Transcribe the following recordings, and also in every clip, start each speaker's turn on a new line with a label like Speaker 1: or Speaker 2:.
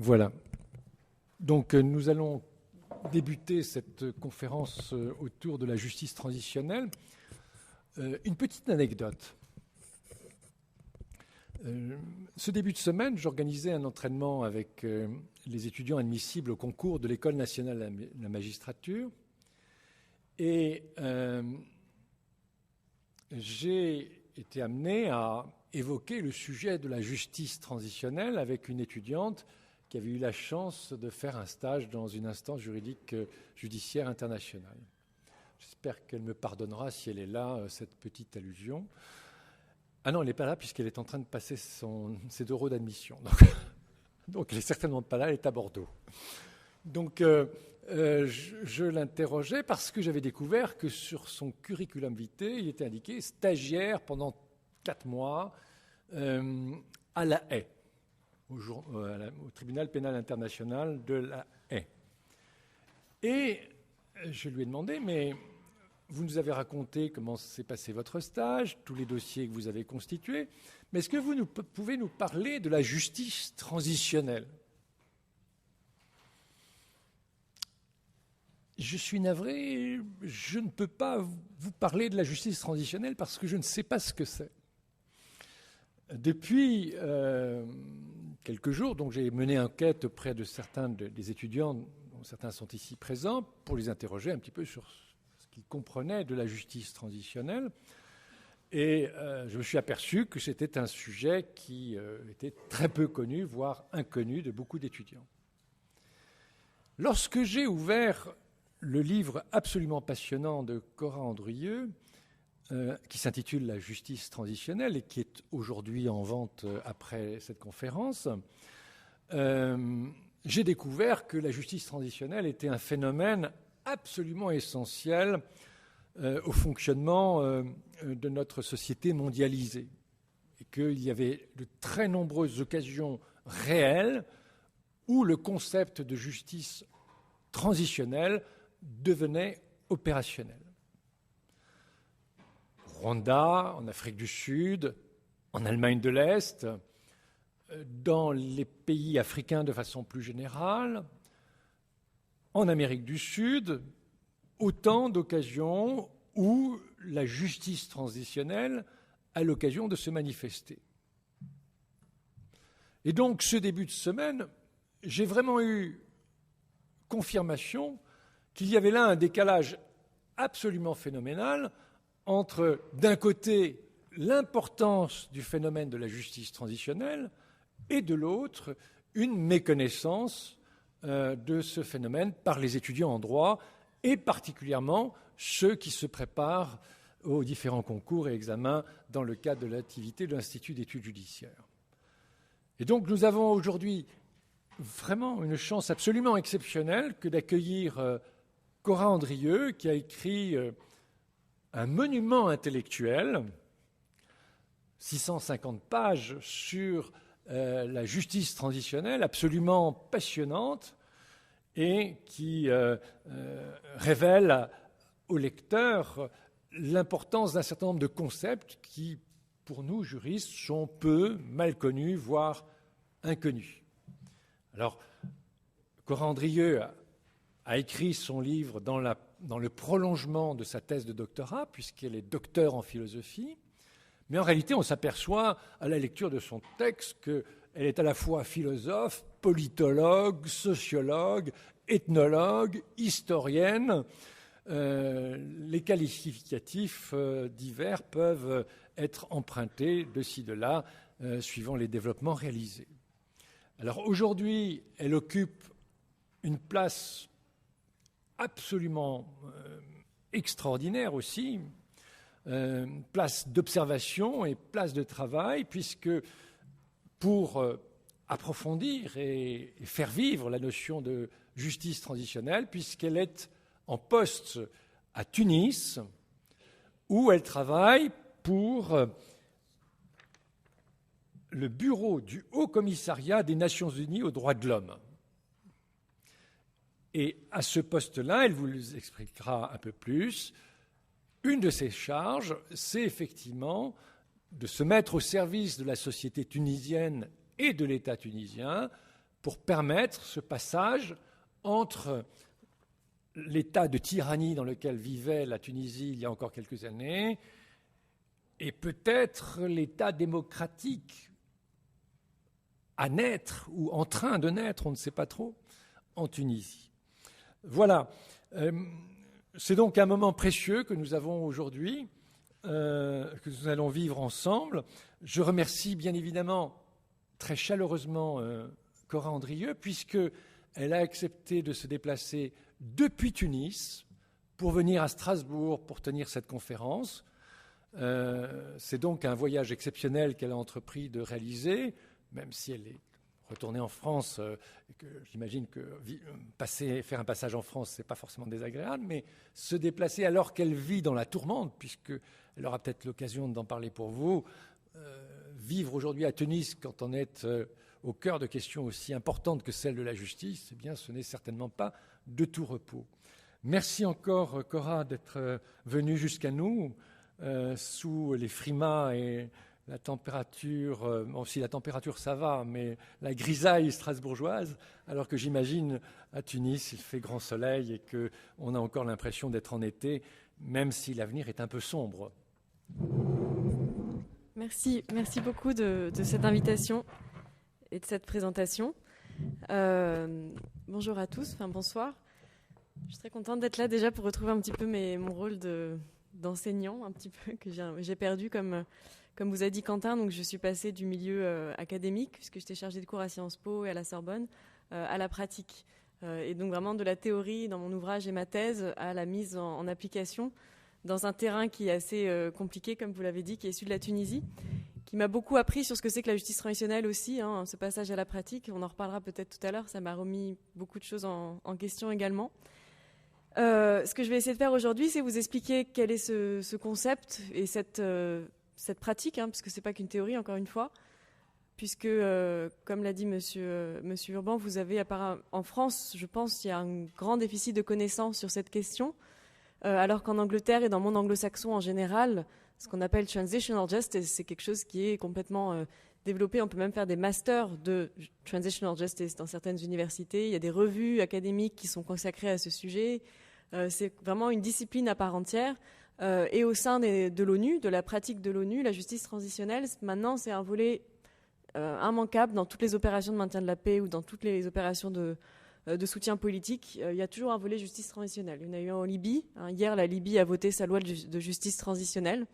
Speaker 1: Voilà. Donc nous allons débuter cette conférence autour de la justice transitionnelle. Une petite anecdote. Ce début de semaine, j'organisais un entraînement avec les étudiants admissibles au concours de l'École nationale de la magistrature. Et j'ai été amené à évoquer le sujet de la justice transitionnelle avec une étudiante qui avait eu la chance de faire un stage dans une instance juridique judiciaire internationale. J'espère qu'elle me pardonnera si elle est là, cette petite allusion. Ah non, elle n'est pas là puisqu'elle est en train de passer ses 2 euros d'admission. Donc elle n'est certainement pas là, elle est à Bordeaux. Donc je l'interrogeais parce que j'avais découvert que sur son curriculum vitae, il était indiqué stagiaire pendant 4 mois à La Haye, au tribunal pénal international de La Haye. Et je lui ai demandé, mais vous nous avez raconté comment s'est passé votre stage, tous les dossiers que vous avez constitués, mais est-ce que vous pouvez nous parler de la justice transitionnelle ? Je suis navré, je ne peux pas vous parler de la justice transitionnelle parce que je ne sais pas ce que c'est. Depuis quelques jours, donc j'ai mené enquête auprès de certains des étudiants, dont certains sont ici présents, pour les interroger un petit peu sur ce qu'ils comprenaient de la justice transitionnelle. Et je me suis aperçu que c'était un sujet qui était très peu connu, voire inconnu de beaucoup d'étudiants. Lorsque j'ai ouvert le livre absolument passionnant de Cora Andrieux, qui s'intitule « La justice transitionnelle » et qui est aujourd'hui en vente après cette conférence, j'ai découvert que la justice transitionnelle était un phénomène absolument essentiel au fonctionnement de notre société mondialisée et qu'il y avait de très nombreuses occasions réelles où le concept de justice transitionnelle devenait opérationnel. Au Rwanda, en Afrique du Sud, en Allemagne de l'Est, dans les pays africains de façon plus générale, en Amérique du Sud, autant d'occasions où la justice transitionnelle a l'occasion de se manifester. Et donc, ce début de semaine, j'ai vraiment eu confirmation qu'il y avait là un décalage absolument phénoménal entre, d'un côté, l'importance du phénomène de la justice transitionnelle et, de l'autre, une méconnaissance de ce phénomène par les étudiants en droit et particulièrement ceux qui se préparent aux différents concours et examens dans le cadre de l'activité de l'Institut d'études judiciaires. Et donc nous avons aujourd'hui vraiment une chance absolument exceptionnelle que d'accueillir Cora Andrieux, qui a écrit un monument intellectuel, 650 pages sur la justice transitionnelle, absolument passionnante, et qui révèle au lecteur l'importance d'un certain nombre de concepts qui, pour nous, juristes, sont peu, mal connus, voire inconnus. Alors, Cora Andrieux a écrit son livre dans le prolongement de sa thèse de doctorat, puisqu'elle est docteure en philosophie, mais en réalité, on s'aperçoit à la lecture de son texte qu'elle est à la fois philosophe, politologue, sociologue, ethnologue, historienne. Les qualificatifs divers peuvent être empruntés de ci, de là, suivant les développements réalisés. Alors aujourd'hui, elle occupe une place absolument extraordinaire aussi, place d'observation et place de travail, puisque pour approfondir et faire vivre la notion de justice transitionnelle, puisqu'elle est en poste à Tunis, où elle travaille pour le bureau du Haut Commissariat des Nations Unies aux droits de l'homme. Et à ce poste-là, elle vous expliquera un peu plus, une de ses charges, c'est effectivement de se mettre au service de la société tunisienne et de l'État tunisien pour permettre ce passage entre l'état de tyrannie dans lequel vivait la Tunisie il y a encore quelques années et peut-être l'état démocratique à naître ou en train de naître, on ne sait pas trop, en Tunisie. Voilà. C'est donc un moment précieux que nous avons aujourd'hui, que nous allons vivre ensemble. Je remercie bien évidemment très chaleureusement Cora Andrieux, puisqu'elle a accepté de se déplacer depuis Tunis pour venir à Strasbourg pour tenir cette conférence. C'est donc un voyage exceptionnel qu'elle a entrepris de réaliser, même si elle est retournée en France, que j'imagine que faire un passage en France, ce n'est pas forcément désagréable, mais se déplacer alors qu'elle vit dans la tourmente, puisqu'elle aura peut-être l'occasion d'en parler pour vous, vivre aujourd'hui à Tunis quand on est au cœur de questions aussi importantes que celle de la justice, eh bien, ce n'est certainement pas de tout repos. Merci encore, Cora, d'être venue jusqu'à nous, sous les frimas et la température, bon, si la température ça va, mais la grisaille strasbourgeoise, alors que j'imagine à Tunis, il fait grand soleil et qu'on a encore l'impression d'être en été, même si l'avenir est un peu sombre.
Speaker 2: Merci beaucoup de cette invitation et de cette présentation. Bonjour à tous, bonsoir. Je suis très contente d'être là déjà pour retrouver un petit peu mon rôle d'enseignant, un petit peu, que j'ai perdu comme vous a dit Quentin. Donc je suis passée du milieu académique, puisque j'étais chargée de cours à Sciences Po et à la Sorbonne, à la pratique. Et donc vraiment de la théorie dans mon ouvrage et ma thèse à la mise en application dans un terrain qui est assez compliqué, comme vous l'avez dit, qui est celui de la Tunisie, qui m'a beaucoup appris sur ce que c'est que la justice transitionnelle aussi, ce passage à la pratique. On en reparlera peut-être tout à l'heure, ça m'a remis beaucoup de choses en question également. Ce que je vais essayer de faire aujourd'hui, c'est vous expliquer quel est ce concept et cette pratique, parce que ce n'est pas qu'une théorie, encore une fois, puisque, comme l'a dit Monsieur Urban, vous avez en France, je pense, il y a un grand déficit de connaissances sur cette question, alors qu'en Angleterre et dans le monde anglo-saxon en général, ce qu'on appelle transitional justice, c'est quelque chose qui est complètement développé. On peut même faire des masters de transitional justice dans certaines universités. Il y a des revues académiques qui sont consacrées à ce sujet. C'est vraiment une discipline à part entière. Et au sein de l'ONU, de la pratique de l'ONU, la justice transitionnelle, maintenant, c'est un volet immanquable dans toutes les opérations de maintien de la paix ou dans toutes les opérations de soutien politique. Il y a toujours un volet justice transitionnelle. Il y en a eu un en Libye. Hier, la Libye a voté sa loi de justice transitionnelle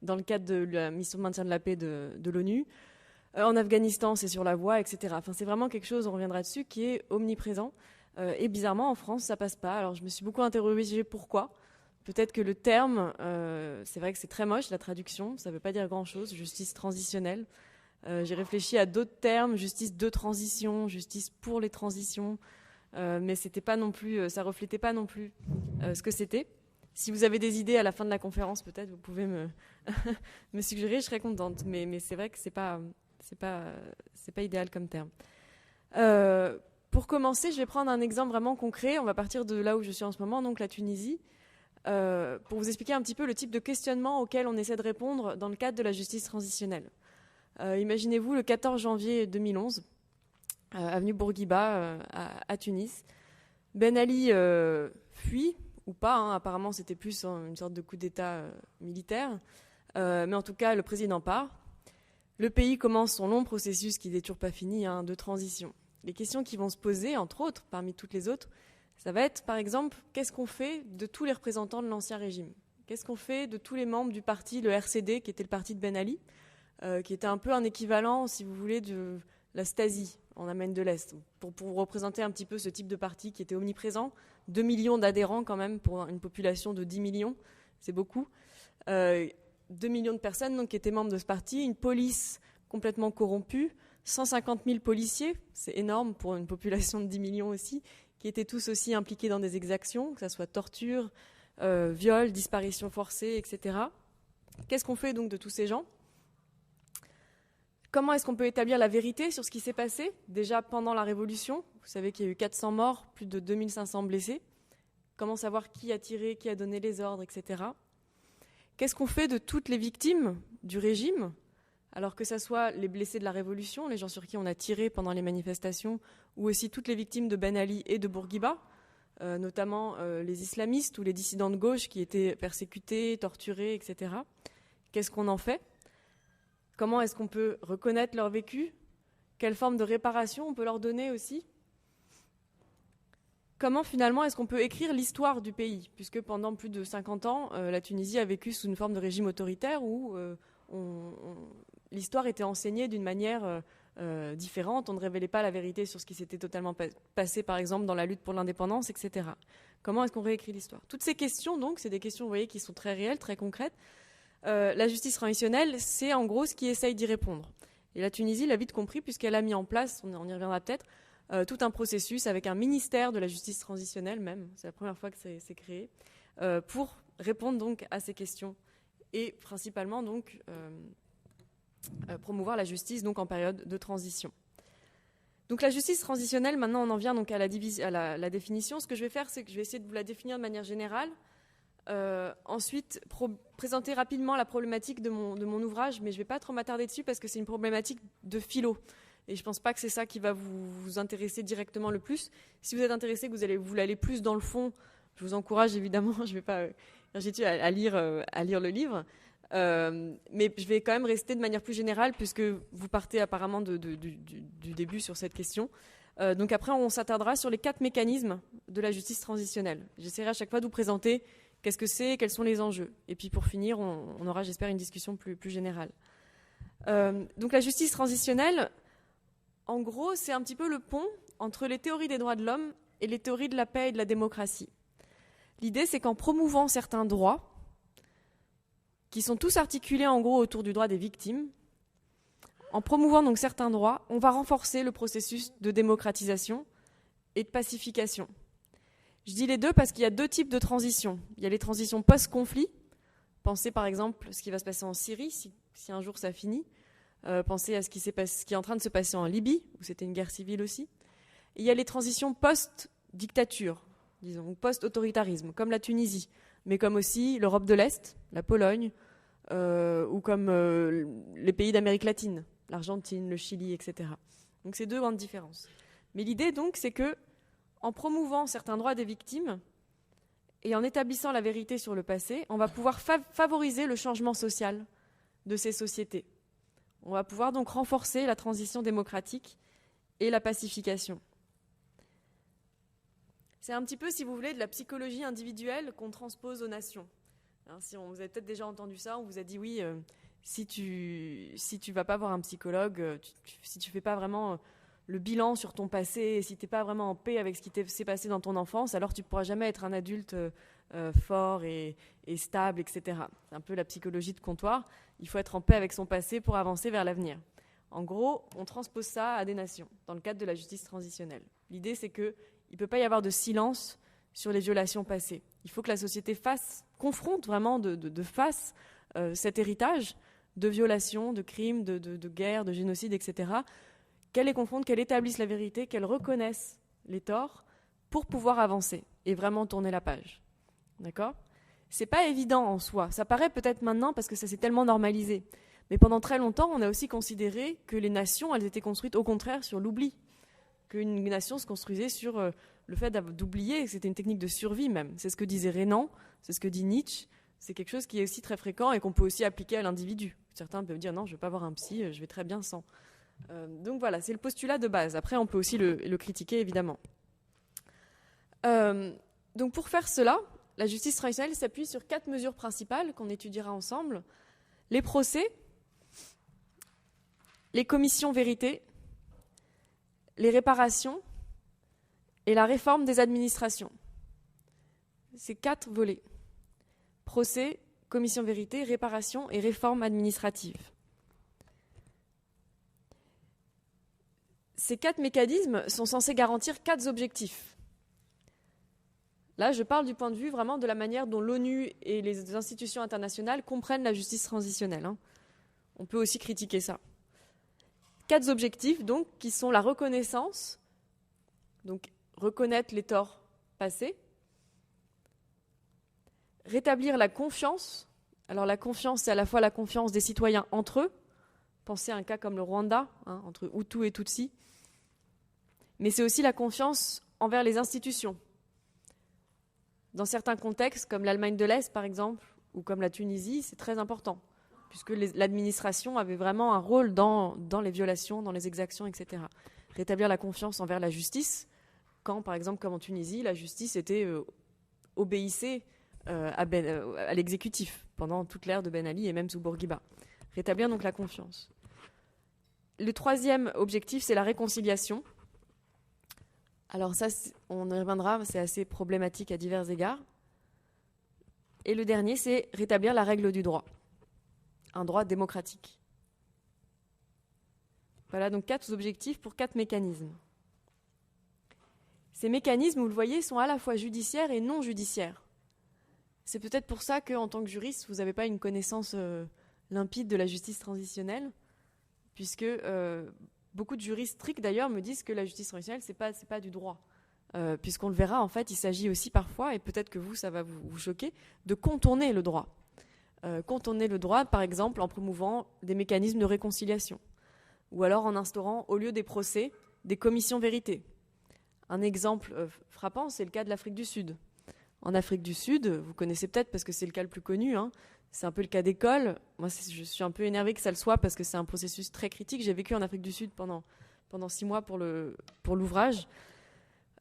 Speaker 2: dans le cadre de la mission de maintien de la paix de l'ONU. En Afghanistan, c'est sur la voie, etc. Enfin, c'est vraiment quelque chose, on reviendra dessus, qui est omniprésent. Et bizarrement, en France, ça passe pas. Alors, je me suis beaucoup interrogée pourquoi. Peut-être que le terme, c'est vrai que c'est très moche, la traduction, ça ne veut pas dire grand-chose, justice transitionnelle. J'ai réfléchi à d'autres termes, justice de transition, justice pour les transitions, mais c'était pas non plus, ça reflétait pas non plus ce que c'était. Si vous avez des idées à la fin de la conférence, peut-être vous pouvez me suggérer, je serais contente. Mais c'est vrai que c'est pas idéal comme terme. Pour commencer, je vais prendre un exemple vraiment concret. On va partir de là où je suis en ce moment, donc la Tunisie, pour vous expliquer un petit peu le type de questionnement auquel on essaie de répondre dans le cadre de la justice transitionnelle. Imaginez-vous le 14 janvier 2011, avenue Bourguiba à Tunis. Ben Ali fuit, ou pas, apparemment c'était plus une sorte de coup d'État militaire, mais en tout cas le président part. Le pays commence son long processus qui n'est toujours pas fini, de transition. Les questions qui vont se poser, entre autres, parmi toutes les autres, ça va être, par exemple, qu'est-ce qu'on fait de tous les représentants de l'Ancien Régime ? Qu'est-ce qu'on fait de tous les membres du parti, le RCD, qui était le parti de Ben Ali, qui était un peu un équivalent, si vous voulez, de la Stasi en Amérique de l'Est, pour représenter un petit peu ce type de parti qui était omniprésent. 2 millions d'adhérents quand même pour une population de 10 millions, c'est beaucoup. 2 millions de personnes donc, qui étaient membres de ce parti, une police complètement corrompue, 150 000 policiers, c'est énorme pour une population de 10 millions aussi, qui étaient tous aussi impliqués dans des exactions, que ce soit torture, viol, disparition forcée, etc. Qu'est-ce qu'on fait donc de tous ces gens ? Comment est-ce qu'on peut établir la vérité sur ce qui s'est passé déjà pendant la Révolution ? Vous savez qu'il y a eu 400 morts, plus de 2500 blessés. Comment savoir qui a tiré, qui a donné les ordres, etc. Qu'est-ce qu'on fait de toutes les victimes du régime ? Alors que ce soit les blessés de la Révolution, les gens sur qui on a tiré pendant les manifestations, ou aussi toutes les victimes de Ben Ali et de Bourguiba, notamment les islamistes ou les dissidents de gauche qui étaient persécutés, torturés, etc. Qu'est-ce qu'on en fait ? Comment est-ce qu'on peut reconnaître leur vécu ? Quelle forme de réparation on peut leur donner aussi ? Comment finalement est-ce qu'on peut écrire l'histoire du pays ? Puisque pendant plus de 50 ans, la Tunisie a vécu sous une forme de régime autoritaire où l'histoire était enseignée d'une manière différente. On ne révélait pas la vérité sur ce qui s'était totalement passé, par exemple, dans la lutte pour l'indépendance, etc. Comment est-ce qu'on réécrit l'histoire ? Toutes ces questions, donc, c'est des questions, vous voyez, qui sont très réelles, très concrètes. La justice transitionnelle, c'est en gros ce qui essaye d'y répondre. Et la Tunisie l'a vite compris, puisqu'elle a mis en place, on y reviendra peut-être, tout un processus avec un ministère de la justice transitionnelle même, c'est la première fois que c'est créé, pour répondre donc à ces questions et principalement donc promouvoir la justice donc en période de transition. Donc la justice transitionnelle, maintenant on en vient donc à la définition. Ce que je vais faire, c'est que je vais essayer de vous la définir de manière générale. Ensuite, présenter rapidement la problématique de mon ouvrage, mais je ne vais pas trop m'attarder dessus parce que c'est une problématique de philo. Et je ne pense pas que c'est ça qui va vous intéresser directement le plus. Si vous êtes intéressé, que vous voulez aller plus dans le fond, je vous encourage évidemment, je ne vais pas à lire le livre. Mais je vais quand même rester de manière plus générale puisque vous partez apparemment du début sur cette question. Donc après, on s'attardera sur les 4 mécanismes de la justice transitionnelle. J'essaierai à chaque fois de vous présenter qu'est-ce que c'est, quels sont les enjeux. Et puis pour finir, on aura, j'espère, une discussion plus générale. Donc la justice transitionnelle, en gros, c'est un petit peu le pont entre les théories des droits de l'homme et les théories de la paix et de la démocratie. L'idée, c'est qu'en promouvant certains droits, qui sont tous articulés en gros autour du droit des victimes, en promouvant donc certains droits, on va renforcer le processus de démocratisation et de pacification. Je dis les deux parce qu'il y a 2 types de transitions. Il y a les transitions post-conflit. Pensez par exemple à ce qui va se passer en Syrie, si un jour ça finit. Pensez à ce qui est en train de se passer en Libye, où c'était une guerre civile aussi. Et il y a les transitions post-dictature, disons, ou post-autoritarisme, comme la Tunisie, mais comme aussi l'Europe de l'Est, la Pologne, ou comme les pays d'Amérique latine, l'Argentine, le Chili, etc. Donc c'est 2 grandes différences. Mais l'idée donc, c'est que en promouvant certains droits des victimes et en établissant la vérité sur le passé, on va pouvoir favoriser le changement social de ces sociétés. On va pouvoir donc renforcer la transition démocratique et la pacification. C'est un petit peu, si vous voulez, de la psychologie individuelle qu'on transpose aux nations. Vous avez peut-être déjà entendu ça, on vous a dit oui, si tu vas pas voir un psychologue, si tu fais pas vraiment le bilan sur ton passé, si tu n'es pas vraiment en paix avec ce qui s'est passé dans ton enfance, alors tu ne pourras jamais être un adulte fort et stable, etc. C'est un peu la psychologie de comptoir. Il faut être en paix avec son passé pour avancer vers l'avenir. En gros, on transpose ça à des nations, dans le cadre de la justice transitionnelle. L'idée, c'est qu'il ne peut pas y avoir de silence sur les violations passées. Il faut que la société confronte vraiment de face cet héritage de violations, de crimes, de guerres, de génocides, etc., qu'elle les confronte, qu'elle établisse la vérité, qu'elle reconnaisse les torts pour pouvoir avancer et vraiment tourner la page. D'accord ? C'est pas évident en soi. Ça paraît peut-être maintenant parce que ça s'est tellement normalisé. Mais pendant très longtemps, on a aussi considéré que les nations, elles étaient construites au contraire sur l'oubli. Qu'une nation se construisait sur le fait d'oublier, que c'était une technique de survie même. C'est ce que disait Renan, c'est ce que dit Nietzsche. C'est quelque chose qui est aussi très fréquent et qu'on peut aussi appliquer à l'individu. Certains peuvent dire non, je ne vais pas voir un psy, je vais très bien sans. Donc voilà, c'est le postulat de base. Après, on peut aussi le critiquer, évidemment. Donc pour faire cela, la justice transitionnelle s'appuie sur 4 mesures principales qu'on étudiera ensemble. Les procès, les commissions vérité, les réparations et la réforme des administrations. C'est 4 volets. Procès, commission vérité, réparation et réforme administrative. Ces 4 mécanismes sont censés garantir 4 objectifs. Là, je parle du point de vue vraiment de la manière dont l'ONU et les institutions internationales comprennent la justice transitionnelle. On peut aussi critiquer ça. 4 objectifs, donc, qui sont la reconnaissance, donc reconnaître les torts passés, rétablir la confiance. Alors la confiance, c'est à la fois la confiance des citoyens entre eux, Pensez à un cas comme le Rwanda, entre Hutu et Tutsi. Mais c'est aussi la confiance envers les institutions. Dans certains contextes, comme l'Allemagne de l'Est, par exemple, ou comme la Tunisie, c'est très important, puisque l'administration avait vraiment un rôle dans les violations, dans les exactions, etc. Rétablir la confiance envers la justice, quand, par exemple, comme en Tunisie, la justice obéissait à l'exécutif pendant toute l'ère de Ben Ali et même sous Bourguiba. Rétablir donc la confiance. Le troisième objectif, c'est la réconciliation. Alors ça, on y reviendra, c'est assez problématique à divers égards. Et le dernier, c'est rétablir la règle du droit, un droit démocratique. Voilà donc 4 objectifs pour 4 mécanismes. Ces mécanismes, vous le voyez, sont à la fois judiciaires et non judiciaires. C'est peut-être pour ça qu'en tant que juriste, vous n'avez pas une connaissance limpide de la justice transitionnelle, puisque beaucoup de juristes stricts d'ailleurs me disent que la justice transitionnelle, c'est pas du droit. Puisqu'on le verra, en fait, il s'agit aussi parfois, et peut-être que ça va vous choquer, de contourner le droit. Contourner le droit, par exemple, en promouvant des mécanismes de réconciliation, ou alors en instaurant, au lieu des procès, des commissions vérité. Un exemple frappant, c'est le cas de l'Afrique du Sud. En Afrique du Sud, vous connaissez peut-être parce que c'est le cas le plus connu, c'est un peu le cas d'école. Moi, je suis un peu énervée que ça le soit parce que c'est un processus très critique. J'ai vécu en Afrique du Sud pendant 6 mois pour l'ouvrage.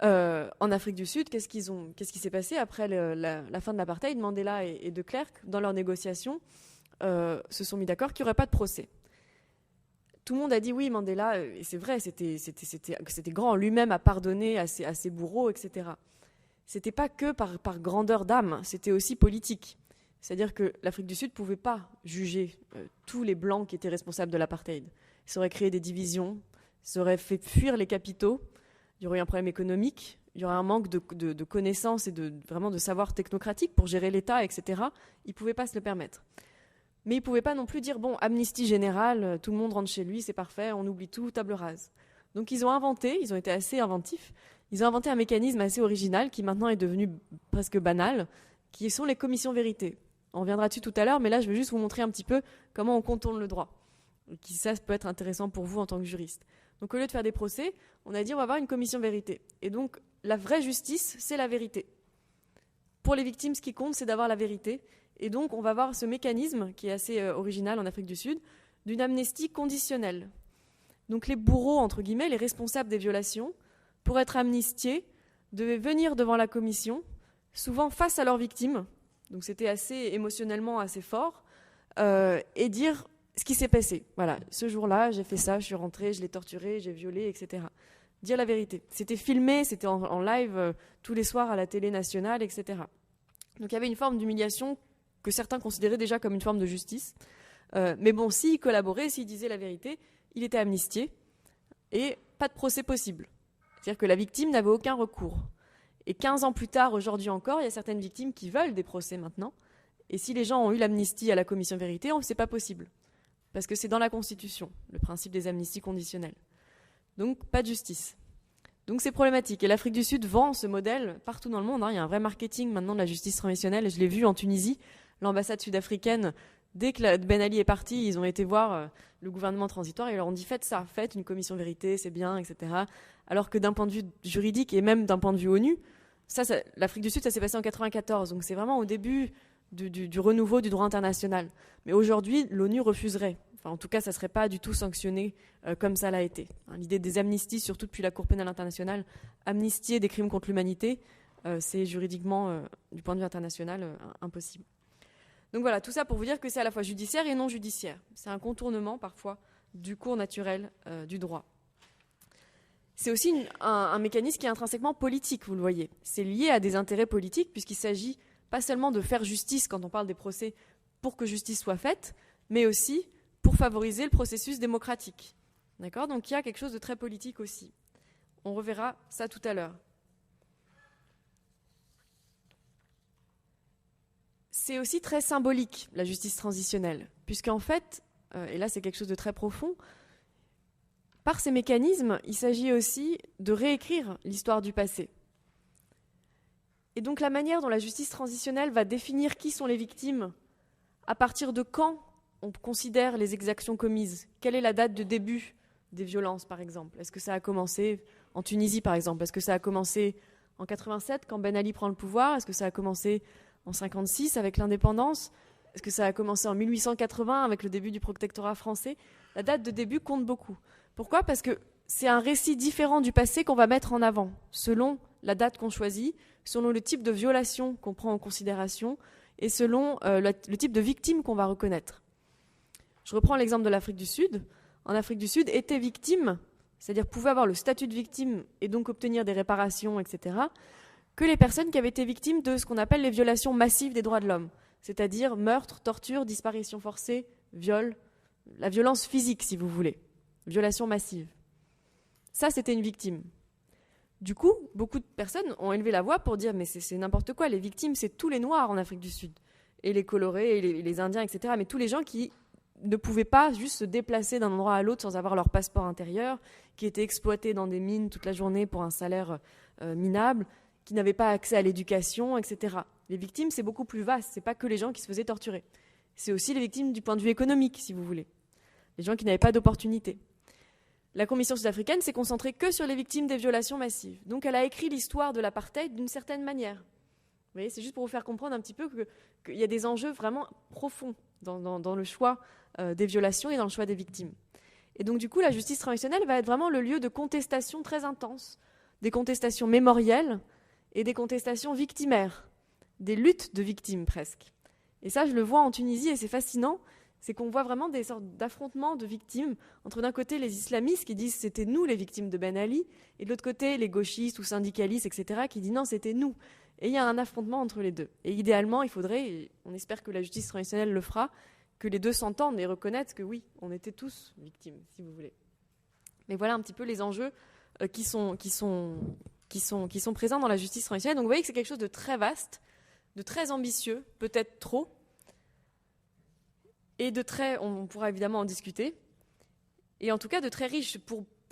Speaker 2: En Afrique du Sud, qu'est-ce qui s'est passé après la fin de l'apartheid? Mandela et de Klerk, dans leurs négociations, se sont mis d'accord qu'il n'y aurait pas de procès. Tout le monde a dit oui, Mandela, et c'est vrai, c'était grand, lui-même a pardonné à ses bourreaux, etc. C'était pas que par grandeur d'âme, c'était aussi politique. C'est-à-dire que l'Afrique du Sud ne pouvait pas juger tous les Blancs qui étaient responsables de l'apartheid. Ça aurait créé des divisions, ça aurait fait fuir les capitaux, il y aurait eu un problème économique, il y aurait un manque de connaissances et vraiment de savoir technocratique pour gérer l'État, etc. Ils ne pouvaient pas se le permettre. Mais ils ne pouvaient pas non plus dire, bon, amnistie générale, tout le monde rentre chez lui, c'est parfait, on oublie tout, table rase. Donc ils ont été assez inventifs, ils ont inventé un mécanisme assez original qui maintenant est devenu presque banal, qui sont les commissions vérité. On reviendra dessus tout à l'heure, mais là je vais juste vous montrer un petit peu comment on contourne le droit. Ça peut être intéressant pour vous en tant que juriste. Donc au lieu de faire des procès, on a dit on va avoir une commission vérité. Et donc la vraie justice, c'est la vérité. Pour les victimes, ce qui compte, c'est d'avoir la vérité. Et donc on va avoir ce mécanisme, qui est assez original en Afrique du Sud, d'une amnistie conditionnelle. Donc les bourreaux, entre guillemets, les responsables des violations, pour être amnistiés, devaient venir devant la commission, souvent face à leurs victimes, donc c'était assez émotionnellement assez fort, et dire ce qui s'est passé. Voilà, ce jour-là, j'ai fait ça, je suis rentrée, je l'ai torturé, j'ai violé, etc. Dire la vérité. C'était filmé, c'était en live tous les soirs à la télé nationale, etc. Donc il y avait une forme d'humiliation que certains considéraient déjà comme une forme de justice. Mais bon, s'il collaborait, s'il disait la vérité, il était amnistié et pas de procès possible. C'est-à-dire que la victime n'avait aucun recours. Et 15 ans plus tard, aujourd'hui encore, il y a certaines victimes qui veulent des procès maintenant. Et si les gens ont eu l'amnistie à la commission vérité, c'est pas possible. Parce que c'est dans la Constitution, le principe des amnisties conditionnelles. Donc, pas de justice. Donc, c'est problématique. Et l'Afrique du Sud vend ce modèle partout dans le monde. Il y a un vrai marketing maintenant de la justice transitionnelle. Et je l'ai vu en Tunisie. L'ambassade sud-africaine, dès que Ben Ali est parti, ils ont été voir le gouvernement transitoire et ils leur ont dit faites ça, faites une commission vérité, c'est bien, etc. Alors que d'un point de vue juridique et même d'un point de vue ONU, l'Afrique du Sud, ça s'est passé en 1994. Donc, c'est vraiment au début du renouveau du droit international. Mais aujourd'hui, l'ONU refuserait. Enfin, en tout cas, ça ne serait pas du tout sanctionné comme ça l'a été. L'idée des amnisties, surtout depuis la Cour pénale internationale, amnistier des crimes contre l'humanité, c'est juridiquement, du point de vue international, impossible. Donc voilà, tout ça pour vous dire que c'est à la fois judiciaire et non judiciaire. C'est un contournement, parfois, du cours naturel du droit. C'est aussi un mécanisme qui est intrinsèquement politique, vous le voyez. C'est lié à des intérêts politiques, puisqu'il s'agit pas seulement de faire justice quand on parle des procès pour que justice soit faite, mais aussi pour favoriser le processus démocratique. D'accord ? Donc il y a quelque chose de très politique aussi. On reverra ça tout à l'heure. C'est aussi très symbolique, la justice transitionnelle, puisqu'en fait, et là c'est quelque chose de très profond, par ces mécanismes, il s'agit aussi de réécrire l'histoire du passé. Et donc la manière dont la justice transitionnelle va définir qui sont les victimes, à partir de quand on considère les exactions commises? Quelle est la date de début des violences, par exemple? Est-ce que ça a commencé en Tunisie, par exemple? Est-ce que ça a commencé en 87, quand Ben Ali prend le pouvoir? Est-ce que ça a commencé en 56 avec l'indépendance? Est-ce que ça a commencé en 1880 avec le début du protectorat français? La date de début compte beaucoup. Pourquoi? Parce que c'est un récit différent du passé qu'on va mettre en avant, selon la date qu'on choisit, selon le type de violation qu'on prend en considération et selon le type de victime qu'on va reconnaître. Je reprends l'exemple de l'Afrique du Sud. En Afrique du Sud, étaient victimes, c'est-à-dire pouvaient avoir le statut de victime et donc obtenir des réparations, etc., que les personnes qui avaient été victimes de ce qu'on appelle les violations massives des droits de l'homme, c'est-à-dire meurtre, torture, disparition forcée, viol, la violence physique, si vous voulez, violation massive. Ça, c'était une victime. Du coup, beaucoup de personnes ont élevé la voix pour dire « mais c'est n'importe quoi, les victimes, c'est tous les Noirs en Afrique du Sud, et les colorés, et les Indiens, etc., mais tous les gens qui ne pouvaient pas juste se déplacer d'un endroit à l'autre sans avoir leur passeport intérieur, qui étaient exploités dans des mines toute la journée pour un salaire minable, qui n'avaient pas accès à l'éducation, etc. Les victimes, c'est beaucoup plus vaste, c'est pas que les gens qui se faisaient torturer. C'est aussi les victimes du point de vue économique, si vous voulez. Les gens qui n'avaient pas d'opportunité. La Commission sud-africaine s'est concentrée que sur les victimes des violations massives. Donc elle a écrit l'histoire de l'apartheid d'une certaine manière. Vous voyez, c'est juste pour vous faire comprendre un petit peu qu'il y a des enjeux vraiment profonds dans le choix des violations et dans le choix des victimes. Et donc du coup, la justice transitionnelle va être vraiment le lieu de contestations très intenses, des contestations mémorielles et des contestations victimaires, des luttes de victimes presque. Et ça, je le vois en Tunisie et c'est fascinant, c'est qu'on voit vraiment des sortes d'affrontements de victimes entre d'un côté les islamistes qui disent c'était nous les victimes de Ben Ali, et de l'autre côté les gauchistes ou syndicalistes, etc., qui disent non, c'était nous. Et il y a un affrontement entre les deux. Et idéalement, il faudrait, et on espère que la justice transitionnelle le fera, que les deux s'entendent et reconnaissent que oui, on était tous victimes, si vous voulez. Mais voilà un petit peu les enjeux qui sont présents dans la justice transitionnelle. Donc vous voyez que c'est quelque chose de très vaste, de très ambitieux, peut-être trop, et de très, on pourra évidemment en discuter, et en tout cas de très riche,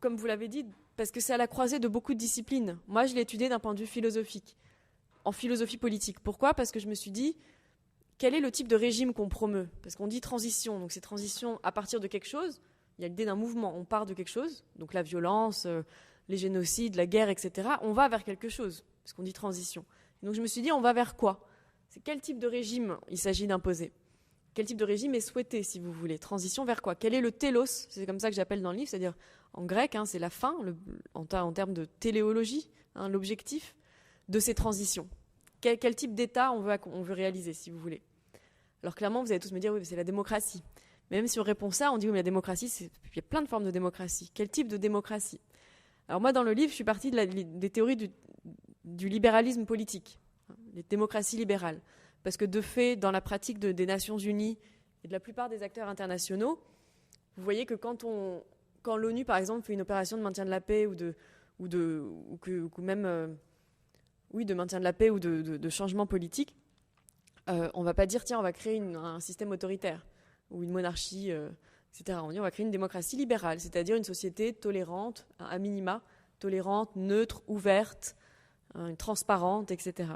Speaker 2: comme vous l'avez dit, parce que c'est à la croisée de beaucoup de disciplines. Moi, je l'ai étudié d'un point de vue philosophique, en philosophie politique. Pourquoi ? Parce que je me suis dit, quel est le type de régime qu'on promeut ? Parce qu'on dit transition, donc c'est transition à partir de quelque chose. Il y a l'idée d'un mouvement, on part de quelque chose, donc la violence, les génocides, la guerre, etc. On va vers quelque chose, parce qu'on dit transition. Donc je me suis dit, on va vers quoi ? C'est quel type de régime il s'agit d'imposer ? Quel type de régime est souhaité, si vous voulez ? Transition vers quoi ? Quel est le télos ? C'est comme ça que j'appelle dans le livre, c'est-à-dire en grec, c'est la fin, en termes de téléologie, l'objectif de ces transitions. Quel type d'État on veut réaliser, si vous voulez. Alors clairement, vous allez tous me dire, oui, mais c'est la démocratie. Mais même si on répond ça, on dit, oui, mais la démocratie, il y a plein de formes de démocratie. Quel type de démocratie ? Alors moi, dans le livre, je suis partie des théories du libéralisme politique, les démocraties libérales. Parce que de fait, dans la pratique des Nations Unies et de la plupart des acteurs internationaux, vous voyez que quand l'ONU, par exemple, fait une opération de maintien de la paix ou de maintien de la paix ou de changement politique, on ne va pas dire, tiens, on va créer un système autoritaire ou une monarchie, etc. On dit, on va créer une démocratie libérale, c'est-à-dire une société tolérante, à minima, tolérante, neutre, ouverte, transparente, etc.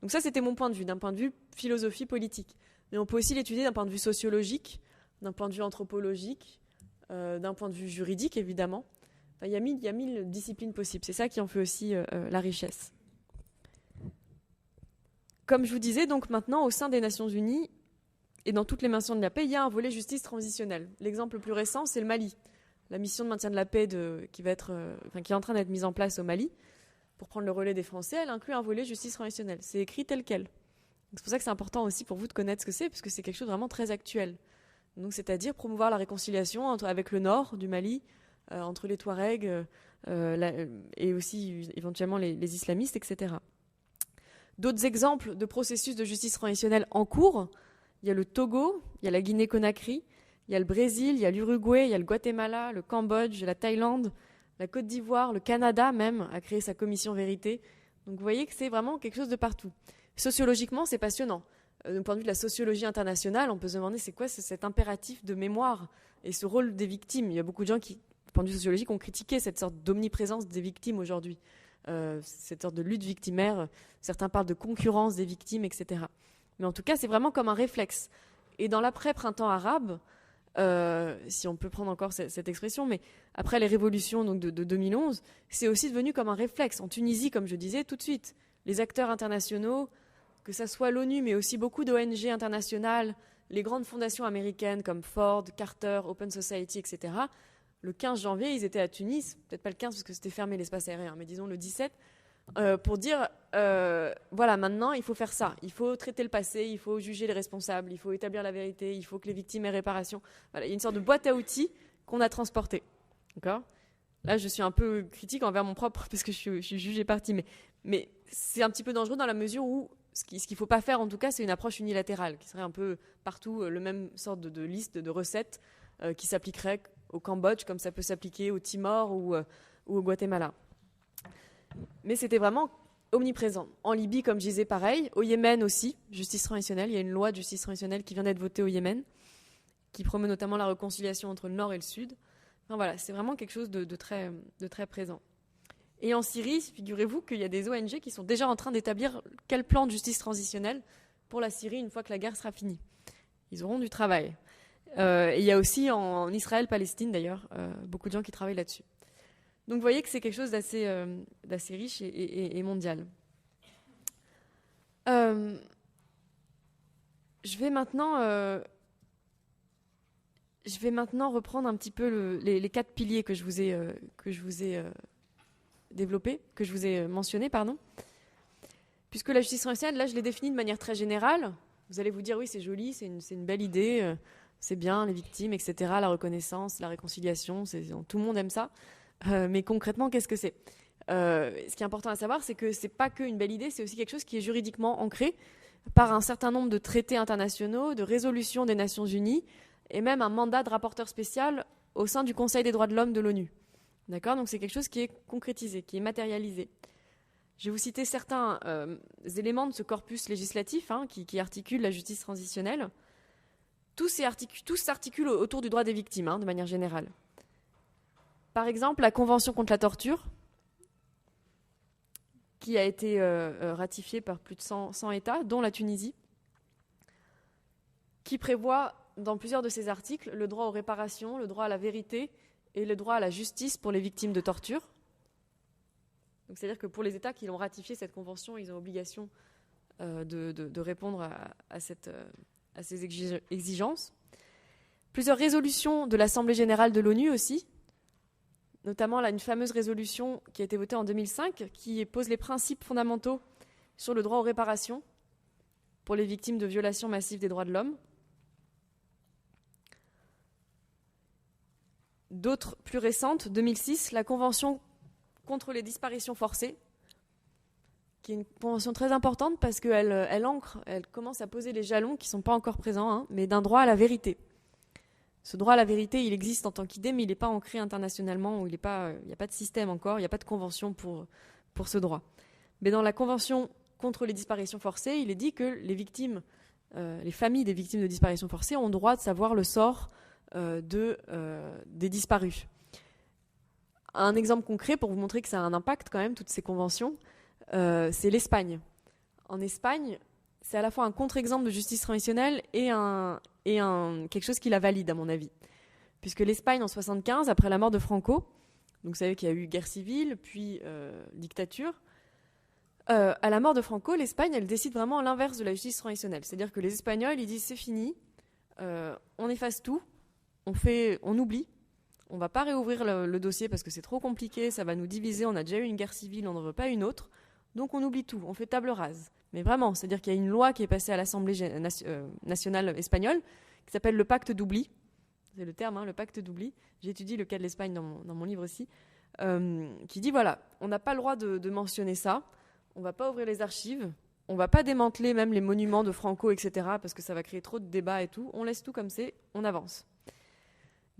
Speaker 2: Donc ça, c'était mon point de vue, d'un point de vue philosophie politique. Mais on peut aussi l'étudier d'un point de vue sociologique, d'un point de vue anthropologique, d'un point de vue juridique, évidemment. Enfin, il y a 1000 disciplines possibles. C'est ça qui en fait aussi la richesse. Comme je vous disais, donc maintenant, au sein des Nations Unies et dans toutes les missions de la paix, il y a un volet justice transitionnelle. L'exemple le plus récent, c'est le Mali. La mission de maintien de la paix qui est en train d'être mise en place au Mali, pour prendre le relais des Français, elle inclut un volet justice transitionnelle. C'est écrit tel quel. C'est pour ça que c'est important aussi pour vous de connaître ce que c'est, parce que c'est quelque chose de vraiment très actuel. Donc, c'est-à-dire promouvoir la réconciliation avec le nord du Mali, entre les Touaregs et aussi éventuellement les islamistes, etc. D'autres exemples de processus de justice transitionnelle en cours, il y a le Togo, il y a la Guinée-Conakry, il y a le Brésil, il y a l'Uruguay, il y a le Guatemala, le Cambodge, la Thaïlande, la Côte d'Ivoire, le Canada même a créé sa commission vérité. Donc vous voyez que c'est vraiment quelque chose de partout. Sociologiquement, c'est passionnant. Du point de vue de la sociologie internationale, on peut se demander c'est quoi cet impératif de mémoire et ce rôle des victimes. Il y a beaucoup de gens qui, du point de vue sociologique, ont critiqué cette sorte d'omniprésence des victimes aujourd'hui. Cette sorte de lutte victimaire. Certains parlent de concurrence des victimes, etc. Mais en tout cas, c'est vraiment comme un réflexe. Et dans l'après-printemps arabe, si on peut prendre encore cette expression, mais après les révolutions donc, de 2011, c'est aussi devenu comme un réflexe. En Tunisie, comme je disais, tout de suite, les acteurs internationaux, que ce soit l'ONU, mais aussi beaucoup d'ONG internationales, les grandes fondations américaines comme Ford, Carter, Open Society, etc., le 15 janvier, ils étaient à Tunis, peut-être pas le 15 parce que c'était fermé l'espace aérien, mais disons le 17, pour dire, voilà, maintenant, il faut faire ça. Il faut traiter le passé, il faut juger les responsables, il faut établir la vérité, il faut que les victimes aient réparation. Voilà, il y a une sorte de boîte à outils qu'on a transportée. D'accord ? Là, je suis un peu critique envers mon propre, parce que je suis jugée partie, mais c'est un petit peu dangereux dans la mesure où ce qu'il ne faut pas faire, en tout cas, c'est une approche unilatérale, qui serait un peu partout le même sorte de liste de recettes qui s'appliquerait au Cambodge, comme ça peut s'appliquer au Timor ou au Guatemala. Mais c'était vraiment omniprésent. En Libye, comme je disais, pareil. Au Yémen aussi, justice transitionnelle. Il y a une loi de justice transitionnelle qui vient d'être votée au Yémen, qui promeut notamment la réconciliation entre le Nord et le Sud. Enfin, voilà, c'est vraiment quelque chose de très présent. Et en Syrie, figurez-vous qu'il y a des ONG qui sont déjà en train d'établir quel plan de justice transitionnelle pour la Syrie une fois que la guerre sera finie. Ils auront du travail. Et il y a aussi en Israël-Palestine, d'ailleurs, beaucoup de gens qui travaillent là-dessus. Donc vous voyez que c'est quelque chose d'assez riche et mondial. Je vais maintenant reprendre un petit peu les 4 piliers que je vous ai développés, que je vous ai mentionnés, pardon. Puisque la justice transitionnelle, là, je l'ai définie de manière très générale. Vous allez vous dire, oui, c'est joli, c'est une belle idée, c'est bien, les victimes, etc., la reconnaissance, la réconciliation, tout le monde aime ça. Mais concrètement, qu'est-ce que c'est ? Ce qui est important à savoir, c'est que ce n'est pas qu'une belle idée, c'est aussi quelque chose qui est juridiquement ancré par un certain nombre de traités internationaux, de résolutions des Nations Unies, et même un mandat de rapporteur spécial au sein du Conseil des droits de l'homme de l'ONU. D'accord ? Donc c'est quelque chose qui est concrétisé, qui est matérialisé. Je vais vous citer certains éléments de ce corpus législatif qui articule la justice transitionnelle. Tous s'articulent autour du droit des victimes, de manière générale. Par exemple, la Convention contre la torture, qui a été ratifiée par plus de 100 États, dont la Tunisie, qui prévoit dans plusieurs de ses articles le droit aux réparations, le droit à la vérité et le droit à la justice pour les victimes de torture. Donc, c'est-à-dire que pour les États qui ont ratifié cette convention, ils ont obligation de répondre à ces exigences. Plusieurs résolutions de l'Assemblée générale de l'ONU aussi, notamment là, une fameuse résolution qui a été votée en 2005, qui pose les principes fondamentaux sur le droit aux réparations pour les victimes de violations massives des droits de l'homme. D'autres plus récentes, 2006, la Convention contre les disparitions forcées, qui est une convention très importante parce qu'elle ancre, elle commence à poser les jalons qui ne sont pas encore présents, mais d'un droit à la vérité. Ce droit à la vérité, il existe en tant qu'idée, mais il n'est pas ancré internationalement, il n'y a pas de système encore, il n'y a pas de convention pour ce droit. Mais dans la Convention contre les disparitions forcées, il est dit que les victimes, les familles des victimes de disparitions forcées ont le droit de savoir le sort des disparus. Un exemple concret pour vous montrer que ça a un impact quand même, toutes ces conventions, c'est l'Espagne. En Espagne, c'est à la fois un contre-exemple de justice transitionnelle et quelque chose qui la valide, à mon avis. Puisque l'Espagne, en 1975, après la mort de Franco, donc vous savez qu'il y a eu guerre civile, puis dictature, à la mort de Franco, l'Espagne, elle décide vraiment à l'inverse de la justice transitionnelle. C'est-à-dire que les Espagnols, ils disent c'est fini, on efface tout, on oublie, on ne va pas réouvrir le dossier parce que c'est trop compliqué, ça va nous diviser, on a déjà eu une guerre civile, on n'en veut pas une autre, donc on oublie tout, on fait table rase. Mais vraiment, c'est-à-dire qu'il y a une loi qui est passée à l'Assemblée nationale espagnole qui s'appelle le pacte d'oubli. C'est le terme, le pacte d'oubli. J'étudie le cas de l'Espagne dans mon livre aussi. Qui dit, voilà, on n'a pas le droit de mentionner ça, on ne va pas ouvrir les archives, on ne va pas démanteler même les monuments de Franco, etc., parce que ça va créer trop de débats et tout. On laisse tout comme c'est, on avance.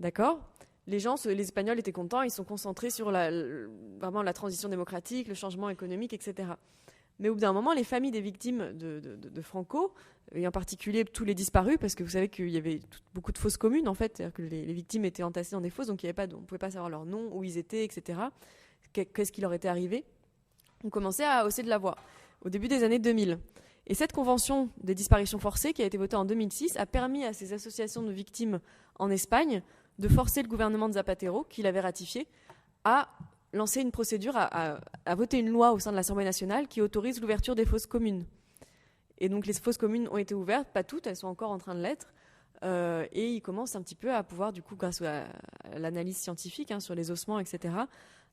Speaker 2: D'accord ? Les Espagnols étaient contents, ils sont concentrés sur vraiment la transition démocratique, le changement économique, etc. Mais au bout d'un moment, les familles des victimes de Franco, et en particulier tous les disparus, parce que vous savez qu'il y avait beaucoup de fausses communes, en fait, c'est-à-dire que les victimes étaient entassées dans des fosses, donc on ne pouvait pas savoir leur nom, où ils étaient, etc., qu'est-ce qui leur était arrivé. On commençait à hausser de la voix, au début des années 2000. Et cette convention des disparitions forcées, qui a été votée en 2006, a permis à ces associations de victimes en Espagne de forcer le gouvernement de Zapatero, qui l'avait ratifié, à lancer une procédure, à voter une loi au sein de l'Assemblée nationale qui autorise l'ouverture des fosses communes. Et donc les fosses communes ont été ouvertes, pas toutes, elles sont encore en train de l'être, et ils commencent un petit peu à pouvoir, du coup, grâce à l'analyse scientifique sur les ossements, etc.,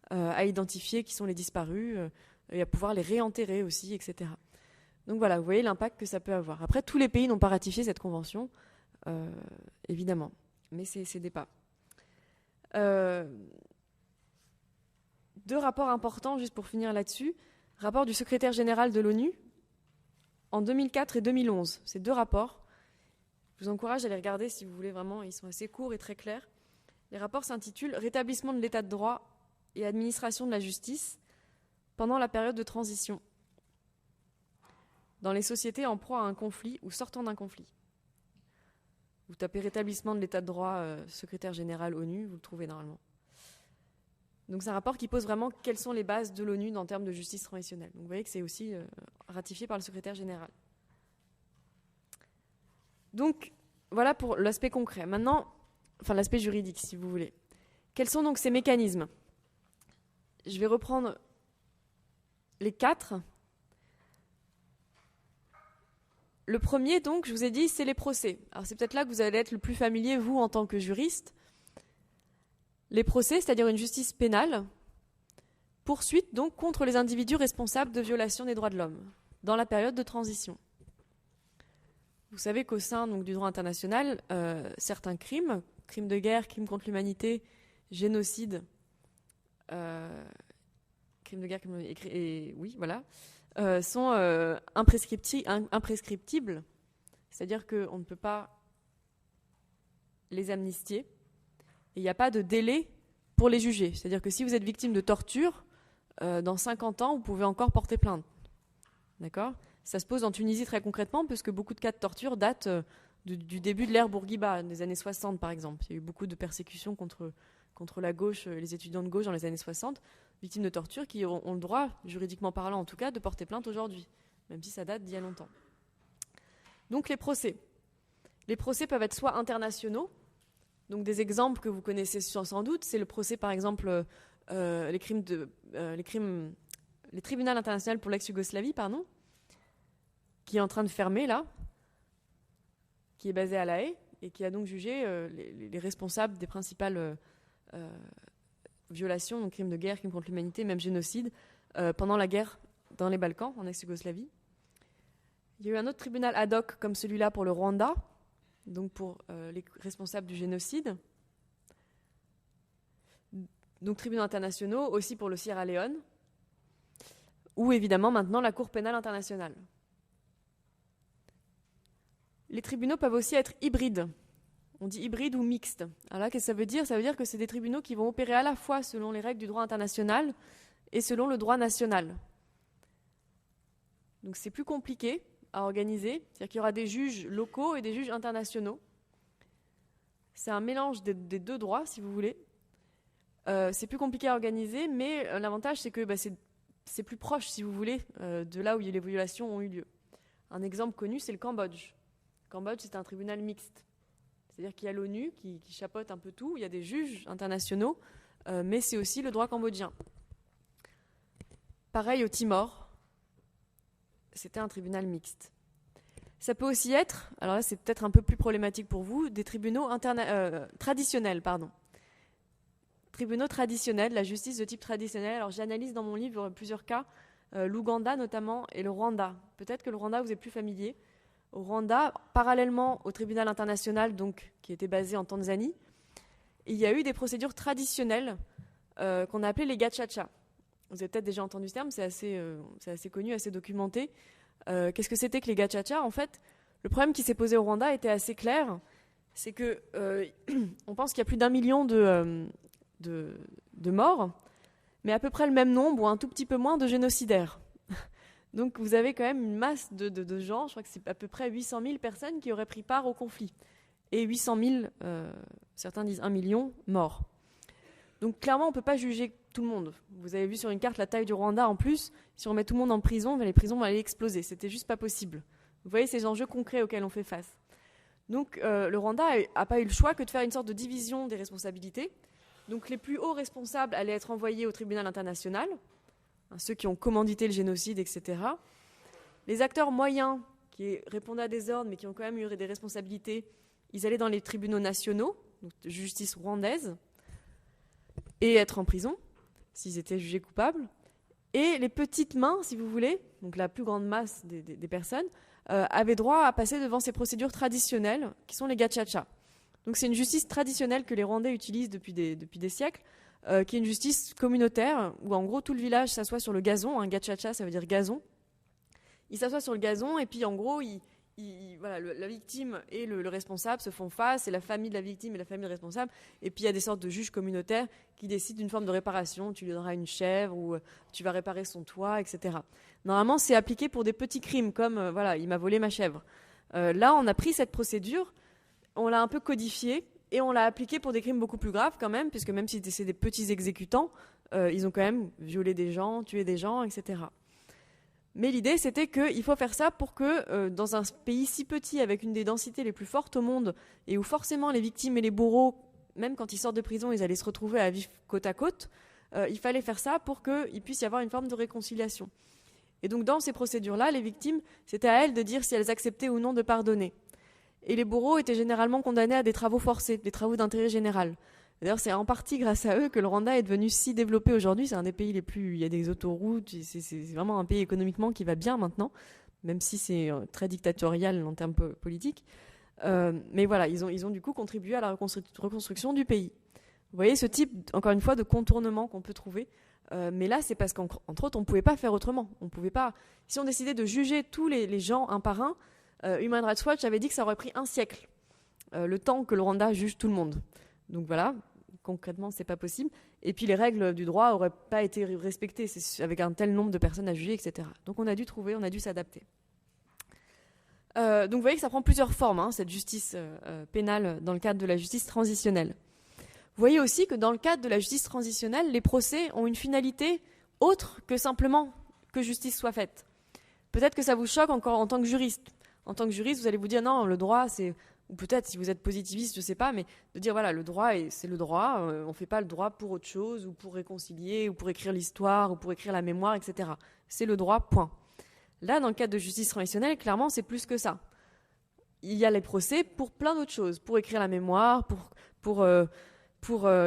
Speaker 2: à identifier qui sont les disparus, et à pouvoir les réenterrer aussi, etc. Donc voilà, vous voyez l'impact que ça peut avoir. Après, tous les pays n'ont pas ratifié cette convention, évidemment, mais c'est des pas. Deux rapports importants, juste pour finir là-dessus. Rapport du secrétaire général de l'ONU en 2004 et 2011. Ces deux rapports, je vous encourage à les regarder si vous voulez vraiment, ils sont assez courts et très clairs. Les rapports s'intitulent « Rétablissement de l'état de droit et administration de la justice pendant la période de transition dans les sociétés en proie à un conflit ou sortant d'un conflit ». Vous tapez « Rétablissement de l'état de droit, secrétaire général ONU », vous le trouvez normalement. Donc c'est un rapport qui pose vraiment quelles sont les bases de l'ONU en termes de justice transitionnelle. Donc vous voyez que c'est aussi ratifié par le secrétaire général. Donc voilà pour l'aspect concret. Maintenant, enfin l'aspect juridique si vous voulez. Quels sont donc ces mécanismes ? Je vais reprendre les 4. Le premier, donc, je vous ai dit, c'est les procès. Alors c'est peut-être là que vous allez être le plus familier, vous, en tant que juriste. Les procès, c'est-à-dire une justice pénale, poursuite donc contre les individus responsables de violations des droits de l'homme dans la période de transition. Vous savez qu'au sein donc, du droit international, certains crimes de guerre, crimes contre l'humanité, génocide, crimes de guerre sont imprescriptibles, c'est-à-dire qu'on ne peut pas les amnistier. Et il n'y a pas de délai pour les juger. C'est-à-dire que si vous êtes victime de torture, dans 50 ans, vous pouvez encore porter plainte. D'accord ? Ça se pose en Tunisie très concrètement, puisque beaucoup de cas de torture datent du début de l'ère Bourguiba, des années 60 par exemple. Il y a eu beaucoup de persécutions contre la gauche, les étudiants de gauche dans les années 60, victimes de torture, qui ont le droit, juridiquement parlant en tout cas, de porter plainte aujourd'hui, même si ça date d'il y a longtemps. Donc les procès. Les procès peuvent être soit internationaux. Donc des exemples que vous connaissez sans doute, c'est le procès par exemple, les tribunaux internationaux pour l'ex-Yougoslavie, qui est en train de fermer là, qui est basé à La Haye et qui a donc jugé les responsables des principales violations, donc crimes de guerre, crimes contre l'humanité, même génocide, pendant la guerre dans les Balkans, en ex-Yougoslavie. Il y a eu un autre tribunal ad hoc comme celui-là pour le Rwanda, donc pour les responsables du génocide. Donc tribunaux internationaux, aussi pour le Sierra Leone, ou évidemment maintenant la Cour pénale internationale. Les tribunaux peuvent aussi être hybrides. On dit hybride ou mixte. Alors là, qu'est-ce que ça veut dire ? Ça veut dire que c'est des tribunaux qui vont opérer à la fois selon les règles du droit international et selon le droit national. Donc c'est plus compliqué à organiser, c'est-à-dire qu'il y aura des juges locaux et des juges internationaux. C'est un mélange des deux droits, si vous voulez. C'est plus compliqué à organiser, mais l'avantage, c'est que c'est plus proche, si vous voulez, de là où les violations ont eu lieu. Un exemple connu, c'est le Cambodge. Le Cambodge, c'est un tribunal mixte. C'est-à-dire qu'il y a l'ONU qui chapeaute un peu tout, il y a des juges internationaux, mais c'est aussi le droit cambodgien. Pareil au Timor, c'était un tribunal mixte. Ça peut aussi être, alors là c'est peut-être un peu plus problématique pour vous, des tribunaux traditionnels, Tribunaux traditionnels, la justice de type traditionnel. Alors j'analyse dans mon livre plusieurs cas, l'Ouganda notamment et le Rwanda. Peut-être que le Rwanda vous est plus familier. Au Rwanda, parallèlement au tribunal international, donc, qui était basé en Tanzanie, il y a eu des procédures traditionnelles qu'on a appelées les gachacha. Vous avez peut-être déjà entendu ce terme, c'est assez connu, assez documenté. Qu'est-ce que c'était que les gachacha ? En fait, le problème qui s'est posé au Rwanda était assez clair. C'est que on pense qu'il y a plus d'1 million de morts, mais à peu près le même nombre ou un tout petit peu moins de génocidaires. Donc vous avez quand même une masse de gens, je crois que c'est à peu près 800 000 personnes qui auraient pris part au conflit. Et 800 000, certains disent 1 million, morts. Donc clairement, on ne peut pas juger tout le monde. Vous avez vu sur une carte la taille du Rwanda en plus. Si on met tout le monde en prison, les prisons vont aller exploser. C'était juste pas possible. Vous voyez ces enjeux concrets auxquels on fait face. Donc le Rwanda n'a pas eu le choix que de faire une sorte de division des responsabilités. Donc les plus hauts responsables allaient être envoyés au tribunal international, ceux qui ont commandité le génocide, etc. Les acteurs moyens qui répondaient à des ordres mais qui ont quand même eu des responsabilités, ils allaient dans les tribunaux nationaux, donc de justice rwandaise, et être en prison s'ils étaient jugés coupables. Et les petites mains, si vous voulez, donc la plus grande masse des personnes, avaient droit à passer devant ces procédures traditionnelles qui sont les gachacha. Donc c'est une justice traditionnelle que les Rwandais utilisent depuis des siècles, qui est une justice communautaire où en gros tout le village s'assoit sur le gazon. Un gachacha, ça veut dire gazon. Il s'assoit sur le gazon et puis en gros voilà, la victime et le responsable se font face, et la famille de la victime et la famille du responsable, et puis il y a des sortes de juges communautaires qui décident d'une forme de réparation. Tu lui donneras une chèvre ou tu vas réparer son toit, etc. Normalement c'est appliqué pour des petits crimes comme voilà, il m'a volé ma chèvre. Là on a pris cette procédure, on l'a un peu codifiée et on l'a appliquée pour des crimes beaucoup plus graves quand même, puisque même si c'est des petits exécutants, ils ont quand même violé des gens, tué des gens, etc. Mais l'idée, c'était qu'il faut faire ça pour que, dans un pays si petit, avec une des densités les plus fortes au monde, et où forcément les victimes et les bourreaux, même quand ils sortent de prison, ils allaient se retrouver à vivre côte à côte, il fallait faire ça pour qu'il puisse y avoir une forme de réconciliation. Et donc dans ces procédures-là, les victimes, c'était à elles de dire si elles acceptaient ou non de pardonner. Et les bourreaux étaient généralement condamnés à des travaux forcés, des travaux d'intérêt général. D'ailleurs, c'est en partie grâce à eux que le Rwanda est devenu si développé aujourd'hui. C'est un des pays les plus... Il y a des autoroutes, c'est vraiment un pays économiquement qui va bien maintenant, même si c'est très dictatorial en termes politiques. Mais voilà, ils ont du coup contribué à la reconstruction du pays. Vous voyez ce type, encore une fois, de contournement qu'on peut trouver. Mais là, c'est parce qu'entre autres, on ne pouvait pas faire autrement. On pouvait pas... Si on décidait de juger tous les gens un par un, Human Rights Watch avait dit que ça aurait pris un siècle, le temps que le Rwanda juge tout le monde. Donc voilà, concrètement, c'est pas possible. Et puis les règles du droit n'auraient pas été respectées avec un tel nombre de personnes à juger, etc. Donc on a dû s'adapter. Donc vous voyez que ça prend plusieurs formes, cette justice pénale dans le cadre de la justice transitionnelle. Vous voyez aussi que dans le cadre de la justice transitionnelle, les procès ont une finalité autre que simplement que justice soit faite. Peut-être que ça vous choque encore en tant que juriste. En tant que juriste, vous allez vous dire non, le droit, c'est... Ou peut-être, si vous êtes positiviste, je ne sais pas, mais de dire, voilà, le droit, c'est le droit, on ne fait pas le droit pour autre chose, ou pour réconcilier, ou pour écrire l'histoire, ou pour écrire la mémoire, etc. C'est le droit, point. Là, dans le cadre de justice transitionnelle, clairement, c'est plus que ça. Il y a les procès pour plein d'autres choses, pour écrire la mémoire, pour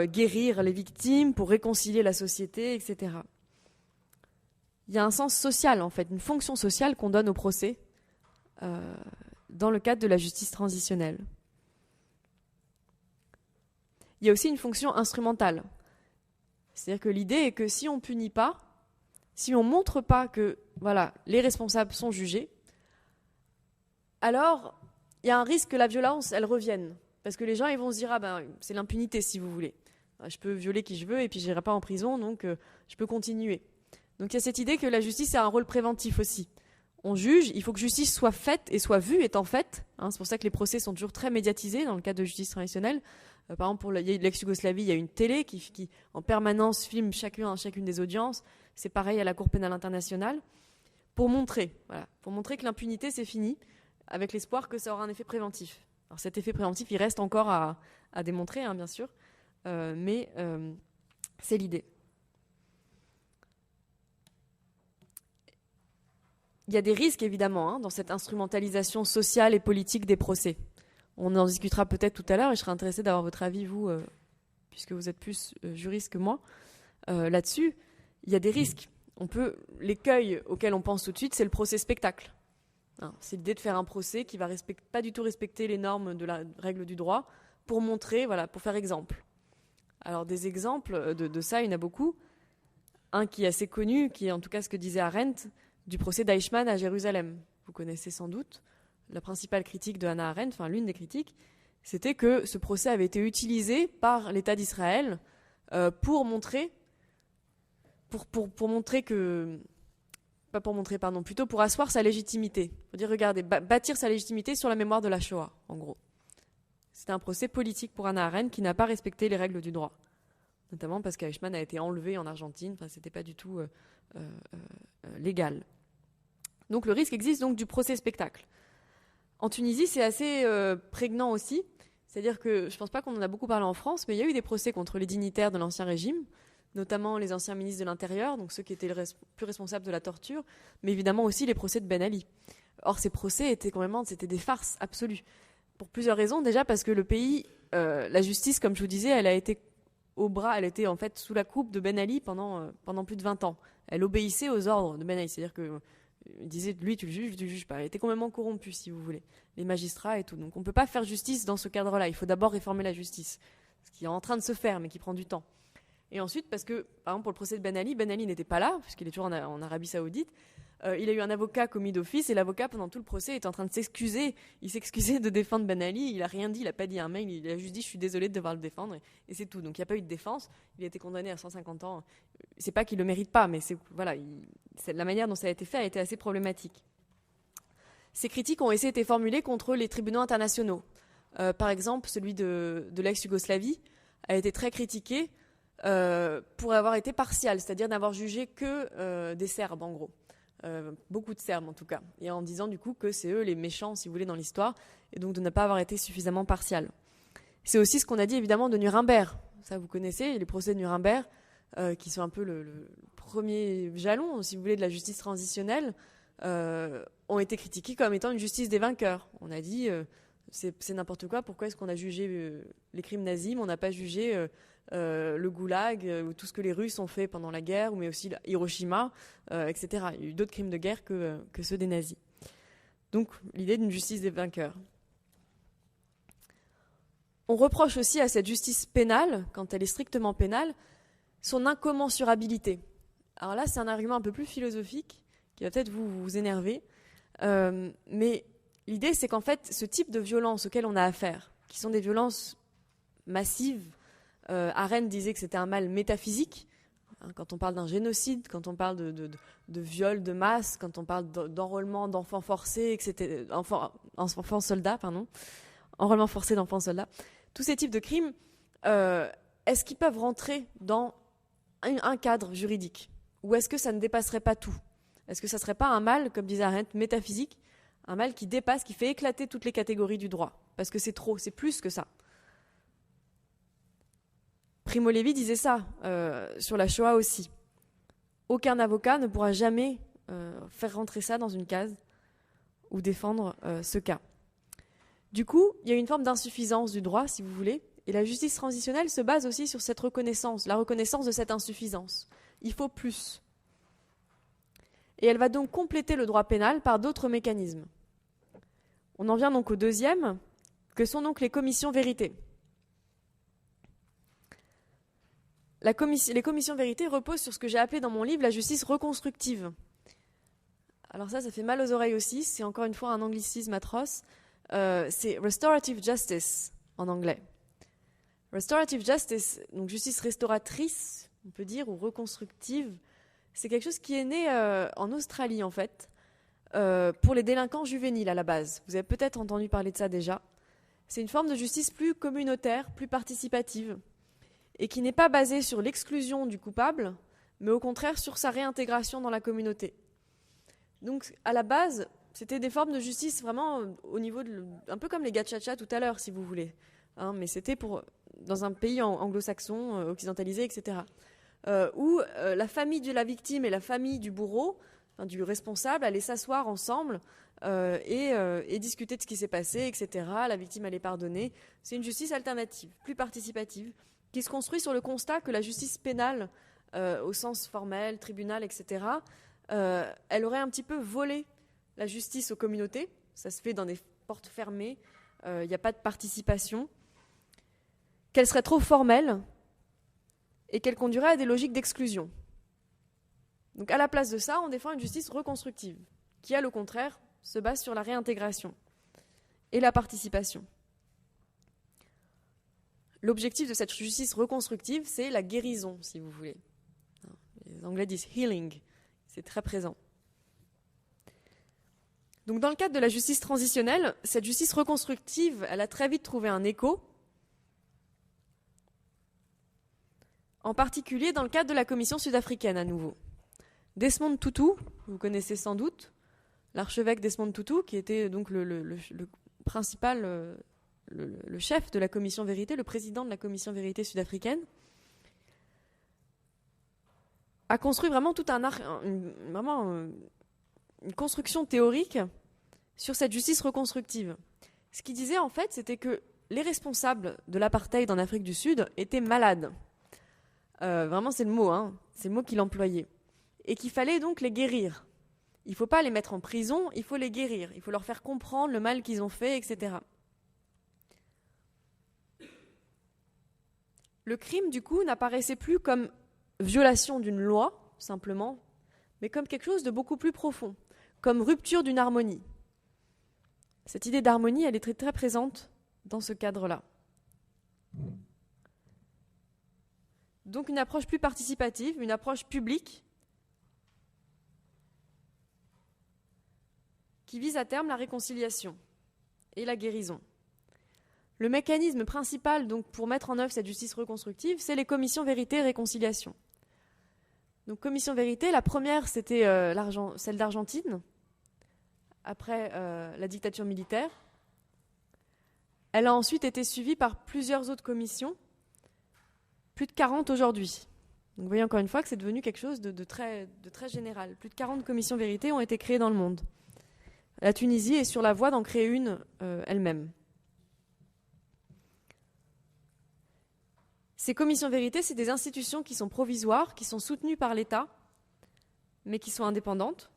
Speaker 2: guérir les victimes, pour réconcilier la société, etc. Il y a un sens social, en fait, une fonction sociale qu'on donne au procès, dans le cadre de la justice transitionnelle. Il y a aussi une fonction instrumentale. C'est-à-dire que l'idée est que si on ne punit pas, si on ne montre pas que voilà, les responsables sont jugés, alors il y a un risque que la violence, elle revienne. Parce que les gens ils vont se dire, c'est l'impunité si vous voulez. Je peux violer qui je veux et puis je n'irai pas en prison, donc je peux continuer. Donc il y a cette idée que la justice a un rôle préventif aussi. On juge, il faut que justice soit faite et soit vue étant faite. C'est pour ça que les procès sont toujours très médiatisés dans le cadre de justice traditionnelle. Par exemple, pour l'ex-Yougoslavie, il y a une télé qui en permanence filme chacune des audiences. C'est pareil à la Cour pénale internationale. Pour montrer que l'impunité, c'est fini, avec l'espoir que ça aura un effet préventif. Alors cet effet préventif, il reste encore à démontrer, bien sûr, mais c'est l'idée. Il y a des risques, évidemment, dans cette instrumentalisation sociale et politique des procès. On en discutera peut-être tout à l'heure et je serais intéressée d'avoir votre avis, vous, puisque vous êtes plus juriste que moi, là-dessus. Il y a des risques. L'écueil auquel on pense tout de suite, c'est le procès spectacle. C'est l'idée de faire un procès qui ne va pas du tout respecter les normes de la règle du droit pour montrer, pour faire exemple. Alors des exemples de ça, il y en a beaucoup. Un qui est assez connu, qui est en tout cas ce que disait Arendt, du procès d'Eichmann à Jérusalem. Vous connaissez sans doute. La principale critique de Hannah Arendt, l'une des critiques, c'était que ce procès avait été utilisé par l'État d'Israël pour montrer pour asseoir sa légitimité. Pour dire, regardez, bâtir sa légitimité sur la mémoire de la Shoah, en gros. C'était un procès politique pour Hannah Arendt qui n'a pas respecté les règles du droit. notamment parce qu'Eichmann a été enlevé en Argentine. Enfin, c'était pas du tout légal. Donc le risque existe donc du procès spectacle. En Tunisie, c'est assez prégnant aussi. C'est-à-dire que je ne pense pas qu'on en a beaucoup parlé en France, mais il y a eu des procès contre les dignitaires de l'Ancien Régime, notamment les anciens ministres de l'Intérieur, donc ceux qui étaient plus responsables de la torture, mais évidemment aussi les procès de Ben Ali. Or, ces procès c'était des farces absolues. Pour plusieurs raisons. Déjà parce que le pays, la justice, comme je vous disais, elle était en fait sous la coupe de Ben Ali pendant plus de 20 ans. Elle obéissait aux ordres de Ben Ali. C'est-à-dire que il disait, lui, tu le juges pas. Elle était complètement corrompue, si vous voulez. Les magistrats et tout. Donc on ne peut pas faire justice dans ce cadre-là. Il faut d'abord réformer la justice. Ce qui est en train de se faire, mais qui prend du temps. Et ensuite, parce que, par exemple, pour le procès de Ben Ali n'était pas là, puisqu'il est toujours en Arabie Saoudite. Il a eu un avocat commis d'office, et l'avocat, pendant tout le procès, était en train de s'excuser. Il s'excusait de défendre Ben Ali. Il n'a rien dit, il n'a pas dit un mail. Il a juste dit, je suis désolé de devoir le défendre. Et c'est tout. Donc il n'y a pas eu de défense. Il a été condamné à 150 ans. C'est pas qu'il ne le mérite pas, mais la manière dont ça a été fait a été assez problématique. Ces critiques ont aussi été formulées contre les tribunaux internationaux. Par exemple, celui de l'ex-Yougoslavie a été très critiqué pour avoir été partial, c'est-à-dire n'avoir jugé que des Serbes, en gros. Beaucoup de Serbes, en tout cas. Et en disant, du coup, que c'est eux les méchants, si vous voulez, dans l'histoire, et donc de ne pas avoir été suffisamment partial. C'est aussi ce qu'on a dit, évidemment, de Nuremberg. Ça, vous connaissez, les procès de Nuremberg, qui sont un peu le premier jalon, si vous voulez, de la justice transitionnelle, ont été critiqués comme étant une justice des vainqueurs. On a dit, c'est n'importe quoi, pourquoi est-ce qu'on a jugé les crimes nazis, mais on n'a pas jugé le goulag, ou tout ce que les Russes ont fait pendant la guerre, mais aussi Hiroshima, etc. Il y a eu d'autres crimes de guerre que ceux des nazis. Donc, l'idée d'une justice des vainqueurs. On reproche aussi à cette justice pénale, quand elle est strictement pénale, son incommensurabilité. Alors là, c'est un argument un peu plus philosophique, qui va peut-être vous énerver, mais l'idée, c'est qu'en fait, ce type de violence auquel on a affaire, qui sont des violences massives, Arendt disait que c'était un mal métaphysique, quand on parle d'un génocide, quand on parle de viol de masse, quand on parle d'enrôlement d'enfants forcés, etc., enfants soldats, pardon, enrôlement forcé d'enfants soldats, tous ces types de crimes, est-ce qu'ils peuvent rentrer dans un cadre juridique, ou est-ce que ça ne dépasserait pas tout? Est-ce que ça ne serait pas un mal, comme disait Arendt, métaphysique, un mal qui dépasse, qui fait éclater toutes les catégories du droit? Parce que c'est trop, c'est plus que ça. Primo Levi disait ça sur la Shoah aussi. Aucun avocat ne pourra jamais faire rentrer ça dans une case ou défendre ce cas. Du coup, il y a une forme d'insuffisance du droit, si vous voulez, et la justice transitionnelle se base aussi sur cette reconnaissance, la reconnaissance de cette insuffisance. Il faut plus. Et elle va donc compléter le droit pénal par d'autres mécanismes. On en vient donc au deuxième, que sont donc les commissions vérité. Les commissions vérité reposent sur ce que j'ai appelé dans mon livre la justice reconstructive. Alors ça fait mal aux oreilles aussi, c'est encore une fois un anglicisme atroce. C'est restorative justice en anglais. Restorative justice, donc justice restauratrice, on peut dire, ou reconstructive, c'est quelque chose qui est né en Australie en fait, pour les délinquants juvéniles à la base. Vous avez peut-être entendu parler de ça déjà. C'est une forme de justice plus communautaire, plus participative, et qui n'est pas basée sur l'exclusion du coupable, mais au contraire sur sa réintégration dans la communauté. Donc à la base, c'était des formes de justice vraiment au niveau un peu comme les gachacha tout à l'heure, si vous voulez. Mais c'était dans un pays anglo-saxon, occidentalisé, etc. Où la famille de la victime et la famille du bourreau, du responsable, allaient s'asseoir ensemble et discuter de ce qui s'est passé, etc. La victime allait pardonner. C'est une justice alternative, plus participative, qui se construit sur le constat que la justice pénale, au sens formel, tribunal, etc., elle aurait un petit peu volé la justice aux communautés. Ça se fait dans des portes fermées, il n'y a pas de participation. Qu'elle serait trop formelle et qu'elle conduirait à des logiques d'exclusion. Donc à la place de ça, on défend une justice reconstructive, qui, elle, au contraire, se base sur la réintégration et la participation. L'objectif de cette justice reconstructive, c'est la guérison, si vous voulez. Les Anglais disent healing, c'est très présent. Donc dans le cadre de la justice transitionnelle, cette justice reconstructive, elle a très vite trouvé un écho en particulier dans le cadre de la commission sud-africaine à nouveau. Desmond Tutu, vous connaissez sans doute, l'archevêque Desmond Tutu, qui était donc le principal, le chef de la commission vérité, le président de la commission vérité sud-africaine, a construit vraiment tout une construction théorique sur cette justice reconstructive. Ce qu'il disait en fait, c'était que les responsables de l'apartheid en Afrique du Sud étaient malades. Vraiment, c'est le mot, c'est le mot qu'il employait. Et qu'il fallait donc les guérir. Il ne faut pas les mettre en prison, il faut les guérir. Il faut leur faire comprendre le mal qu'ils ont fait, etc. Le crime, du coup, n'apparaissait plus comme violation d'une loi, simplement, mais comme quelque chose de beaucoup plus profond, comme rupture d'une harmonie. Cette idée d'harmonie, elle est très, très présente dans ce cadre-là. Donc une approche plus participative, une approche publique, qui vise à terme la réconciliation et la guérison. Le mécanisme principal donc, pour mettre en œuvre cette justice reconstructive, c'est les commissions vérité et réconciliation. Donc commission vérité, la première c'était celle d'Argentine, après la dictature militaire. Elle a ensuite été suivie par plusieurs autres commissions, plus de 40 aujourd'hui. Donc vous voyez encore une fois que c'est devenu quelque chose de très général. Plus de 40 commissions vérité ont été créées dans le monde. La Tunisie est sur la voie d'en créer une elle-même. Ces commissions vérité, c'est des institutions qui sont provisoires, qui sont soutenues par l'État, mais qui sont indépendantes,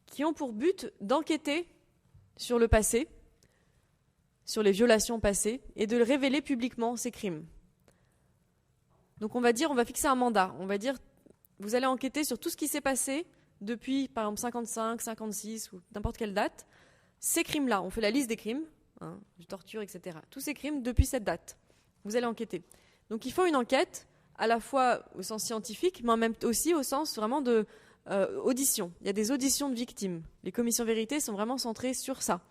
Speaker 2: qui ont pour but d'enquêter sur le passé, sur les violations passées, et de révéler publiquement ces crimes. Donc on va fixer un mandat, on va dire, vous allez enquêter sur tout ce qui s'est passé depuis, par exemple, 55, 56 ou n'importe quelle date, ces crimes-là, on fait la liste des crimes, de torture, etc. Tous ces crimes depuis cette date, vous allez enquêter. Donc il faut une enquête, à la fois au sens scientifique, mais en même temps aussi au sens vraiment de audition. Il y a des auditions de victimes. Les commissions vérité sont vraiment centrées sur ça.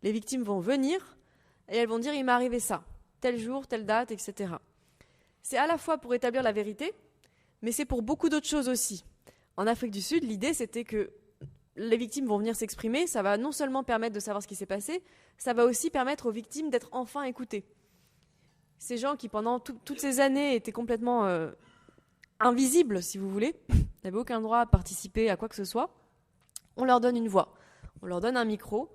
Speaker 2: Les victimes vont venir et elles vont dire « il m'est arrivé ça, tel jour, telle date, etc. » C'est à la fois pour établir la vérité, mais c'est pour beaucoup d'autres choses aussi. En Afrique du Sud, l'idée, c'était que les victimes vont venir s'exprimer. Ça va non seulement permettre de savoir ce qui s'est passé, ça va aussi permettre aux victimes d'être enfin écoutées. Ces gens qui, pendant toutes ces années, étaient complètement invisibles, si vous voulez, n'avaient aucun droit à participer à quoi que ce soit, on leur donne une voix, on leur donne un micro,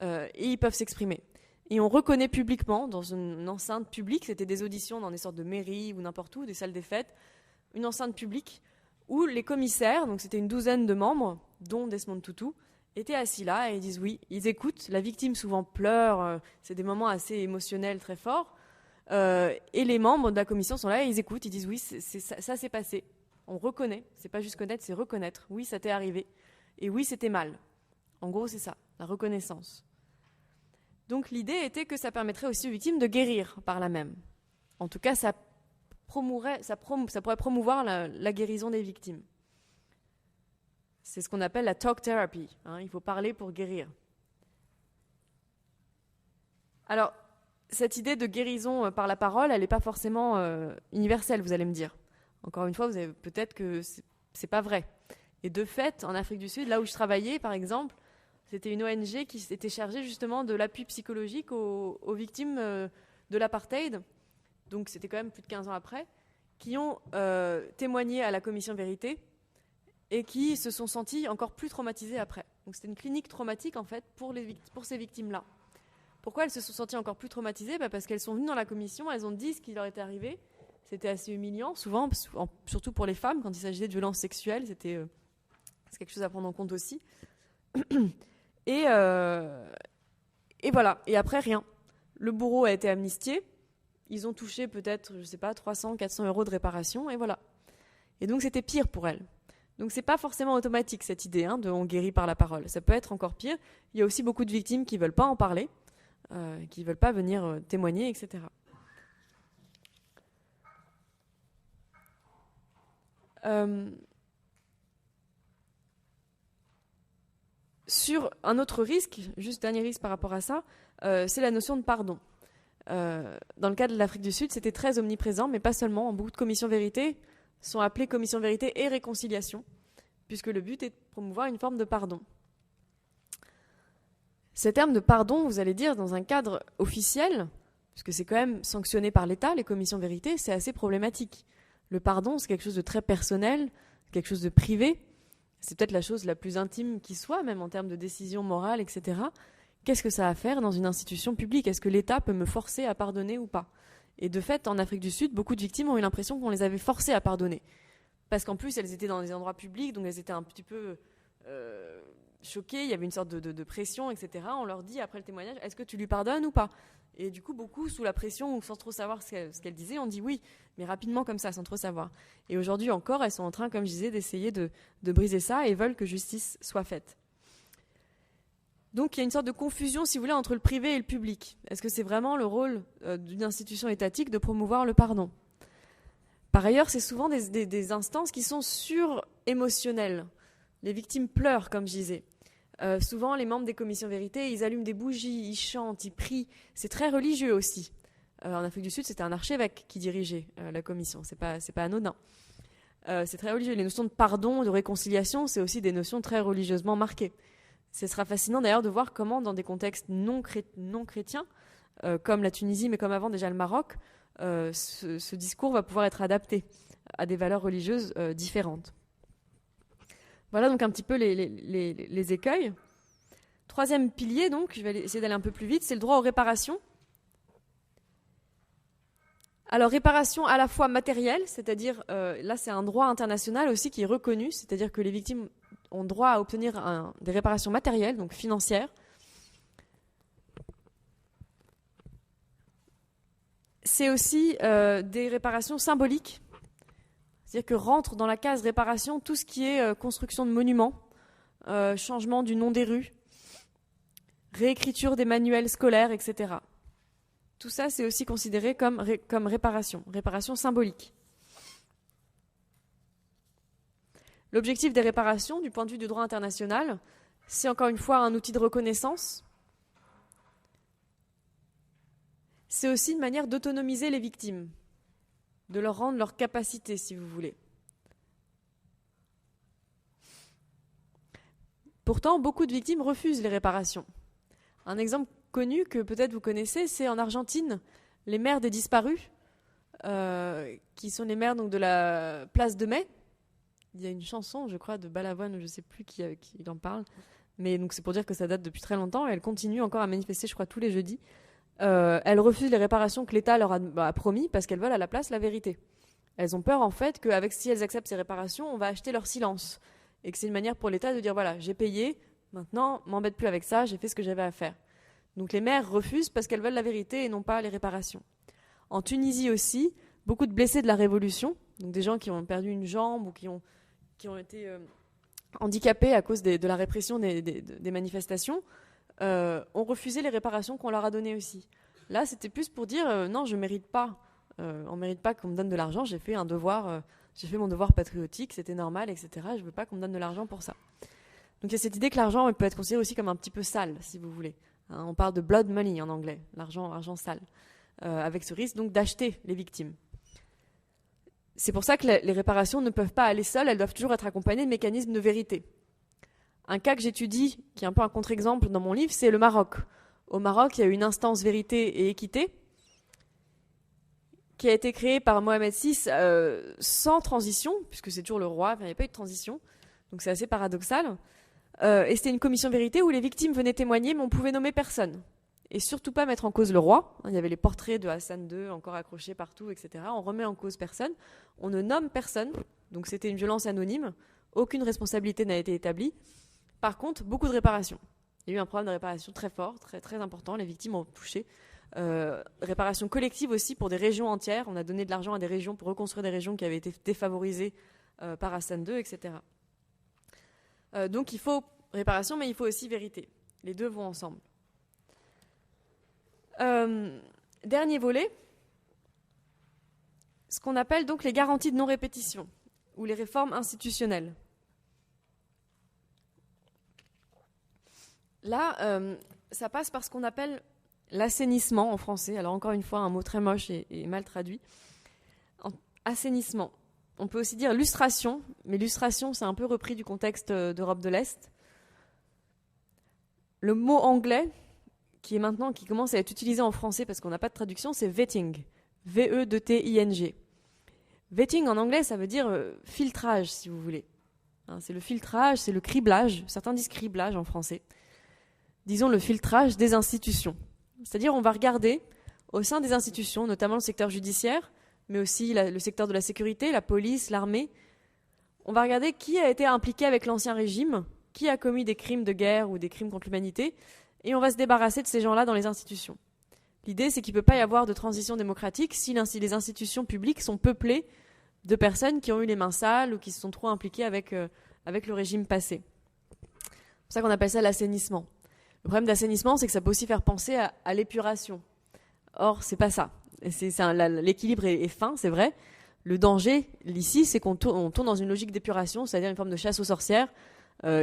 Speaker 2: et ils peuvent s'exprimer. Et on reconnaît publiquement, dans une enceinte publique, c'était des auditions dans des sortes de mairies ou n'importe où, des salles des fêtes, une enceinte publique où les commissaires, donc c'était une douzaine de membres, dont Desmond Tutu, étaient assis là et ils disent oui, ils écoutent, la victime souvent pleure, c'est des moments assez émotionnels très forts, et les membres de la commission sont là et ils écoutent, ils disent oui, ça s'est passé, on reconnaît, c'est pas juste connaître, c'est reconnaître, oui, ça t'est arrivé, et oui, c'était mal. En gros, c'est ça, la reconnaissance. Donc l'idée était que ça permettrait aussi aux victimes de guérir par là même. En tout cas, ça pourrait promouvoir la guérison des victimes. C'est ce qu'on appelle la talk therapy. Il faut parler pour guérir. Alors, cette idée de guérison par la parole, elle n'est pas forcément universelle, vous allez me dire. Encore une fois, vous avez peut-être que c'est pas vrai. Et de fait, en Afrique du Sud, là où je travaillais, par exemple, c'était une ONG qui s'était chargée justement de l'appui psychologique aux victimes de l'apartheid. Donc c'était quand même plus de 15 ans après, qui ont témoigné à la commission vérité et qui se sont sentis encore plus traumatisés après. Donc c'était une clinique traumatique en fait pour ces victimes-là. Pourquoi elles se sont senties encore plus traumatisées ? Parce qu'elles sont venues dans la commission, elles ont dit ce qui leur était arrivé. C'était assez humiliant, souvent, surtout pour les femmes, quand il s'agissait de violences sexuelles, c'est quelque chose à prendre en compte aussi. Et voilà. Et après, rien. Le bourreau a été amnistié. Ils ont touché peut-être, 300, 400 euros de réparation, et voilà. Et donc, c'était pire pour elles. Donc, c'est pas forcément automatique, cette idée de on guérit par la parole. Ça peut être encore pire. Il y a aussi beaucoup de victimes qui veulent pas en parler, qui veulent pas venir témoigner, etc. Sur un autre risque, juste dernier risque par rapport à ça, c'est la notion de pardon. Dans le cas de l'Afrique du Sud, c'était très omniprésent, mais pas seulement. Beaucoup de commissions vérité sont appelées commissions vérité et réconciliation, puisque le but est de promouvoir une forme de pardon. Ces termes de pardon, vous allez dire, dans un cadre officiel, puisque c'est quand même sanctionné par l'État, les commissions vérité, c'est assez problématique. Le pardon, c'est quelque chose de très personnel, quelque chose de privé. C'est peut-être la chose la plus intime qui soit, même en termes de décision morale, etc. Qu'est-ce que ça a à faire dans une institution publique? Est-ce que l'État peut me forcer à pardonner ou pas? Et de fait, en Afrique du Sud, beaucoup de victimes ont eu l'impression qu'on les avait forcées à pardonner. Parce qu'en plus, elles étaient dans des endroits publics, donc elles étaient un petit peu choquées, il y avait une sorte de pression, etc. On leur dit, après le témoignage, est-ce que tu lui pardonnes ou pas? Et du coup, beaucoup, sous la pression ou sans trop savoir ce qu'elle disait, on dit oui, mais rapidement comme ça, sans trop savoir. Et aujourd'hui encore, elles sont en train, comme je disais, d'essayer de briser ça et veulent que justice soit faite. Donc il y a une sorte de confusion, si vous voulez, entre le privé et le public. Est-ce que c'est vraiment le rôle d'une institution étatique de promouvoir le pardon? Par ailleurs, c'est souvent des instances qui sont sur-émotionnelles. Les victimes pleurent, comme je disais. Souvent, les membres des commissions vérité, ils allument des bougies, ils chantent, ils prient. C'est très religieux aussi. En Afrique du Sud, c'était un archevêque qui dirigeait la commission. C'est pas anodin. C'est très religieux. Les notions de pardon, de réconciliation, c'est aussi des notions très religieusement marquées. Ce sera fascinant d'ailleurs de voir comment, dans des contextes non chrétiens, comme la Tunisie, mais comme avant déjà le Maroc, ce discours va pouvoir être adapté à des valeurs religieuses différentes. Voilà donc un petit peu les écueils. Troisième pilier, donc, je vais essayer d'aller un peu plus vite, c'est le droit aux réparations. Alors, réparation à la fois matérielle, c'est-à-dire, là c'est un droit international aussi qui est reconnu, c'est-à-dire que les victimes ont droit à obtenir des réparations matérielles, donc financières. C'est aussi des réparations symboliques. C'est-à-dire que rentre dans la case réparation tout ce qui est construction de monuments, changement du nom des rues, réécriture des manuels scolaires, etc. Tout ça, c'est aussi considéré comme réparation symbolique. L'objectif des réparations, du point de vue du droit international, c'est encore une fois un outil de reconnaissance. C'est aussi une manière d'autonomiser les victimes, de leur rendre leur capacité, si vous voulez. Pourtant, beaucoup de victimes refusent les réparations. Un exemple connu que peut-être vous connaissez, c'est en Argentine, les mères des disparus, qui sont les mères donc, de la place de Mai. Il y a une chanson, je crois, de Balavoine, je ne sais plus qui en parle, mais donc c'est pour dire que ça date depuis très longtemps, et elles continuent encore à manifester, je crois, tous les jeudis. Elles refusent les réparations que l'État leur a promis parce qu'elles veulent à la place la vérité. Elles ont peur en fait qu'avec si elles acceptent ces réparations, on va acheter leur silence et que c'est une manière pour l'État de dire voilà, j'ai payé, maintenant m'embête plus avec ça, j'ai fait ce que j'avais à faire. Donc les mères refusent parce qu'elles veulent la vérité et non pas les réparations. En Tunisie aussi, beaucoup de blessés de la Révolution, donc des gens qui ont perdu une jambe ou qui ont été handicapés à cause de la répression des manifestations, ont refusé les réparations qu'on leur a données aussi. Là, c'était plus pour dire non, je mérite pas. On mérite pas qu'on me donne de l'argent. J'ai fait mon devoir patriotique, c'était normal, etc. Je veux pas qu'on me donne de l'argent pour ça. Donc il y a cette idée que l'argent peut être considéré aussi comme un petit peu sale, si vous voulez. Hein, on parle de blood money en anglais, l'argent sale, avec ce risque donc d'acheter les victimes. C'est pour ça que les réparations ne peuvent pas aller seules, elles doivent toujours être accompagnées de mécanismes de vérité. Un cas que j'étudie, qui est un peu un contre-exemple dans mon livre, c'est le Maroc. Au Maroc, il y a eu une instance vérité et équité qui a été créée par Mohamed VI sans transition, puisque c'est toujours le roi, il n'y a pas eu de transition, donc c'est assez paradoxal. Et c'était une commission vérité où les victimes venaient témoigner, mais on pouvait nommer personne. Et surtout pas mettre en cause le roi. Il y avait les portraits de Hassan II encore accrochés partout, etc. On remet en cause personne. On ne nomme personne. Donc c'était une violence anonyme. Aucune responsabilité n'a été établie. Par contre, beaucoup de réparations. Il y a eu un programme de réparation très fort, très, très important. Les victimes ont touché. Réparation collective aussi pour des régions entières. On a donné de l'argent à des régions pour reconstruire des régions qui avaient été défavorisées par Hassan II, etc. Donc il faut réparation, mais il faut aussi vérité. Les deux vont ensemble. Dernier volet, ce qu'on appelle donc les garanties de non-répétition ou les réformes institutionnelles. Là, ça passe par ce qu'on appelle l'assainissement en français. Alors encore une fois, un mot très moche et mal traduit. Assainissement. On peut aussi dire lustration, mais lustration, c'est un peu repris du contexte d'Europe de l'Est. Le mot anglais, qui commence à être utilisé en français parce qu'on n'a pas de traduction, c'est vetting. V-E-T-I-N-G. Vetting en anglais, ça veut dire filtrage, si vous voulez. C'est le filtrage, c'est le criblage. Certains disent criblage en français. Disons le filtrage des institutions. C'est-à-dire, on va regarder au sein des institutions, notamment le secteur judiciaire, mais aussi le secteur de la sécurité, la police, l'armée. On va regarder qui a été impliqué avec l'Ancien Régime, qui a commis des crimes de guerre ou des crimes contre l'humanité, et on va se débarrasser de ces gens-là dans les institutions. L'idée, c'est qu'il ne peut pas y avoir de transition démocratique si les institutions publiques sont peuplées de personnes qui ont eu les mains sales ou qui se sont trop impliquées avec le régime passé. C'est pour ça qu'on appelle ça l'assainissement. Le problème d'assainissement, c'est que ça peut aussi faire penser à l'épuration. Or, c'est pas ça. L'équilibre est fin, c'est vrai. Le danger, ici, c'est qu'on tourne dans une logique d'épuration, c'est-à-dire une forme de chasse aux sorcières.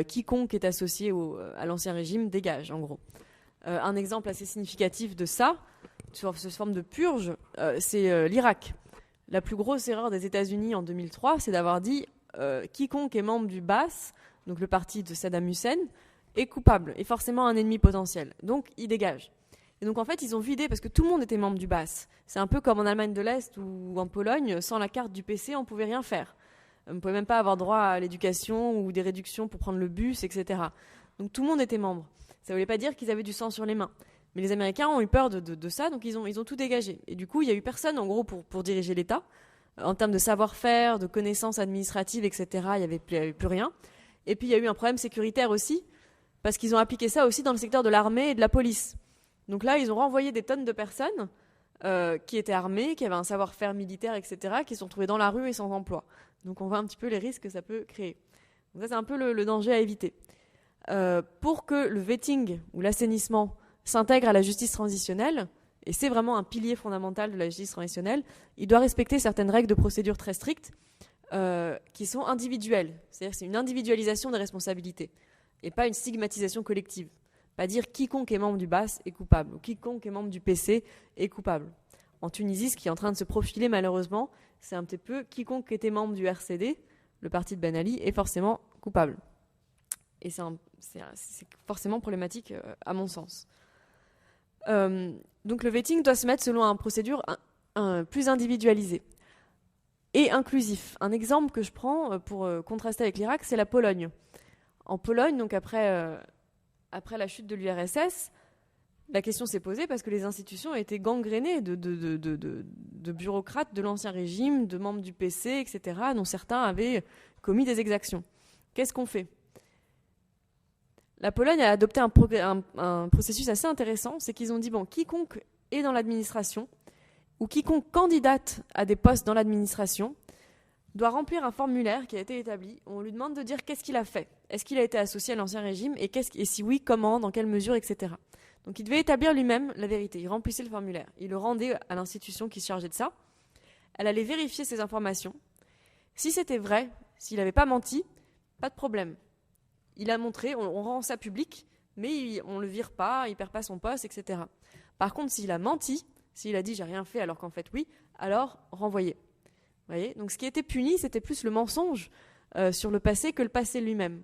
Speaker 2: Quiconque est associé à l'Ancien Régime dégage, en gros. Un exemple assez significatif de ça, sur cette forme de purge, c'est l'Irak. La plus grosse erreur des États-Unis en 2003, c'est d'avoir dit quiconque est membre du Baas, donc le parti de Saddam Hussein, est coupable, est forcément un ennemi potentiel. Donc, il dégage. Et donc, en fait, ils ont vidé, parce que tout le monde était membre du Baas. C'est un peu comme en Allemagne de l'Est ou en Pologne, sans la carte du PC, on ne pouvait rien faire. On ne pouvait même pas avoir droit à l'éducation ou des réductions pour prendre le bus, etc. Donc, tout le monde était membre. Ça ne voulait pas dire qu'ils avaient du sang sur les mains. Mais les Américains ont eu peur de ça, donc ils ont tout dégagé. Et du coup, il n'y a eu personne, en gros, pour diriger l'État. En termes de savoir-faire, de connaissances administratives, etc., il n'y avait plus rien. Et puis, il y a eu un problème sécuritaire aussi, parce qu'ils ont appliqué ça aussi dans le secteur de l'armée et de la police. Donc là, ils ont renvoyé des tonnes de personnes qui étaient armées, qui avaient un savoir-faire militaire, etc., qui se sont retrouvées dans la rue et sans emploi. Donc on voit un petit peu les risques que ça peut créer. Donc ça, c'est un peu le danger à éviter. Pour que le vetting ou l'assainissement s'intègre à la justice transitionnelle, et c'est vraiment un pilier fondamental de la justice transitionnelle, il doit respecter certaines règles de procédure très strictes qui sont individuelles. C'est-à-dire que c'est une individualisation des responsabilités et pas une stigmatisation collective. Pas dire quiconque est membre du BAS est coupable ou quiconque est membre du PC est coupable. En Tunisie, ce qui est en train de se profiler malheureusement, c'est un petit peu quiconque était membre du RCD, le parti de Ben Ali, est forcément coupable. Et c'est forcément problématique à mon sens. Donc le vetting doit se mettre selon une procédure plus individualisée et inclusif. Un exemple que je prends pour contraster avec l'Irak, c'est la Pologne. En Pologne, donc après la chute de l'URSS, la question s'est posée parce que les institutions étaient gangrénées de bureaucrates de l'Ancien Régime, de membres du PC, etc., dont certains avaient commis des exactions. Qu'est-ce qu'on fait ? La Pologne a adopté un processus assez intéressant, c'est qu'ils ont dit, bon, quiconque est dans l'administration ou quiconque candidate à des postes dans l'administration doit remplir un formulaire qui a été établi où on lui demande de dire qu'est-ce qu'il a fait. Est-ce qu'il a été associé à l'Ancien Régime et si oui, comment, dans quelle mesure, etc. Donc il devait établir lui-même la vérité. Il remplissait le formulaire. Il le rendait à l'institution qui se chargeait de ça. Elle allait vérifier ces informations. Si c'était vrai, s'il n'avait pas menti, pas de problème. Il a montré, on rend ça public, mais on ne le vire pas, il ne perd pas son poste, etc. Par contre, s'il a menti, s'il a dit j'ai rien fait alors qu'en fait oui, alors renvoyé. Vous voyez ? Donc ce qui était puni, c'était plus le mensonge sur le passé que le passé lui-même.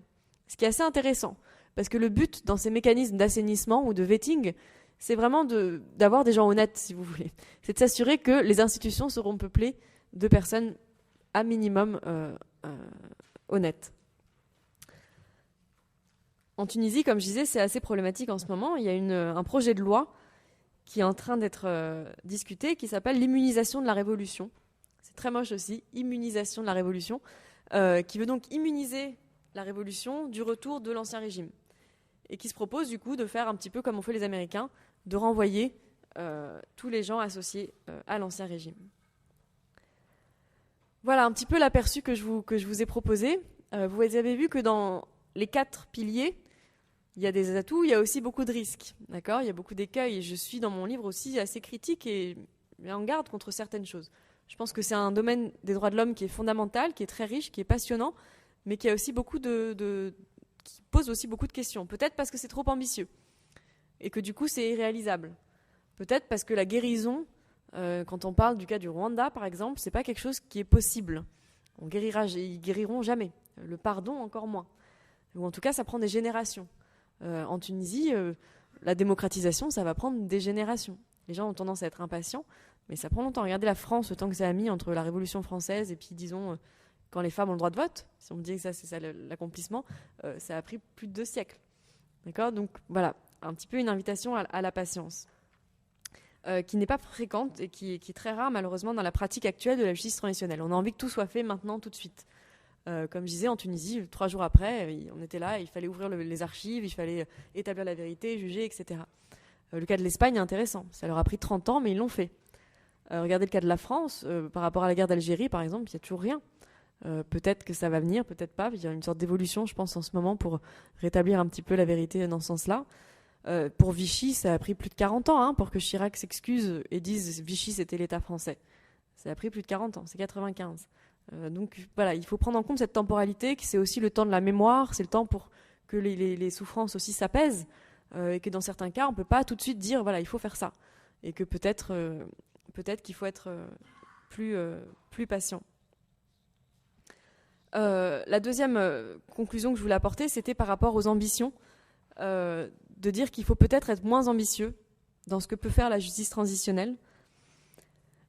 Speaker 2: Ce qui est assez intéressant, parce que le but dans ces mécanismes d'assainissement ou de vetting, c'est vraiment d'avoir des gens honnêtes, si vous voulez. C'est de s'assurer que les institutions seront peuplées de personnes à minimum honnêtes. En Tunisie, comme je disais, c'est assez problématique en ce moment. Il y a un projet de loi qui est en train d'être discuté, qui s'appelle l'immunisation de la révolution. C'est très moche aussi, immunisation de la révolution, qui veut donc immuniser la révolution du retour de l'Ancien Régime. Et qui se propose du coup de faire un petit peu comme ont fait les Américains, de renvoyer tous les gens associés à l'Ancien Régime. Voilà un petit peu l'aperçu que je vous ai proposé. Vous avez vu que dans les 4 piliers, il y a des atouts, il y a aussi beaucoup de risques. D'accord ? Il y a beaucoup d'écueils. Et je suis dans mon livre aussi assez critique et en garde contre certaines choses. Je pense que c'est un domaine des droits de l'homme qui est fondamental, qui est très riche, qui est passionnant, mais qui a aussi qui pose aussi beaucoup de questions. Peut-être parce que c'est trop ambitieux et que du coup c'est irréalisable. Peut-être parce que la guérison, quand on parle du cas du Rwanda, par exemple, c'est pas quelque chose qui est possible. Ils guériront jamais. Le pardon, encore moins. Ou en tout cas, ça prend des générations. En Tunisie, la démocratisation, ça va prendre des générations. Les gens ont tendance à être impatients, mais ça prend longtemps. Regardez la France, le temps que ça a mis entre la Révolution française et puis, disons, quand les femmes ont le droit de vote. Si on me dit que ça, c'est ça l'accomplissement, ça a pris plus de 2 siècles. D'accord ? Donc, voilà, un petit peu une invitation à la patience. Qui n'est pas fréquente et qui est très rare malheureusement dans la pratique actuelle de la justice traditionnelle. On a envie que tout soit fait maintenant, tout de suite. Comme je disais, en Tunisie, 3 jours après, on était là, il fallait ouvrir les archives, il fallait établir la vérité, juger, etc. Le cas de l'Espagne est intéressant. Ça leur a pris 30 ans, mais ils l'ont fait. Regardez le cas de la France, par rapport à la guerre d'Algérie, par exemple, il n'y a toujours rien. Peut-être que ça va venir, peut-être pas. Il y a une sorte d'évolution, je pense, en ce moment pour rétablir un petit peu la vérité dans ce sens-là. Pour Vichy, ça a pris plus de 40 ans pour que Chirac s'excuse et dise Vichy c'était l'État français. Ça a pris plus de 40 ans, c'est 95. Donc voilà, il faut prendre en compte cette temporalité, que c'est aussi le temps de la mémoire, c'est le temps pour que les souffrances aussi s'apaisent, et que dans certains cas, on ne peut pas tout de suite dire voilà, il faut faire ça. Et que peut-être qu'il faut être plus patient. La deuxième conclusion que je voulais apporter, c'était par rapport aux ambitions. De dire qu'il faut peut-être être moins ambitieux dans ce que peut faire la justice transitionnelle.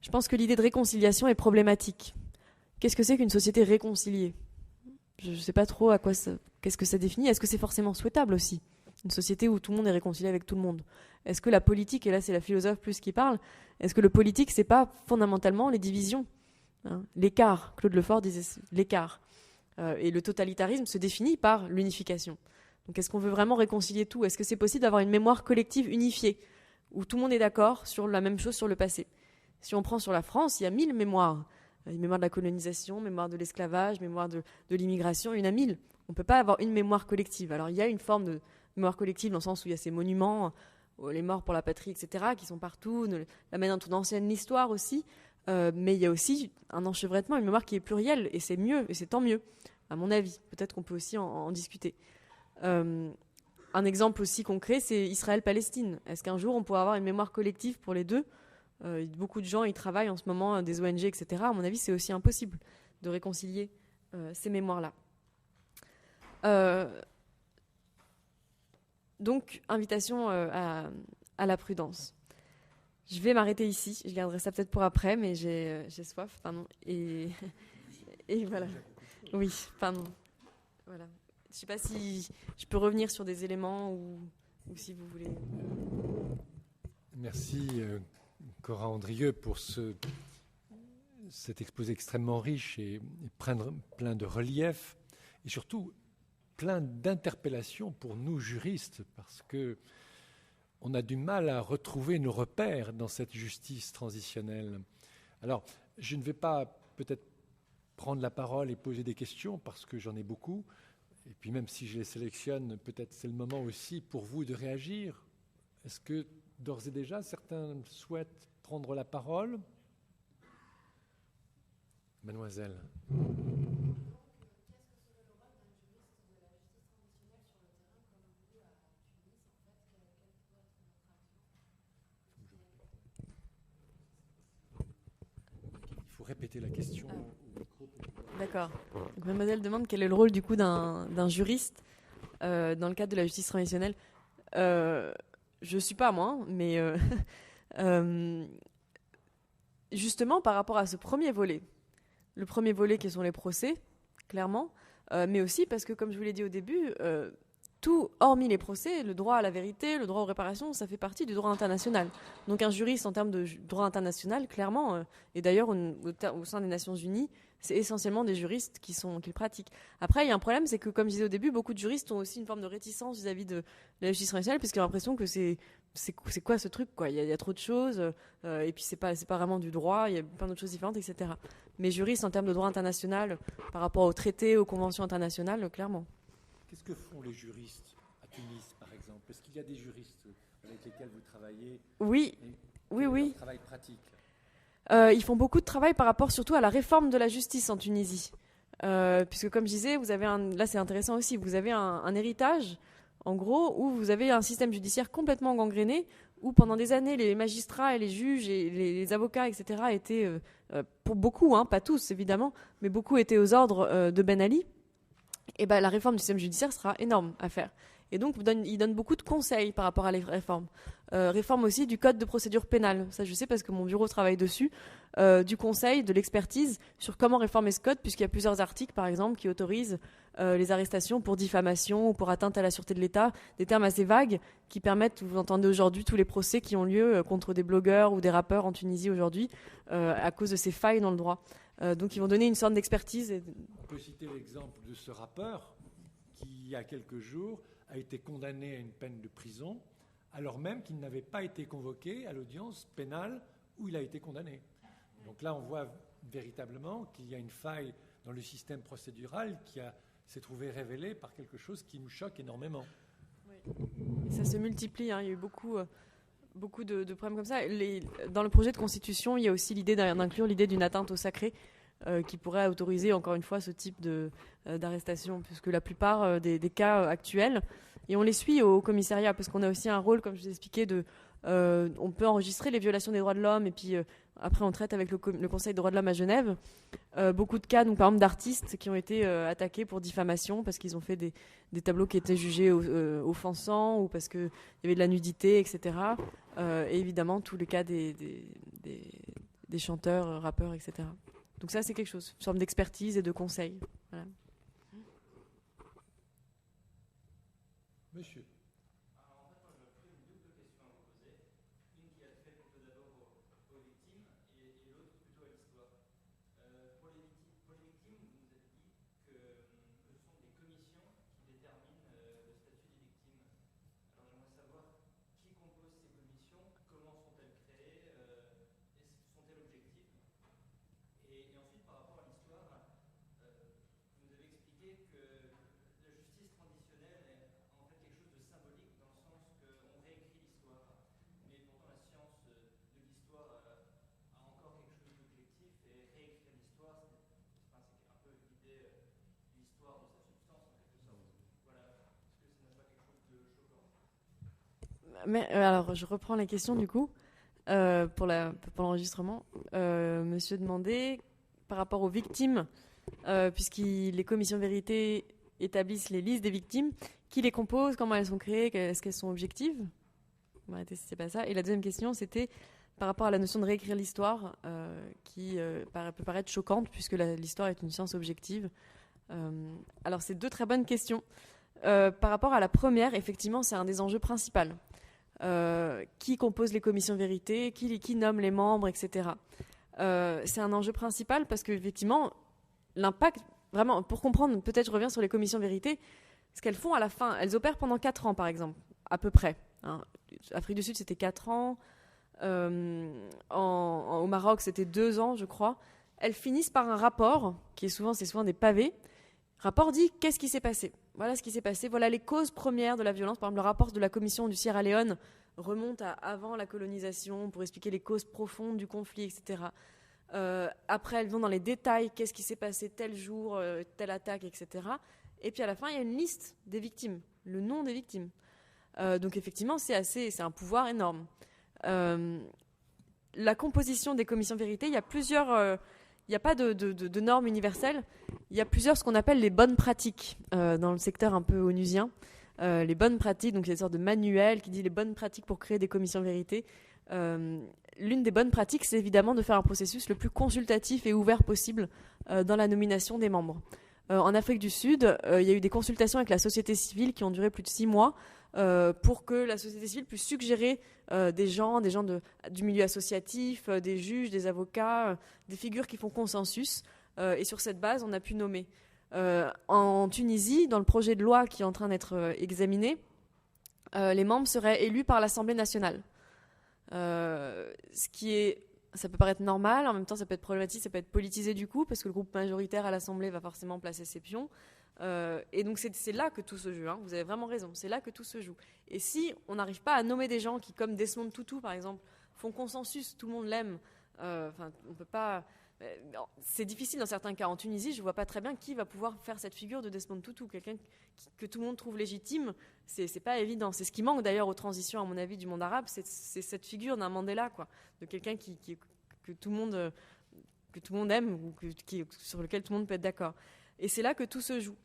Speaker 2: Je pense que l'idée de réconciliation est problématique. Qu'est-ce que c'est qu'une société réconciliée ? Je ne sais pas trop qu'est-ce que ça définit. Est-ce que c'est forcément souhaitable aussi ? Une société où tout le monde est réconcilié avec tout le monde. Est-ce que la politique, et là c'est la philosophe plus qui parle, est-ce que le politique c'est pas fondamentalement les divisions ? L'écart, Claude Lefort disait l'écart. Et le totalitarisme se définit par l'unification. Donc est-ce qu'on veut vraiment réconcilier tout ? Est-ce que c'est possible d'avoir une mémoire collective unifiée, où tout le monde est d'accord sur la même chose sur le passé ? Si on prend sur la France, il y a 1000 mémoires. Une mémoire de la colonisation, mémoire de l'esclavage, mémoire de l'immigration, il y en a 1000. On ne peut pas avoir une mémoire collective. Alors il y a une forme de mémoire collective dans le sens où il y a ces monuments, les morts pour la patrie, etc., qui sont partout, la manière dont on enseigne l'histoire aussi. Mais il y a aussi un enchevêtrement, une mémoire qui est plurielle, et c'est mieux, et c'est tant mieux, à mon avis. Peut-être qu'on peut aussi en discuter. Un exemple aussi concret, c'est Israël-Palestine. Est-ce qu'un jour on pourra avoir une mémoire collective pour les deux ? Beaucoup de gens y travaillent en ce moment, des ONG, etc. À mon avis, c'est aussi impossible de réconcilier ces mémoires-là. Donc, invitation à la prudence. Je vais m'arrêter ici. Je garderai ça peut-être pour après, mais j'ai soif. Pardon. Et voilà. Oui, pardon. Voilà. Je ne sais pas si je peux revenir sur des éléments ou si vous voulez.
Speaker 1: Merci Cora Andrieux pour cet exposé extrêmement riche et plein de relief et surtout plein d'interpellations pour nous juristes parce que on a du mal à retrouver nos repères dans cette justice transitionnelle. Alors, je ne vais pas peut-être prendre la parole et poser des questions parce que j'en ai beaucoup. Et puis même si je les sélectionne, peut-être c'est le moment aussi pour vous de réagir. Est-ce que d'ores et déjà certains souhaitent prendre la parole ? Mademoiselle. Il faut répéter la question.
Speaker 2: D'accord. Donc, mademoiselle demande quel est le rôle du coup d'un juriste dans le cadre de la justice transitionnelle. Je ne suis pas moi, mais justement par rapport à ce premier volet, le premier volet qui sont les procès, clairement, mais aussi parce que comme je vous l'ai dit au début, tout, hormis les procès, le droit à la vérité, le droit aux réparations, ça fait partie du droit international. Donc un juriste en termes de droit international, clairement, et d'ailleurs au sein des Nations Unies, c'est essentiellement des juristes qui le pratiquent. Après, il y a un problème, c'est que, comme je disais au début, beaucoup de juristes ont aussi une forme de réticence vis-à-vis de la justice internationale, parce qu'ils ont l'impression que c'est quoi ce truc, quoi. Il y a trop de choses, et puis c'est pas vraiment du droit, il y a plein d'autres choses différentes, etc. Mais juristes en termes de droit international, par rapport aux traités, aux conventions internationales, clairement.
Speaker 1: Qu'est-ce que font les juristes à Tunis, par exemple ? Est-ce qu'il y a des juristes avec lesquels vous travaillez ?
Speaker 2: Oui.
Speaker 1: Travail pratique.
Speaker 2: Ils font beaucoup de travail par rapport surtout à la réforme de la justice en Tunisie. Puisque comme je disais, là c'est intéressant aussi, vous avez un héritage en gros, où vous avez un système judiciaire complètement gangréné, où pendant des années, les magistrats et les juges et les avocats, etc., étaient, pour beaucoup, pas tous évidemment, mais beaucoup étaient aux ordres de Ben Ali. Et la réforme du système judiciaire sera énorme à faire. Et donc, il donne beaucoup de conseils par rapport à les réformes. Réforme aussi du code de procédure pénale. Ça, je sais parce que mon bureau travaille dessus. Du conseil, de l'expertise sur comment réformer ce code, puisqu'il y a plusieurs articles, par exemple, qui autorisent les arrestations pour diffamation ou pour atteinte à la sûreté de l'État. Des termes assez vagues qui permettent, vous entendez aujourd'hui, tous les procès qui ont lieu contre des blogueurs ou des rappeurs en Tunisie aujourd'hui, à cause de ces failles dans le droit. Donc, ils vont donner une sorte d'expertise.
Speaker 1: On peut citer l'exemple de ce rappeur qui, il y a quelques jours, a été condamné à une peine de prison, alors même qu'il n'avait pas été convoqué à l'audience pénale où il a été condamné. Donc là, on voit véritablement qu'il y a une faille dans le système procédural qui s'est trouvée révélée par quelque chose qui nous choque énormément.
Speaker 2: Oui. Et ça se multiplie, il y a eu beaucoup de problèmes comme ça. Dans le projet de constitution, il y a aussi l'idée d'inclure l'idée d'une atteinte au sacré, qui pourrait autoriser encore une fois ce type d'arrestation, puisque la plupart des cas actuels, et on les suit au commissariat, parce qu'on a aussi un rôle, comme je vous ai expliqué, on peut enregistrer les violations des droits de l'homme, et puis après on traite avec le Conseil des droits de l'homme à Genève. Beaucoup de cas, donc, par exemple d'artistes qui ont été attaqués pour diffamation, parce qu'ils ont fait des tableaux qui étaient jugés offensants, ou parce qu'il y avait de la nudité, etc. Et évidemment tous les cas des chanteurs, rappeurs, etc. Donc ça, c'est quelque chose, une forme d'expertise et de conseil. Voilà.
Speaker 1: Monsieur.
Speaker 3: Alors, en fait, moi, j'aurais plutôt une double question à vous poser. Une qui a trait plutôt d'abord aux victimes et l'autre plutôt à l'histoire. Pour les victimes, vous nous avez dit que ce sont des commissions qui déterminent le statut des victimes. Alors, j'aimerais savoir qui compose ces commissions, comment sont-elles créées, sont-elles objectives? Et ensuite, par rapport à l'histoire, vous nous avez expliqué que la justice traditionnelle est en fait quelque chose de symbolique dans le sens qu'on réécrit l'histoire. Mais pourtant, la science de l'histoire a encore quelque chose d'objectif et réécrire l'histoire, c'est un peu vider l'histoire de sa substance en quelque sorte. Voilà. Est-ce que ce n'est pas quelque chose de choquant?
Speaker 2: Mais, alors, je reprends la question du coup. Pour l'enregistrement, monsieur demandait par rapport aux victimes, les commissions vérité établissent les listes des victimes, qui les composent, comment elles sont créées, est-ce qu'elles sont objectives? C'est pas ça. Et la deuxième question, c'était par rapport à la notion de réécrire l'histoire, qui peut paraître choquante puisque l'histoire est une science objective. Alors, c'est deux très bonnes questions. Par rapport à la première, effectivement, c'est un des enjeux principaux. Qui compose les commissions vérité, qui nomme les membres, etc. C'est un enjeu principal parce qu'effectivement, l'impact, vraiment, pour comprendre, peut-être je reviens sur les commissions vérité, ce qu'elles font à la fin, elles opèrent pendant 4 ans par exemple, à peu près. Afrique du Sud, c'était 4 ans. Au Maroc, c'était 2 ans, je crois. Elles finissent par un rapport, c'est souvent des pavés. Rapport dit qu'est-ce qui s'est passé. Voilà ce qui s'est passé. Voilà les causes premières de la violence. Par exemple, le rapport de la commission du Sierra Leone remonte à avant la colonisation pour expliquer les causes profondes du conflit, etc. Après, elles vont dans les détails. Qu'est-ce qui s'est passé tel jour, telle attaque, etc. Et puis à la fin, il y a une liste des victimes, le nom des victimes. Donc effectivement, c'est un pouvoir énorme. La composition des commissions vérité, il y a plusieurs... Il n'y a pas de normes universelles. Il y a plusieurs, ce qu'on appelle les bonnes pratiques dans le secteur un peu onusien. Les bonnes pratiques, donc il y a une sorte de manuel qui dit les bonnes pratiques pour créer des commissions vérité. L'une des bonnes pratiques, c'est évidemment de faire un processus le plus consultatif et ouvert possible dans la nomination des membres. En Afrique du Sud, il y a eu des consultations avec la société civile qui ont duré plus de 6 mois pour que la société civile puisse suggérer des gens du milieu associatif, des juges, des avocats, des figures qui font consensus. Et sur cette base, on a pu nommer. En Tunisie, dans le projet de loi qui est en train d'être examiné, les membres seraient élus par l'Assemblée nationale. Ce qui est... Ça peut paraître normal, en même temps ça peut être problématique, ça peut être politisé du coup, parce que le groupe majoritaire à l'Assemblée va forcément placer ses pions. Et donc c'est là que tout se joue, vous avez vraiment raison, c'est là que tout se joue. Et si on n'arrive pas à nommer des gens qui, comme Desmond Tutu par exemple, font consensus, tout le monde l'aime, on peut pas... C'est difficile dans certains cas. En Tunisie, je ne vois pas très bien qui va pouvoir faire cette figure de Desmond Tutu. Quelqu'un que tout le monde trouve légitime, c'est pas évident. C'est ce qui manque d'ailleurs aux transitions, à mon avis, du monde arabe, c'est cette figure d'un Mandela, quoi, de quelqu'un que tout le monde aime ou sur lequel tout le monde peut être d'accord. Et c'est là que tout se joue.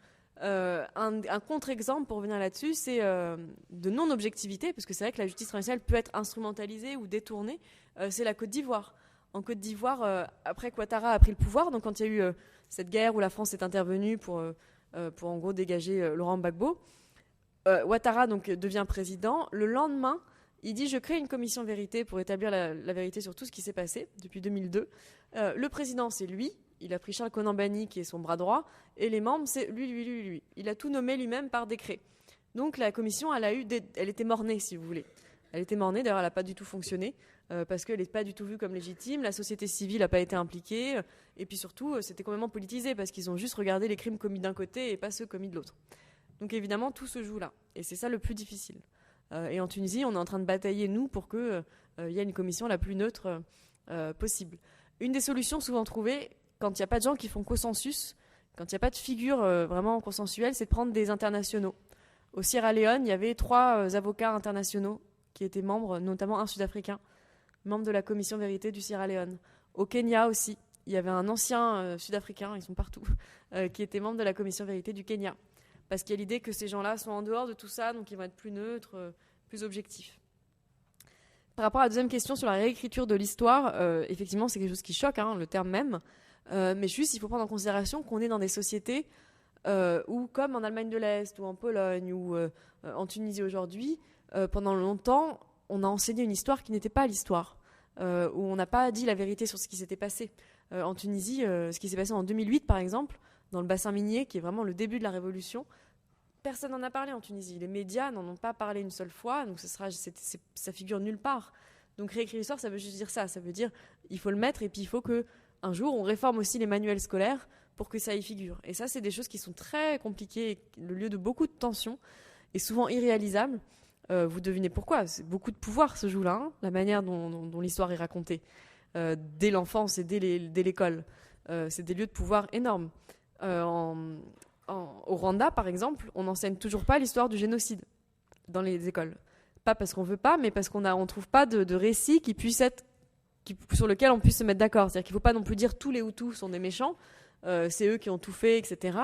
Speaker 2: Un contre-exemple, pour revenir là-dessus, c'est de non-objectivité, parce que c'est vrai que la justice transitionnelle peut être instrumentalisée ou détournée. C'est la Côte d'Ivoire. En Côte d'Ivoire, après qu'Ouattara a pris le pouvoir, donc quand il y a eu cette guerre où la France est intervenue pour en gros dégager Laurent Gbagbo, Ouattara donc devient président. Le lendemain, il dit « Je crée une commission vérité pour établir la vérité sur tout ce qui s'est passé depuis 2002 ». Le président, c'est lui. Il a pris Charles Konan Banny, qui est son bras droit, et les membres, c'est lui. Il a tout nommé lui-même par décret. Donc la commission, elle était mornée, si vous voulez. Elle était mornée, d'ailleurs, elle n'a pas du tout fonctionné, parce qu'elle n'est pas du tout vue comme légitime, la société civile n'a pas été impliquée, et puis surtout, c'était complètement politisé, parce qu'ils ont juste regardé les crimes commis d'un côté et pas ceux commis de l'autre. Donc évidemment, tout se joue là, et c'est ça le plus difficile. Et en Tunisie, on est en train de batailler, nous, pour qu'il y ait une commission la plus neutre possible. Une des solutions souvent trouvées, quand il n'y a pas de gens qui font consensus, quand il n'y a pas de figure vraiment consensuelle, c'est de prendre des internationaux. Au Sierra Leone, il y avait 3 avocats internationaux qui étaient membres, notamment un Sud-Africain, membre de la commission vérité du Sierra Leone. Au Kenya aussi, il y avait un ancien Sud-Africain, ils sont partout, qui était membre de la commission vérité du Kenya. Parce qu'il y a l'idée que ces gens-là sont en dehors de tout ça, donc ils vont être plus neutres, plus objectifs. Par rapport à la deuxième question sur la réécriture de l'histoire, effectivement, c'est quelque chose qui choque, le terme même. Mais juste, il faut prendre en considération qu'on est dans des sociétés où, comme en Allemagne de l'Est, ou en Pologne, ou en Tunisie aujourd'hui, pendant longtemps, on a enseigné une histoire qui n'était pas l'histoire, où on n'a pas dit la vérité sur ce qui s'était passé. En Tunisie, ce qui s'est passé en 2008, par exemple, dans le bassin minier, qui est vraiment le début de la révolution, personne n'en a parlé en Tunisie. Les médias n'en ont pas parlé une seule fois, donc ça figure nulle part. Donc réécrire l'histoire, ça veut juste dire ça. Ça veut dire il faut le mettre, et puis il faut qu'un jour, on réforme aussi les manuels scolaires pour que ça y figure. Et ça, c'est des choses qui sont très compliquées, le lieu de beaucoup de tensions, et souvent irréalisables. Vous devinez pourquoi. Beaucoup de pouvoir se joue là, la manière dont l'histoire est racontée, dès l'enfance et dès l'école. C'est des lieux de pouvoir énormes. Au Rwanda, par exemple, on n'enseigne toujours pas l'histoire du génocide dans les écoles. Pas parce qu'on veut pas, mais parce qu'on ne trouve pas de récit qui puisse être sur lequel on puisse se mettre d'accord. C'est-à-dire qu'il ne faut pas non plus dire tous les Hutus sont des méchants, c'est eux qui ont tout fait, etc.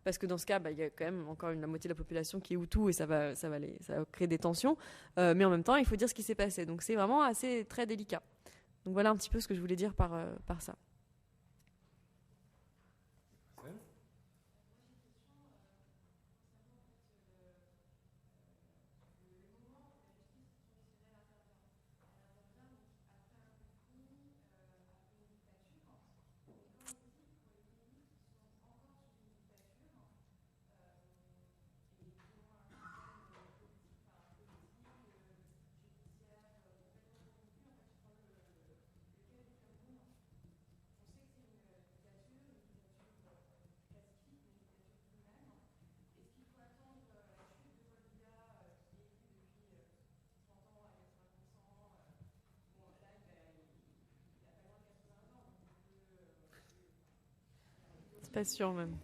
Speaker 2: Parce que dans ce cas, il y a quand même encore la moitié de la population qui est Hutu et ça va créer des tensions. Mais en même temps, il faut dire ce qui s'est passé. Donc c'est vraiment très délicat. Donc voilà un petit peu ce que je voulais dire par ça. Pas sûr même.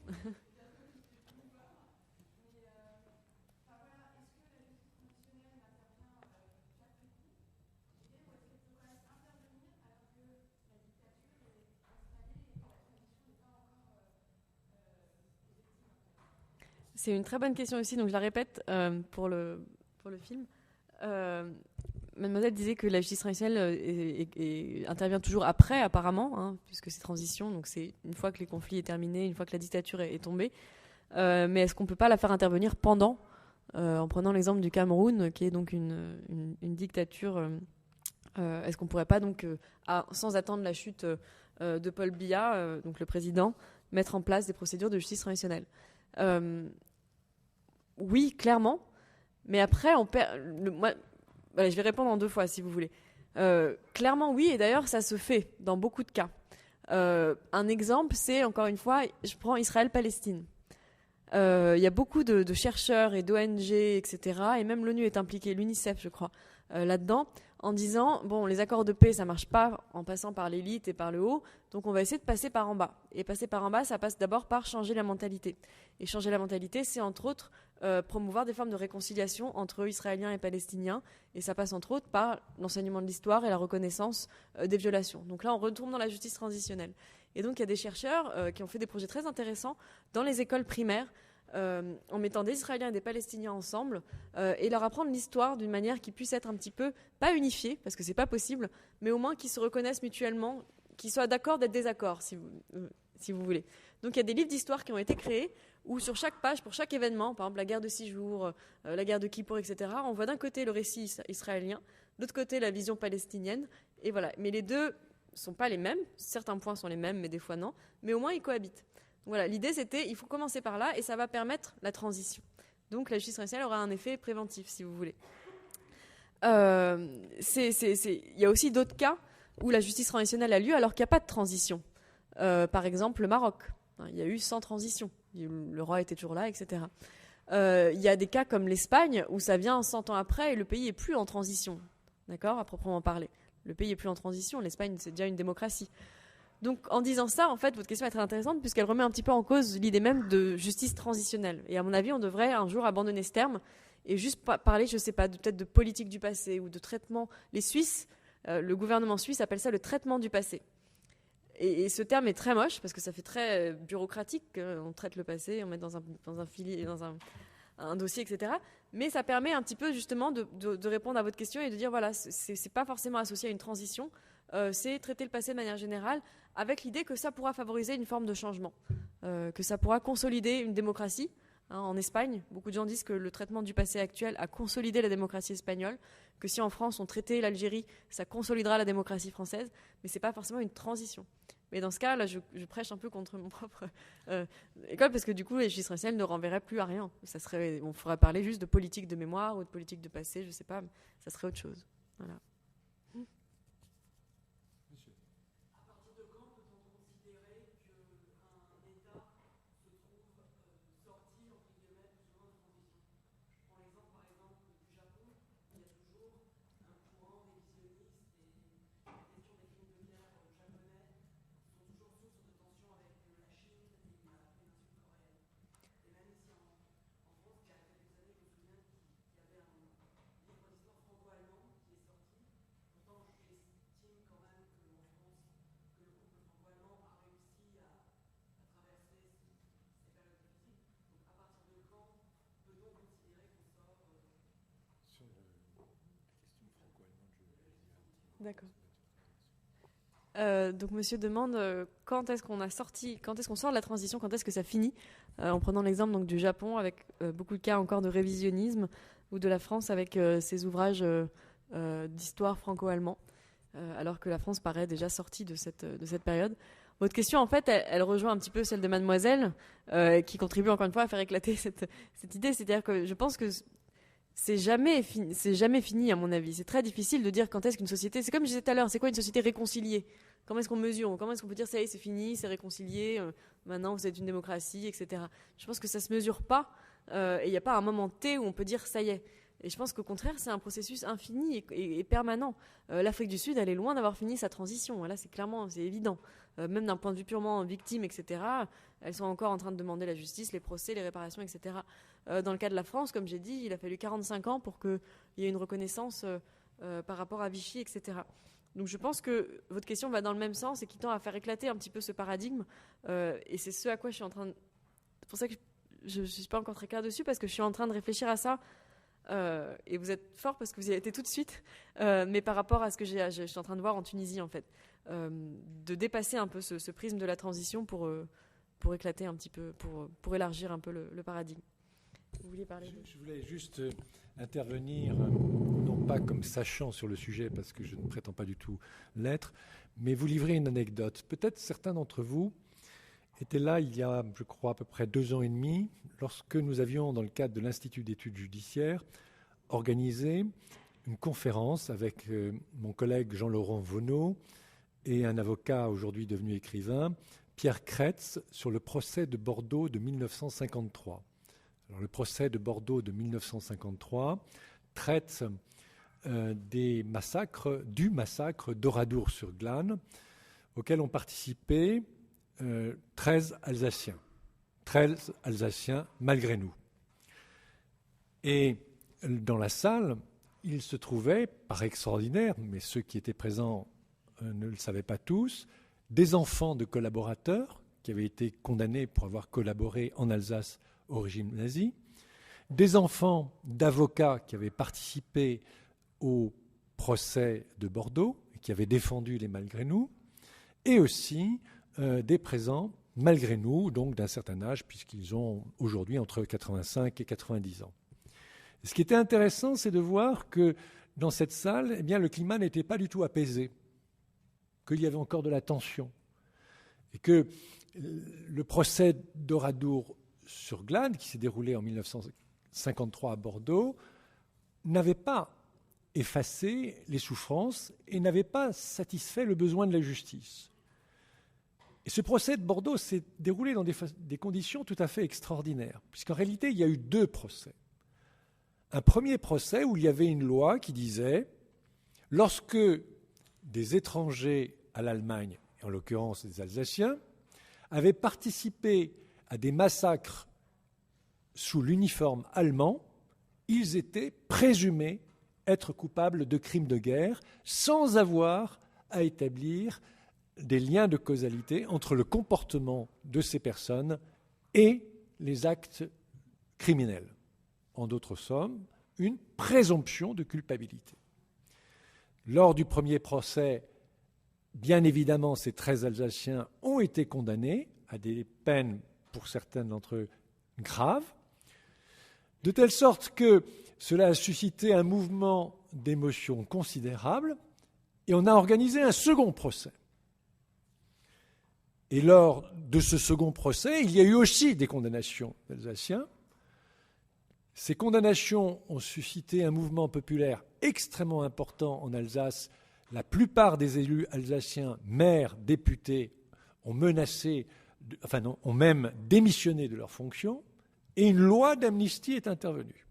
Speaker 2: C'est une très bonne question aussi, donc je la répète pour le film. Mademoiselle disait que la justice transitionnelle intervient toujours après, apparemment, puisque c'est transition, donc c'est une fois que les conflits est terminé, une fois que la dictature est tombée. Mais est-ce qu'on ne peut pas la faire intervenir pendant, en prenant l'exemple du Cameroun, qui est donc une dictature, est-ce qu'on ne pourrait pas, donc, sans attendre la chute de Paul Biya, donc le président, mettre en place des procédures de justice transitionnelle? Oui, clairement, mais après, on perd... je vais répondre en 2 fois, si vous voulez. Clairement, oui, et d'ailleurs, ça se fait dans beaucoup de cas. Un exemple, c'est, encore une fois, je prends Israël-Palestine. Il y a beaucoup de chercheurs et d'ONG, etc., et même l'ONU est impliquée, l'UNICEF, je crois, là-dedans, en disant, bon, les accords de paix, ça ne marche pas en passant par l'élite et par le haut, donc on va essayer de passer par en bas. Et passer par en bas, ça passe d'abord par changer la mentalité. Et changer la mentalité, c'est entre autres promouvoir des formes de réconciliation entre Israéliens et Palestiniens, et ça passe entre autres par l'enseignement de l'histoire et la reconnaissance des violations. Donc là, on retourne dans la justice transitionnelle. Et donc, il y a des chercheurs qui ont fait des projets très intéressants dans les écoles primaires, en mettant des Israéliens et des Palestiniens ensemble et leur apprendre l'histoire d'une manière qui puisse être un petit peu, pas unifiée, parce que c'est pas possible, mais au moins qu'ils se reconnaissent mutuellement, qu'ils soient d'accord d'être désaccords, si vous voulez. Donc il y a des livres d'histoire qui ont été créés où sur chaque page, pour chaque événement, par exemple la guerre de 6 jours, la guerre de Kippour, etc., on voit d'un côté le récit israélien, de l'autre côté la vision palestinienne, et voilà. Mais les deux ne sont pas les mêmes, certains points sont les mêmes, mais des fois non, mais au moins ils cohabitent. Voilà, l'idée c'était, il faut commencer par là et ça va permettre la transition. Donc la justice transitionnelle aura un effet préventif, si vous voulez. Il y a aussi d'autres cas où la justice transitionnelle a lieu alors qu'il n'y a pas de transition. Par exemple, le Maroc. Il y a eu sans transition. Le roi était toujours là, etc. Il y a des cas comme l'Espagne où ça vient 100 ans après et le pays n'est plus en transition. D'accord, à proprement parler. Le pays n'est plus en transition. L'Espagne, c'est déjà une démocratie. Donc, en disant ça, en fait, votre question est très intéressante puisqu'elle remet un petit peu en cause l'idée même de justice transitionnelle. Et à mon avis, on devrait un jour abandonner ce terme et juste parler, je ne sais pas, peut-être de politique du passé ou de traitement. Les Suisses, le gouvernement suisse appelle ça le traitement du passé. Et ce terme est très moche parce que ça fait très bureaucratique. On traite le passé, on met dans un filet, dans un dossier, etc. Mais ça permet un petit peu justement de répondre à votre question et de dire voilà, c'est pas forcément associé à une transition. C'est traiter le passé de manière générale avec l'idée que ça pourra favoriser une forme de changement, que ça pourra consolider une démocratie. En Espagne, beaucoup de gens disent que le traitement du passé actuel a consolidé la démocratie espagnole, que si en France on traitait l'Algérie, ça consolidera la démocratie française, mais ce n'est pas forcément une transition. Mais dans ce cas, là, je prêche un peu contre mon propre école, parce que du coup, les justices transitionnelles ne renverraient plus à rien. On ferait parler juste de politique de mémoire ou de politique de passé, je ne sais pas, mais ça serait autre chose. Voilà. D'accord. Donc monsieur demande quand est-ce qu'on sort de la transition, quand est-ce que ça finit, en prenant l'exemple donc du Japon avec beaucoup de cas encore de révisionnisme ou de la France avec ses ouvrages d'histoire franco-allemand, alors que la France paraît déjà sortie de cette période. Votre question en fait elle rejoint un petit peu celle de Mademoiselle qui contribue encore une fois à faire éclater cette idée, c'est-à-dire que je pense que c'est jamais fini à mon avis. C'est très difficile de dire quand est-ce qu'une société... C'est comme je disais tout à l'heure, c'est quoi une société réconciliée ? Comment est-ce qu'on mesure ? Comment est-ce qu'on peut dire ça y est, c'est fini, c'est réconcilié, maintenant vous êtes une démocratie, etc. Je pense que ça se mesure pas et il n'y a pas un moment T où on peut dire ça y est. Et je pense qu'au contraire, c'est un processus infini et permanent. L'Afrique du Sud, elle est loin d'avoir fini sa transition. Là, c'est évident. Même d'un point de vue purement victime, etc., elles sont encore en train de demander la justice, les procès, les réparations, etc. Dans le cas de la France, comme j'ai dit, il a fallu 45 ans pour qu'il y ait une reconnaissance par rapport à Vichy, etc. Donc je pense que votre question va dans le même sens et qui tend à faire éclater un petit peu ce paradigme. Et c'est ce à quoi je suis en train de... C'est pour ça que je ne suis pas encore très claire dessus, parce que je suis en train de réfléchir à ça. Et vous êtes fort parce que vous y avez été tout de suite. Mais par rapport à ce que je suis en train de voir en Tunisie, en fait. De dépasser un peu ce prisme de la transition pour éclater un petit peu, pour élargir un peu le paradigme. Vous vouliez parler
Speaker 1: Je voulais juste intervenir, non pas comme sachant sur le sujet, parce que je ne prétends pas du tout l'être, mais vous livrer une anecdote. Peut-être certains d'entre vous étaient là il y a, je crois, à peu près 2 ans et demi, lorsque nous avions, dans le cadre de l'Institut d'études judiciaires, organisé une conférence avec mon collègue Jean-Laurent Vonneau et un avocat aujourd'hui devenu écrivain, Pierre Kretz, sur le procès de Bordeaux de 1953. Alors, le procès de Bordeaux de 1953 traite du massacre d'Oradour-sur-Glane, auquel ont participé 13 Alsaciens. 13 Alsaciens malgré nous. Et dans la salle, il se trouvait, par extraordinaire, mais ceux qui étaient présents ne le savaient pas tous, des enfants de collaborateurs qui avaient été condamnés pour avoir collaboré en Alsace au régime nazi, des enfants d'avocats qui avaient participé au procès de Bordeaux et qui avaient défendu les malgré nous, et aussi des présents malgré nous, donc d'un certain âge, puisqu'ils ont aujourd'hui entre 85 et 90 ans. Ce qui était intéressant, c'est de voir que dans cette salle, eh bien, le climat n'était pas du tout apaisé, qu'il y avait encore de la tension, et que le procès d'Oradour-sur-Glane, qui s'est déroulé en 1953 à Bordeaux, n'avait pas effacé les souffrances et n'avait pas satisfait le besoin de la justice. Et ce procès de Bordeaux s'est déroulé dans des conditions tout à fait extraordinaires, puisqu'en réalité, il y a eu 2 procès. Un premier procès où il y avait une loi qui disait « Lorsque des étrangers à l'Allemagne, en l'occurrence des Alsaciens, avaient participé à des massacres sous l'uniforme allemand, ils étaient présumés être coupables de crimes de guerre sans avoir à établir des liens de causalité entre le comportement de ces personnes et les actes criminels. En d'autres termes, une présomption de culpabilité. Lors du premier procès, bien évidemment, ces 13 Alsaciens ont été condamnés à des peines, pour certains d'entre eux, graves, de telle sorte que cela a suscité un mouvement d'émotion considérable, et on a organisé un second procès. Et lors de ce second procès, il y a eu aussi des condamnations d'Alsaciens. Ces condamnations ont suscité un mouvement populaire extrêmement important en Alsace. La plupart des élus alsaciens, maires, députés, ont ont même démissionné de leurs fonctions, et une loi d'amnistie est intervenue.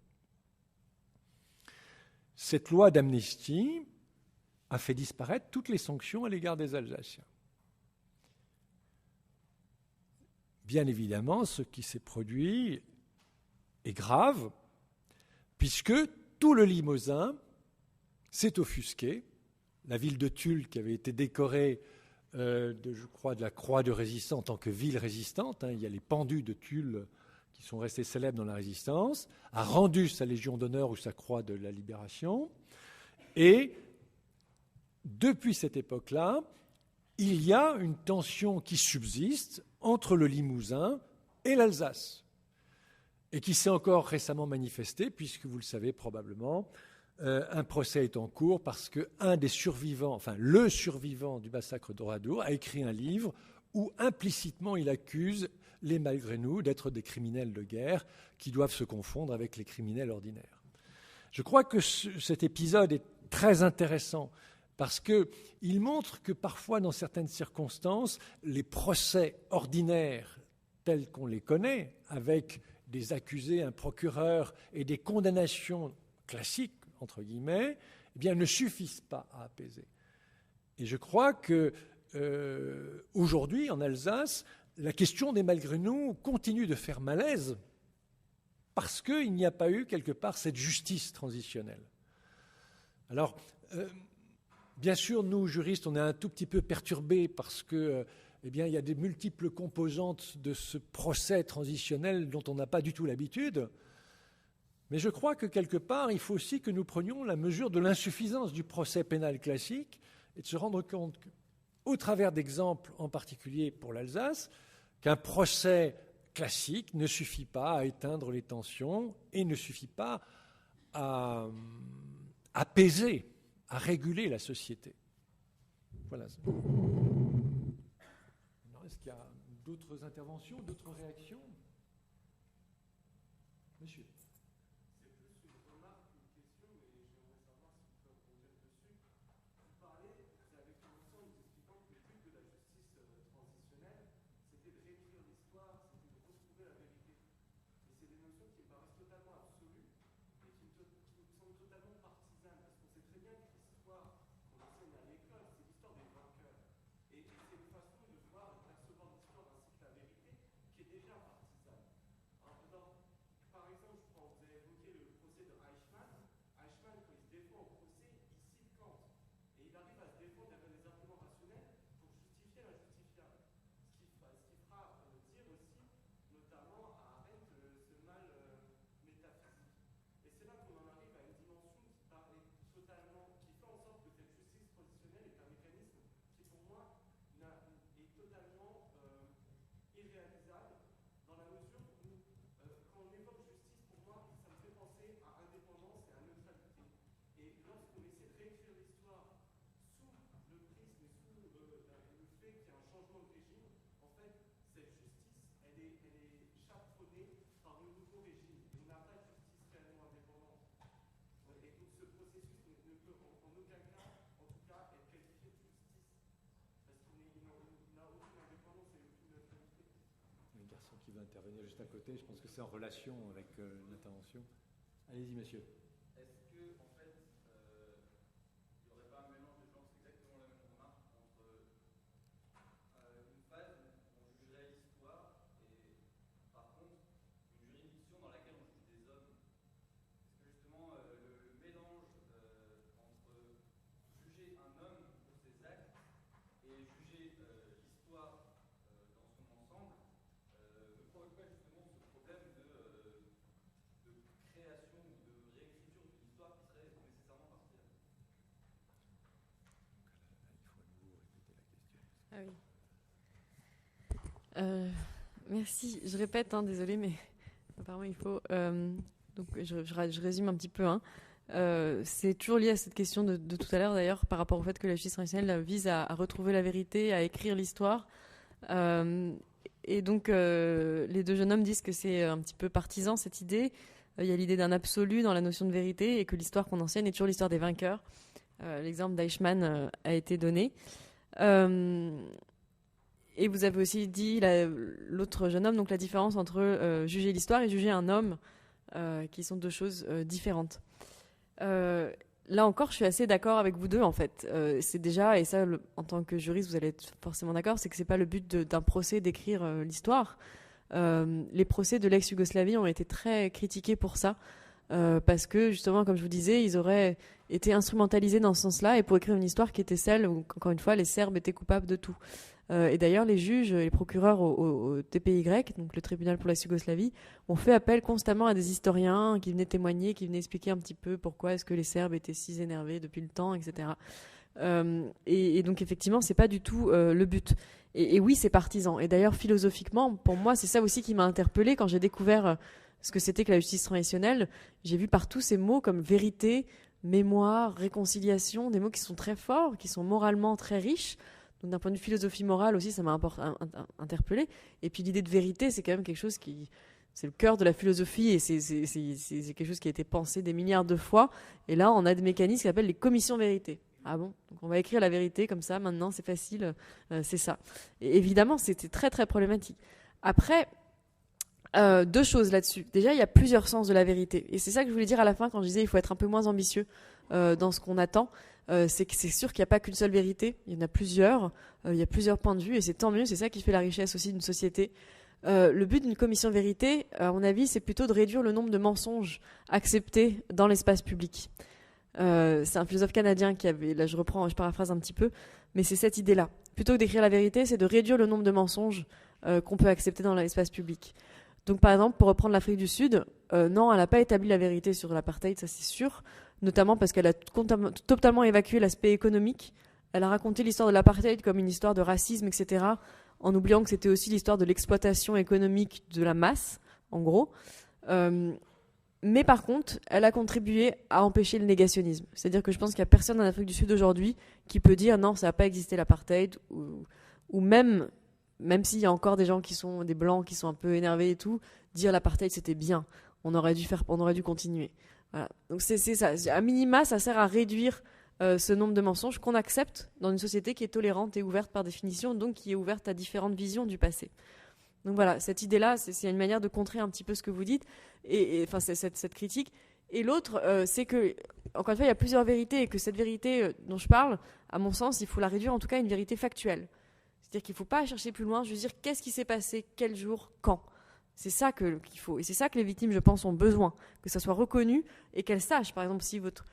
Speaker 1: Cette loi d'amnistie a fait disparaître toutes les sanctions à l'égard des Alsaciens. Bien évidemment, ce qui s'est produit est grave, puisque tout le Limousin s'est offusqué. La ville de Tulle, qui avait été décorée de la croix de résistance en tant que ville résistante, il y a les pendus de Tulle qui sont restés célèbres dans la résistance, a rendu sa Légion d'honneur ou sa croix de la libération. Et depuis cette époque-là, il y a une tension qui subsiste entre le Limousin et l'Alsace, et qui s'est encore récemment manifestée, puisque vous le savez probablement, un procès est en cours parce qu'un des survivants, le survivant du massacre d'Oradour, a écrit un livre où implicitement il accuse les malgré nous d'être des criminels de guerre qui doivent se confondre avec les criminels ordinaires. Je crois que cet épisode est très intéressant parce qu'il montre que parfois, dans certaines circonstances, les procès ordinaires tels qu'on les connaît, avec des accusés, un procureur et des condamnations classiques, entre guillemets, eh bien, ne suffisent pas à apaiser. Et je crois que aujourd'hui, en Alsace, la question des malgré nous continue de faire malaise parce qu'il n'y a pas eu quelque part cette justice transitionnelle. Alors, bien sûr, nous, juristes, on est un tout petit peu perturbés parce que, il y a des multiples composantes de ce procès transitionnel dont on n'a pas du tout l'habitude. Mais je crois que quelque part, il faut aussi que nous prenions la mesure de l'insuffisance du procès pénal classique et de se rendre compte qu'au travers d'exemples, en particulier pour l'Alsace, qu'un procès classique ne suffit pas à éteindre les tensions et ne suffit pas à apaiser, à réguler la société. Voilà. Est-ce qu'il y a d'autres interventions, d'autres réactions ? Monsieur.
Speaker 3: C'est des notions qui me paraissent totalement absolues et qui me semblent totalement partisanes, parce qu'on sait très
Speaker 1: personne qui veut intervenir juste à côté. Je pense que c'est en relation avec l'intervention. Allez-y, monsieur.
Speaker 3: Est-ce que, en fait, il n'y aurait pas un mélange, je pense exactement la même remarque, entre une phase où on jugerait l'histoire et, par contre, une juridiction dans laquelle on juge des hommes? Est-ce que, justement, le mélange entre juger un homme pour ses actes et juger l'histoire dans son ensemble ne provoque pas justement ce problème de création ou de réécriture d'une histoire qui serait nécessairement partielle?
Speaker 2: Ah oui. Merci. Je répète, désolé, mais apparemment il faut. Donc je résume un petit peu. C'est toujours lié à cette question de tout à l'heure d'ailleurs, par rapport au fait que la justice traditionnelle vise à retrouver la vérité, à écrire l'histoire. Et donc les deux jeunes hommes disent que c'est un petit peu partisan cette idée. Il y a l'idée d'un absolu dans la notion de vérité et que l'histoire qu'on enseigne est toujours l'histoire des vainqueurs. L'exemple d'Eichmann a été donné. Et vous avez aussi dit, l'autre jeune homme, donc la différence entre juger l'histoire et juger un homme, qui sont deux choses différentes. Là encore, je suis assez d'accord avec vous deux, en fait. C'est déjà, et ça, en tant que juriste, vous allez être forcément d'accord, c'est que c'est pas le but d'un procès d'écrire l'histoire. Les procès de l'ex-Yougoslavie ont été très critiqués pour ça, parce que, justement, comme je vous disais, ils auraient été instrumentalisés dans ce sens-là, et pour écrire une histoire qui était celle où, encore une fois, les Serbes étaient coupables de tout. Et d'ailleurs, les juges et les procureurs au TPY, donc le tribunal pour l'ex-Yougoslavie, ont fait appel constamment à des historiens qui venaient témoigner, qui venaient expliquer un petit peu pourquoi est-ce que les Serbes étaient si énervés depuis le temps, etc. Et donc, effectivement, c'est pas du tout le but. Et oui, c'est partisan. Et d'ailleurs, philosophiquement, pour moi, c'est ça aussi qui m'a interpellée quand j'ai découvert ce que c'était que la justice traditionnelle. J'ai vu partout ces mots comme vérité, mémoire, réconciliation, des mots qui sont très forts, qui sont moralement très riches. Donc d'un point de vue philosophie morale aussi, ça m'a interpellé. Et puis l'idée de vérité, c'est quand même quelque chose qui... C'est le cœur de la philosophie et c'est quelque chose qui a été pensé des milliards de fois. Et là, on a des mécanismes qui s'appellent les commissions vérité. Ah bon? Donc on va écrire la vérité comme ça, maintenant, c'est facile, c'est ça. Et évidemment, c'était très très problématique. Après, deux choses là-dessus. Déjà, il y a plusieurs sens de la vérité. Et c'est ça que je voulais dire à la fin quand je disais il faut être un peu moins ambitieux dans ce qu'on attend. C'est que c'est sûr qu'il n'y a pas qu'une seule vérité, il y en a plusieurs, il y a plusieurs points de vue et c'est tant mieux, c'est ça qui fait la richesse aussi d'une société. Le but d'une commission vérité, à mon avis, c'est plutôt de réduire le nombre de mensonges acceptés dans l'espace public. C'est un philosophe canadien qui avait, là je paraphrase un petit peu, mais c'est cette idée-là. Plutôt que d'écrire la vérité, c'est de réduire le nombre de mensonges qu'on peut accepter dans l'espace public. Donc par exemple, pour reprendre l'Afrique du Sud, non, elle n'a pas établi la vérité sur l'apartheid, ça c'est sûr, notamment parce qu'elle a totalement évacué l'aspect économique. Elle a raconté l'histoire de l'apartheid comme une histoire de racisme, etc., en oubliant que c'était aussi l'histoire de l'exploitation économique de la masse, en gros. Mais par contre, elle a contribué à empêcher le négationnisme. C'est-à-dire que je pense qu'il n'y a personne en Afrique du Sud aujourd'hui qui peut dire non, ça n'a pas existé l'apartheid, ou même s'il y a encore des gens qui sont des blancs qui sont un peu énervés et tout, dire l'apartheid c'était bien, on aurait dû continuer. Voilà. Donc c'est ça. À minima, ça sert à réduire ce nombre de mensonges qu'on accepte dans une société qui est tolérante et ouverte par définition, donc qui est ouverte à différentes visions du passé. Donc voilà, cette idée-là, c'est une manière de contrer un petit peu ce que vous dites, et enfin cette critique. Et l'autre, c'est que, encore une fois, il y a plusieurs vérités, et que cette vérité dont je parle, à mon sens, il faut la réduire en tout cas à une vérité factuelle. C'est-à-dire qu'il ne faut pas chercher plus loin, je veux dire, qu'est-ce qui s'est passé, quel jour, quand. C'est ça qu'il faut. Et c'est ça que les victimes, je pense, ont besoin. Que ça soit reconnu et qu'elles sachent. Par exemple, si votre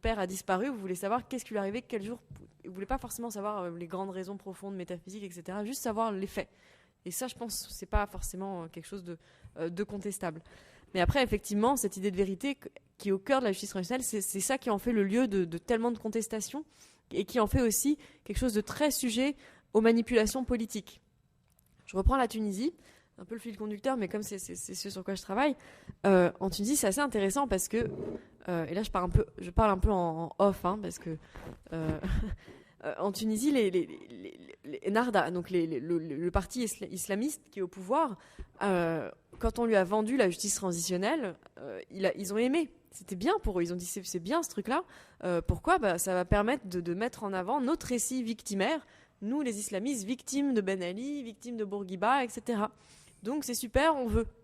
Speaker 2: père a disparu, vous voulez savoir qu'est-ce qui lui est arrivé, quel jour. Vous ne voulez pas forcément savoir les grandes raisons profondes, métaphysiques, etc. Juste savoir les faits. Et ça, je pense, ce n'est pas forcément quelque chose de contestable. Mais après, effectivement, cette idée de vérité qui est au cœur de la justice traditionnelle, c'est ça qui en fait le lieu de tellement de contestations et qui en fait aussi quelque chose de très sujet aux manipulations politiques. Je reprends la Tunisie, un peu le fil conducteur, mais comme c'est ce sur quoi je travaille. En Tunisie, c'est assez intéressant parce que, et là je parle un peu en off, parce que en Tunisie, les Narda, donc le parti islamiste qui est au pouvoir, quand on lui a vendu la justice transitionnelle, ils ont aimé. C'était bien pour eux. Ils ont dit c'est bien ce truc-là. Pourquoi ? Ça va permettre de mettre en avant notre récit victimaire. Nous, les islamistes, victimes de Ben Ali, victimes de Bourguiba, etc. Donc c'est super,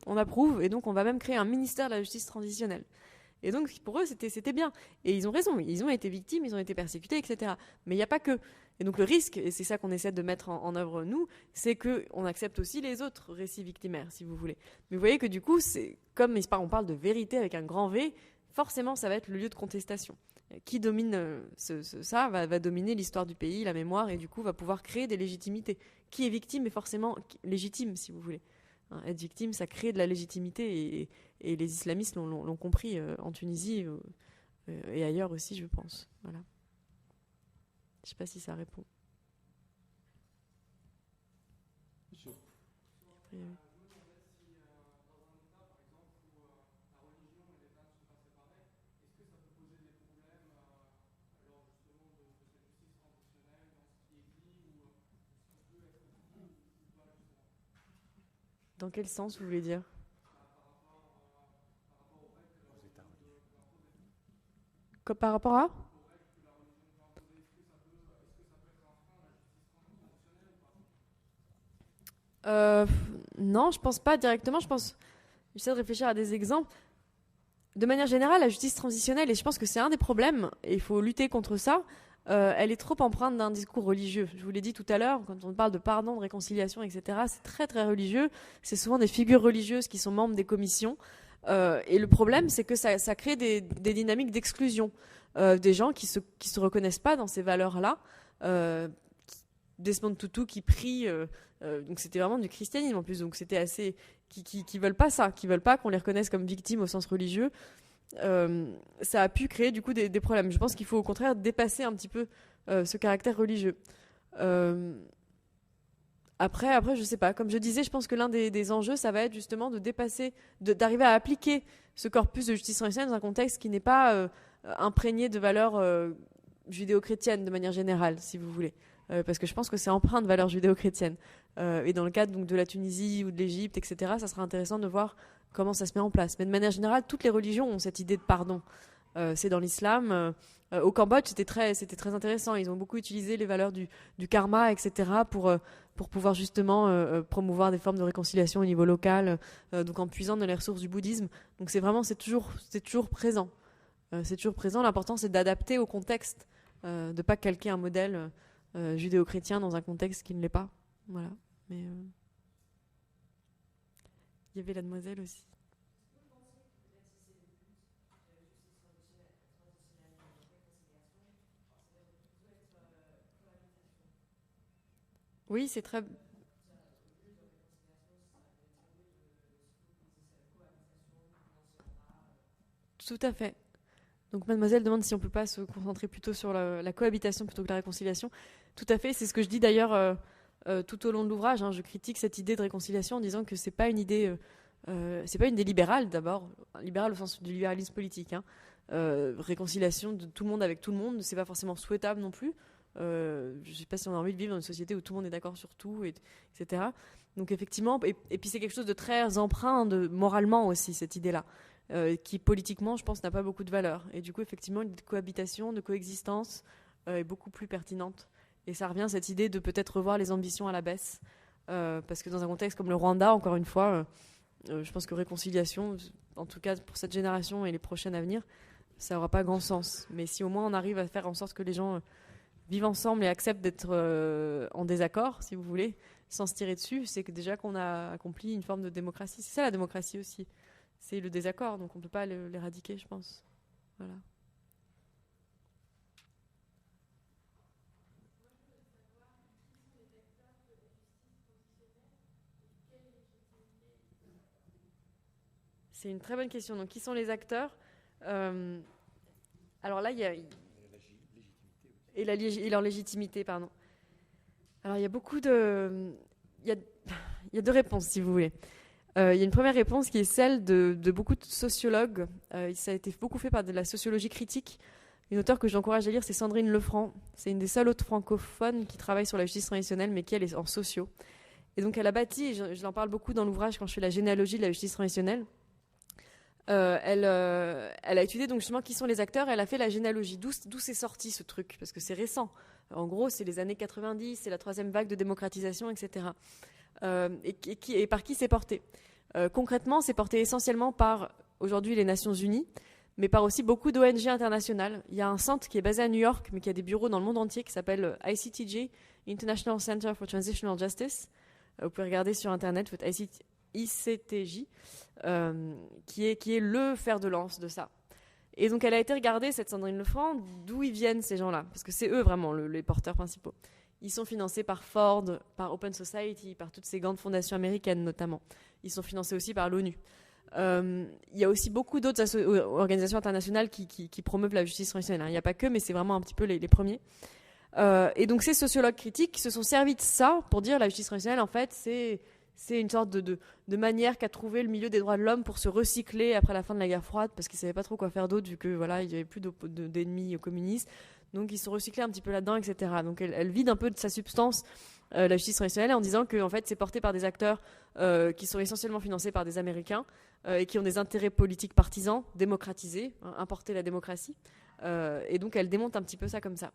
Speaker 2: on approuve, et donc on va même créer un ministère de la justice transitionnelle. Et donc pour eux, c'était bien. Et ils ont raison, ils ont été victimes, ils ont été persécutés, etc. Mais il n'y a pas que. Et donc le risque, et c'est ça qu'on essaie de mettre en œuvre nous, c'est qu'on accepte aussi les autres récits victimaires, si vous voulez. Mais vous voyez que du coup, c'est comme on parle de vérité avec un grand V, forcément ça va être le lieu de contestation. Qui domine ça va dominer l'histoire du pays, la mémoire, et du coup va pouvoir créer des légitimités. Qui est victime est forcément légitime, si vous voulez. Hein, être victime, ça crée de la légitimité, et les islamistes l'ont compris en Tunisie et ailleurs aussi, je pense. Voilà. Je ne sais pas si ça répond. Oui. Dans quel sens vous voulez dire? Par rapport à non, je pense pas directement. J'essaie de réfléchir à des exemples. De manière générale, la justice transitionnelle, et je pense que c'est un des problèmes, et il faut lutter contre ça, elle est trop empreinte d'un discours religieux. Je vous l'ai dit tout à l'heure, quand on parle de pardon, de réconciliation, etc., c'est très très religieux. C'est souvent des figures religieuses qui sont membres des commissions. Et le problème, c'est que ça crée des dynamiques d'exclusion. Des gens qui se reconnaissent pas dans ces valeurs-là. Desmond Tutu qui prie, donc c'était vraiment du christianisme en plus, donc c'était assez... qui veulent pas ça, qui veulent pas qu'on les reconnaisse comme victimes au sens religieux. Ça a pu créer du coup des problèmes. Je pense qu'il faut au contraire dépasser un petit peu ce caractère religieux. Après, je sais pas. Comme je disais, je pense que l'un des enjeux, ça va être justement de dépasser, d'arriver à appliquer ce corpus de justice transitionnelle dans un contexte qui n'est pas imprégné de valeurs judéo-chrétiennes de manière générale, si vous voulez. Parce que je pense que c'est empreint de valeurs judéo-chrétiennes. Et dans le cadre donc, de la Tunisie ou de l'Égypte, etc., ça sera intéressant de voir comment ça se met en place. Mais de manière générale, toutes les religions ont cette idée de pardon. C'est dans l'islam. Au Cambodge, c'était très intéressant. Ils ont beaucoup utilisé les valeurs du karma, etc., pour pouvoir justement promouvoir des formes de réconciliation au niveau local, donc en puisant dans les ressources du bouddhisme. Donc c'est toujours présent. C'est toujours présent. L'important, c'est d'adapter au contexte, de ne pas calquer un modèle judéo-chrétien dans un contexte qui ne l'est pas. Voilà. Mais il y avait la demoiselle aussi. Oui, c'est très... Tout à fait. Donc mademoiselle demande si on ne peut pas se concentrer plutôt sur la cohabitation plutôt que la réconciliation. Tout à fait, c'est ce que je dis d'ailleurs tout au long de l'ouvrage. Hein. Je critique cette idée de réconciliation en disant que c'est pas une idée libérale d'abord, libérale au sens du libéralisme politique. Hein. Réconciliation de tout le monde avec tout le monde, c'est pas forcément souhaitable non plus. Je ne sais pas si on a envie de vivre dans une société où tout le monde est d'accord sur tout, etc. Donc effectivement, et puis c'est quelque chose de très empreint moralement aussi, cette idée-là, qui politiquement, je pense, n'a pas beaucoup de valeur. Et du coup, effectivement, une cohabitation, de coexistence est beaucoup plus pertinente. Et ça revient à cette idée de peut-être revoir les ambitions à la baisse, parce que dans un contexte comme le Rwanda, encore une fois, je pense que réconciliation, en tout cas pour cette génération et les prochaines à venir, ça n'aura pas grand sens. Mais si au moins on arrive à faire en sorte que les gens vivent ensemble et acceptent d'être en désaccord, si vous voulez, sans se tirer dessus, c'est que déjà qu'on a accompli une forme de démocratie. C'est ça la démocratie aussi. C'est le désaccord, donc on ne peut pas l'éradiquer, je pense. Voilà. C'est une très bonne question. Donc, qui sont les acteurs ? Alors là, il y a... Et leur légitimité, pardon. Alors, il y a beaucoup de... Il y a deux réponses, si vous voulez. Il y a une première réponse qui est celle de beaucoup de sociologues. Ça a été beaucoup fait par de la sociologie critique. Une auteure que j'encourage à lire, c'est Sandrine Lefranc. C'est une des seules autres francophones qui travaille sur la justice transitionnelle, mais qui, elle, est en sociaux. Et donc, elle a bâti, et je l'en parle beaucoup dans l'ouvrage quand je fais la généalogie de la justice transitionnelle, elle a étudié donc justement qui sont les acteurs, et elle a fait la généalogie. D'où c'est sorti ce truc ? Parce que c'est récent. En gros, c'est les années 90, c'est la troisième vague de démocratisation, etc. et par qui c'est porté. Concrètement, c'est porté essentiellement par, aujourd'hui, les Nations Unies, mais par aussi beaucoup d'ONG internationales. Il y a un centre qui est basé à New York, mais qui a des bureaux dans le monde entier, qui s'appelle ICTJ, International Center for Transitional Justice. Vous pouvez regarder sur Internet, votre ICTJ, qui est le fer de lance de ça. Et donc, elle a été regardée, cette Sandrine Lefranc, d'où ils viennent, ces gens-là. Parce que c'est eux, vraiment, les porteurs principaux. Ils sont financés par Ford, par Open Society, par toutes ces grandes fondations américaines, notamment. Ils sont financés aussi par l'ONU. Il y a aussi beaucoup d'autres organisations internationales qui promeuvent la justice transitionnelle. Il n'y a pas que, mais c'est vraiment un petit peu les premiers. Et donc, ces sociologues critiques se sont servis de ça pour dire la justice transitionnelle, en fait, c'est une sorte de manière qu'a trouvé le milieu des droits de l'homme pour se recycler après la fin de la guerre froide, parce qu'ils ne savaient pas trop quoi faire d'autre, vu que voilà, il n'y avait plus d'ennemis communistes. Donc, ils se sont recyclés un petit peu là-dedans, etc. Donc, elle vide un peu de sa substance la justice traditionnelle en disant que en fait, c'est porté par des acteurs qui sont essentiellement financés par des Américains et qui ont des intérêts politiques partisans, démocratisés, importer la démocratie. Et donc, elle démonte un petit peu ça comme ça.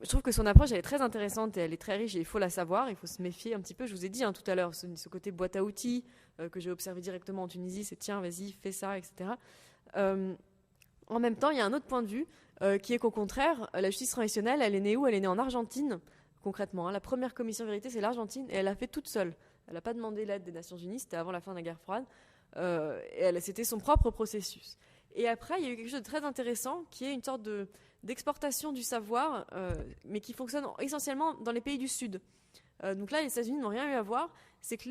Speaker 2: Je trouve que son approche, elle est très intéressante et elle est très riche et il faut la savoir, il faut se méfier un petit peu. Je vous ai dit tout à l'heure, ce côté boîte à outils que j'ai observé directement en Tunisie, c'est tiens, vas-y, fais ça, etc. En même temps, il y a un autre point de vue qui est qu'au contraire, la justice traditionnelle, elle est née où ? Elle est née en Argentine, concrètement. La première commission vérité, c'est l'Argentine et elle l'a fait toute seule. Elle n'a pas demandé l'aide des Nations Unies, c'était avant la fin de la guerre froide. Et c'était son propre processus. Et après, il y a eu quelque chose de très intéressant qui est une sorte d'exportation du savoir, mais qui fonctionne essentiellement dans les pays du Sud. Donc là, les États-Unis n'ont rien eu à voir. C'est que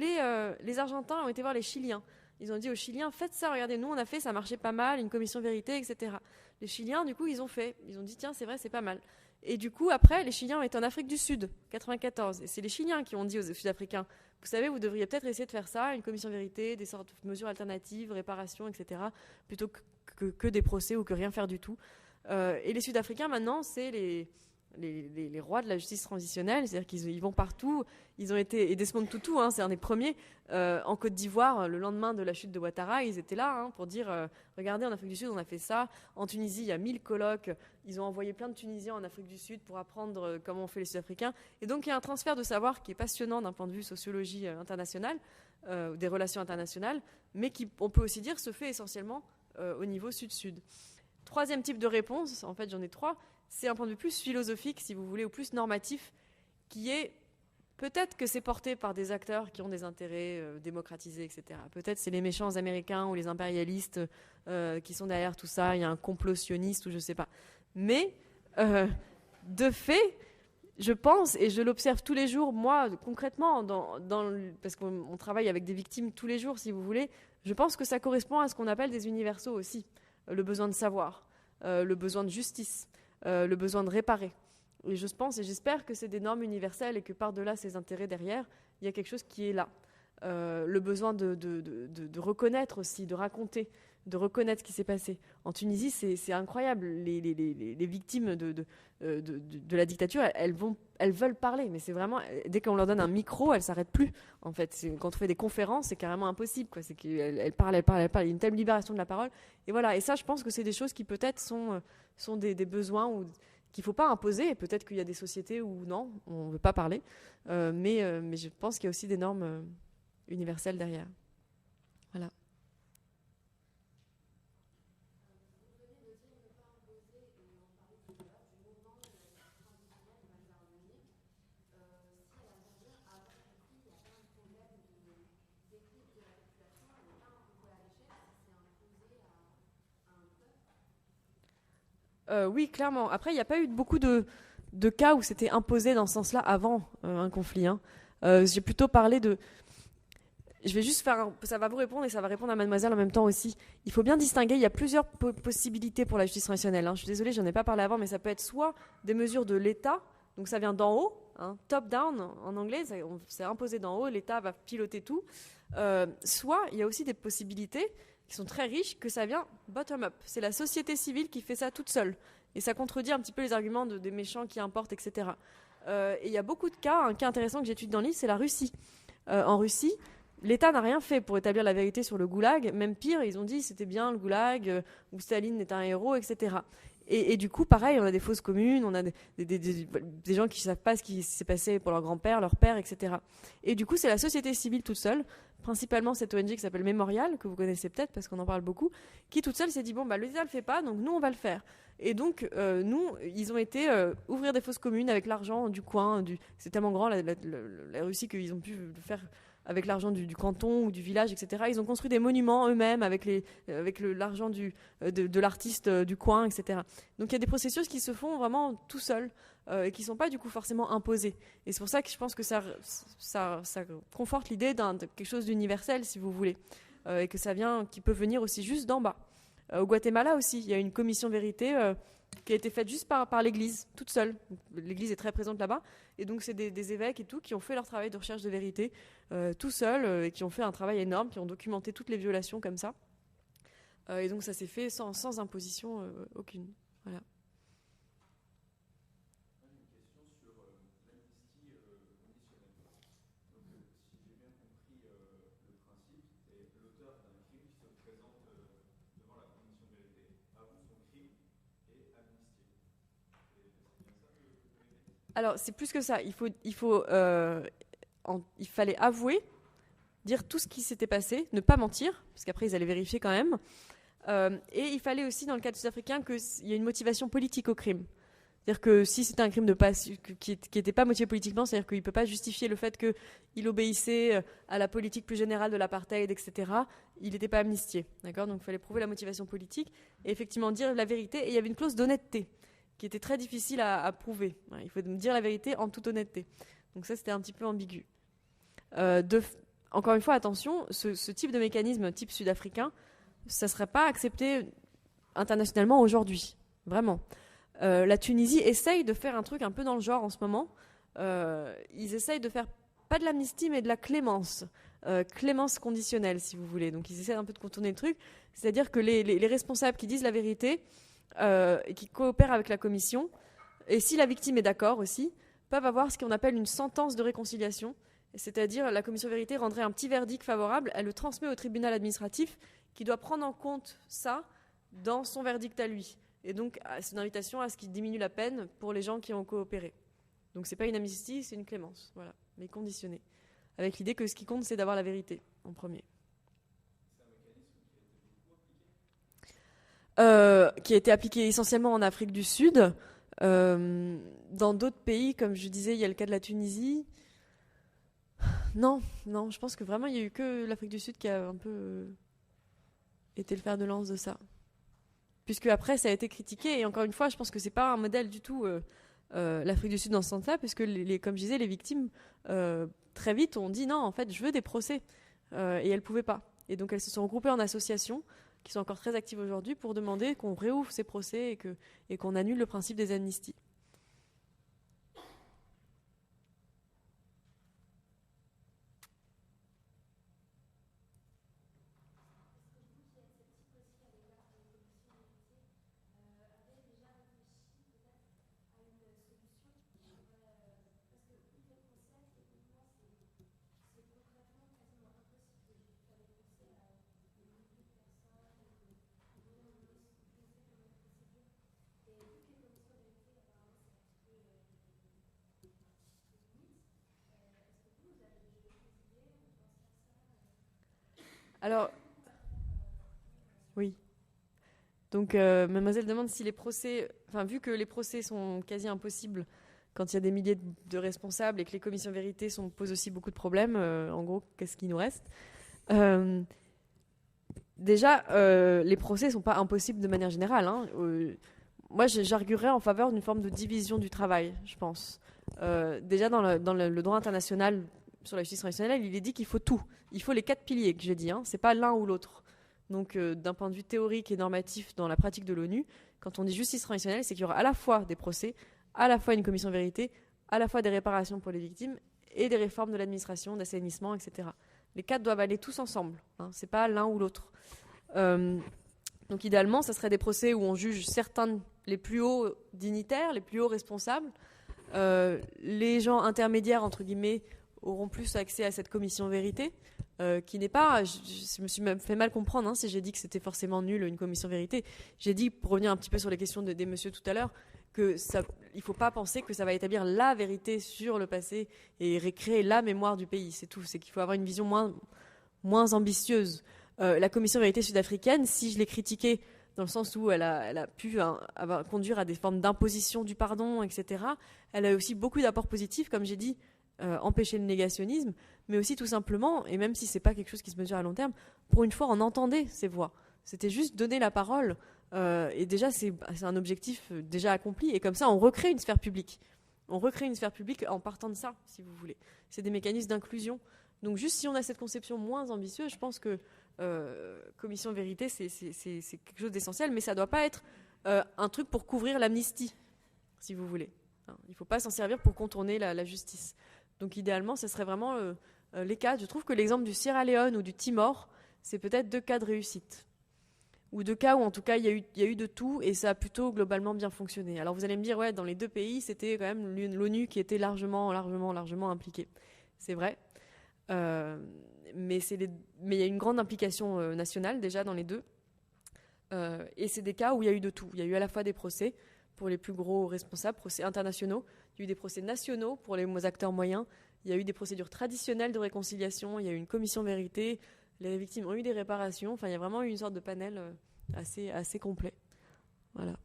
Speaker 2: les Argentins ont été voir les Chiliens. Ils ont dit aux Chiliens, faites ça, regardez, nous on a fait, ça marchait pas mal, une commission vérité, etc. Les Chiliens, du coup, ils ont fait. Ils ont dit, tiens, c'est vrai, c'est pas mal. Et du coup, après, les Chiliens ont été en Afrique du Sud, 94. Et c'est les Chiliens qui ont dit aux Sud-Africains, vous savez, vous devriez peut-être essayer de faire ça, une commission vérité, des sortes de mesures alternatives, réparation, etc., plutôt que des procès ou que rien faire du tout. Et les Sud-Africains, maintenant, c'est les rois de la justice transitionnelle, c'est-à-dire qu'ils vont partout. Ils ont été, et Desmond Tutu, c'est un des premiers, en Côte d'Ivoire, le lendemain de la chute de Ouattara, ils étaient là pour dire, regardez, en Afrique du Sud, on a fait ça. En Tunisie, il y a 1000 colloques. Ils ont envoyé plein de Tunisiens en Afrique du Sud pour apprendre comment on fait les Sud-Africains. Et donc, il y a un transfert de savoir qui est passionnant d'un point de vue sociologie internationale, des relations internationales, mais qui, on peut aussi dire, se fait essentiellement au niveau sud-sud. Troisième type de réponse, en fait, j'en ai 3, c'est un point de vue plus philosophique, si vous voulez, ou plus normatif, qui est peut-être que c'est porté par des acteurs qui ont des intérêts démocratisés, etc. Peut-être c'est les méchants américains ou les impérialistes qui sont derrière tout ça, il y a un complot sioniste ou je ne sais pas. Mais, de fait, je pense, et je l'observe tous les jours, moi, concrètement, parce qu'on travaille avec des victimes tous les jours, si vous voulez, je pense que ça correspond à ce qu'on appelle des universaux aussi. Le besoin de savoir, le besoin de justice, le besoin de réparer. Et je pense et j'espère que c'est des normes universelles et que par-delà ces intérêts derrière, il y a quelque chose qui est là. Le besoin de reconnaître aussi, de raconter, de reconnaître ce qui s'est passé. En Tunisie, c'est incroyable. Les victimes de la dictature, elles veulent parler, mais c'est vraiment, dès qu'on leur donne un micro, elles ne s'arrêtent plus. En fait, quand on fait des conférences, c'est carrément impossible, quoi. C'est qu'elles parlent. Il y a une telle libération de la parole. Et voilà. Et ça, je pense que c'est des choses qui peut-être sont des besoins ou qu'il ne faut pas imposer. Peut-être qu'il y a des sociétés où non, on ne veut pas parler. Mais je pense qu'il y a aussi des normes universelles derrière. Voilà. Oui, clairement. Après, il n'y a pas eu beaucoup de cas où c'était imposé dans ce sens-là avant un conflit. J'ai plutôt parlé de... Je vais juste faire... Ça va vous répondre et ça va répondre à mademoiselle en même temps aussi. Il faut bien distinguer, il y a plusieurs possibilités pour la justice traditionnelle. Je suis désolée, je n'en ai pas parlé avant, mais ça peut être soit des mesures de l'État, donc ça vient d'en haut, top-down en anglais, c'est imposé d'en haut, l'État va piloter tout. Soit il y a aussi des possibilités qui sont très riches, que ça vient bottom-up. C'est la société civile qui fait ça toute seule. Et ça contredit un petit peu les arguments des méchants qui importent, etc. Et il y a beaucoup de cas. Un cas intéressant que j'étudie dans le livre, c'est la Russie. En Russie, l'État n'a rien fait pour établir la vérité sur le goulag. Même pire, ils ont dit c'était bien le goulag, où Staline est un héros, etc. Et du coup, pareil, on a des fausses communes, on a des gens qui ne savent pas ce qui s'est passé pour leur grand-père, leur père, etc. Et du coup, c'est la société civile toute seule, principalement cette ONG qui s'appelle Mémorial, que vous connaissez peut-être parce qu'on en parle beaucoup, qui toute seule s'est dit, bon, bah, l'État ne le fait pas, donc nous, on va le faire. Et donc, nous, ils ont été ouvrir des fausses communes avec l'argent du coin. C'est tellement grand, la Russie, qu'ils ont pu le faire avec l'argent du canton ou du village, etc. Ils ont construit des monuments eux-mêmes avec l'argent de l'artiste du coin, etc. Donc il y a des processus qui se font vraiment tout seuls et qui ne sont pas du coup forcément imposés. Et c'est pour ça que je pense que ça conforte l'idée de quelque chose d'universel, si vous voulez, et que qui peut venir aussi juste d'en bas. Au Guatemala aussi, il y a une commission vérité qui a été faite juste par l'Église, toute seule. L'Église est très présente là-bas, et donc c'est des évêques et tout qui ont fait leur travail de recherche de vérité tout seuls, et qui ont fait un travail énorme, qui ont documenté toutes les violations comme ça. Et donc ça s'est fait sans imposition aucune. Voilà. Alors, c'est plus que ça. Il fallait avouer, dire tout ce qui s'était passé, ne pas mentir, parce qu'après, ils allaient vérifier quand même. Et il fallait aussi, dans le cas sud-africain, qu'il y ait une motivation politique au crime. C'est-à-dire que si c'était un crime qui n'était pas motivé politiquement, c'est-à-dire qu'il ne peut pas justifier le fait qu'il obéissait à la politique plus générale de l'apartheid, etc., il n'était pas amnistié. D'accord ? Donc, il fallait prouver la motivation politique et effectivement dire la vérité. Et il y avait une clause d'honnêteté qui était très difficile à prouver. Il faut dire la vérité en toute honnêteté. Donc ça, c'était un petit peu ambigu. Encore une fois, attention, ce type de mécanisme, type sud-africain, ça ne serait pas accepté internationalement aujourd'hui. Vraiment. La Tunisie essaye de faire un truc un peu dans le genre en ce moment. Ils essayent de faire, pas de l'amnistie, mais de la clémence. Clémence conditionnelle, si vous voulez. Donc ils essaient un peu de contourner le truc. C'est-à-dire que les responsables qui disent la vérité, et qui coopèrent avec la commission, et si la victime est d'accord aussi, peuvent avoir ce qu'on appelle une sentence de réconciliation, c'est-à-dire la commission vérité rendrait un petit verdict favorable, elle le transmet au tribunal administratif qui doit prendre en compte ça dans son verdict à lui. Et donc c'est une invitation à ce qu'il diminue la peine pour les gens qui ont coopéré. Donc c'est pas une amnistie, c'est une clémence, voilà, mais conditionnée, avec l'idée que ce qui compte c'est d'avoir la vérité en premier. Qui a été appliqué essentiellement en Afrique du Sud. Dans d'autres pays, comme je disais, il y a le cas de la Tunisie. Non, je pense que vraiment, il n'y a eu que l'Afrique du Sud qui a un peu été le fer de lance de ça. Puisque après, ça a été critiqué, et encore une fois, je pense que c'est pas un modèle du tout l'Afrique du Sud dans ce sens-là, puisque, comme je disais, les victimes, très vite, ont dit non, en fait, je veux des procès. Et elles ne pouvaient pas. Et donc, elles se sont regroupées en associations, qui sont encore très actives aujourd'hui, pour demander qu'on réouvre ces procès et qu'on annule le principe des amnisties. Alors, oui. Donc, mademoiselle demande si les procès, vu que les procès sont quasi impossibles quand il y a des milliers de responsables et que les commissions vérité posent aussi beaucoup de problèmes, en gros, qu'est-ce qui nous reste ? Déjà, les procès ne sont pas impossibles de manière générale. Moi, j'arguerais en faveur d'une forme de division du travail, je pense. Déjà, dans le droit international sur la justice traditionnelle, il est dit qu'il faut tout. Il faut les 4 piliers que j'ai dit. C'est pas l'un ou l'autre. Donc, d'un point de vue théorique et normatif dans la pratique de l'ONU, quand on dit justice traditionnelle, c'est qu'il y aura à la fois des procès, à la fois une commission vérité, à la fois des réparations pour les victimes et des réformes de l'administration, d'assainissement, etc. Les 4 doivent aller tous ensemble. C'est pas l'un ou l'autre. Donc, idéalement, ça serait des procès où on juge certains, les plus hauts dignitaires, les plus hauts responsables. Les gens intermédiaires, entre guillemets, auront plus accès à cette commission vérité, qui n'est pas... Je me suis même fait mal comprendre si j'ai dit que c'était forcément nul une commission vérité. J'ai dit, pour revenir un petit peu sur les questions des messieurs tout à l'heure, il ne faut pas penser que ça va établir la vérité sur le passé et récréer la mémoire du pays. C'est tout. C'est qu'il faut avoir une vision moins ambitieuse. La commission vérité sud-africaine, si je l'ai critiquée dans le sens où elle a pu conduire à des formes d'imposition du pardon, etc., elle a aussi beaucoup d'apports positifs, comme j'ai dit, empêcher le négationnisme, mais aussi tout simplement, et même si ce n'est pas quelque chose qui se mesure à long terme, pour une fois, on entendait ces voix. C'était juste donner la parole. Et déjà, c'est un objectif déjà accompli. Et comme ça, on recrée une sphère publique. On recrée une sphère publique en partant de ça, si vous voulez. C'est des mécanismes d'inclusion. Donc juste si on a cette conception moins ambitieuse, je pense que commission vérité, c'est quelque chose d'essentiel. Mais ça ne doit pas être un truc pour couvrir l'amnistie, si vous voulez. Il ne faut pas s'en servir pour contourner la justice. Donc idéalement, ce serait vraiment les cas. Je trouve que l'exemple du Sierra Leone ou du Timor, c'est peut-être 2 cas de réussite. Ou 2 cas où en tout cas il y a eu de tout et ça a plutôt globalement bien fonctionné. Alors vous allez me dire, ouais, dans les 2 pays, c'était quand même l'ONU qui était largement impliquée. C'est vrai. Mais il y a une grande implication nationale déjà dans les 2. Et c'est des cas où il y a eu de tout. Il y a eu à la fois des procès pour les plus gros responsables, procès internationaux. Il y a eu des procès nationaux pour les acteurs moyens. Il y a eu des procédures traditionnelles de réconciliation. Il y a eu une commission vérité. Les victimes ont eu des réparations. Enfin, il y a vraiment eu une sorte de panel assez complet. Voilà.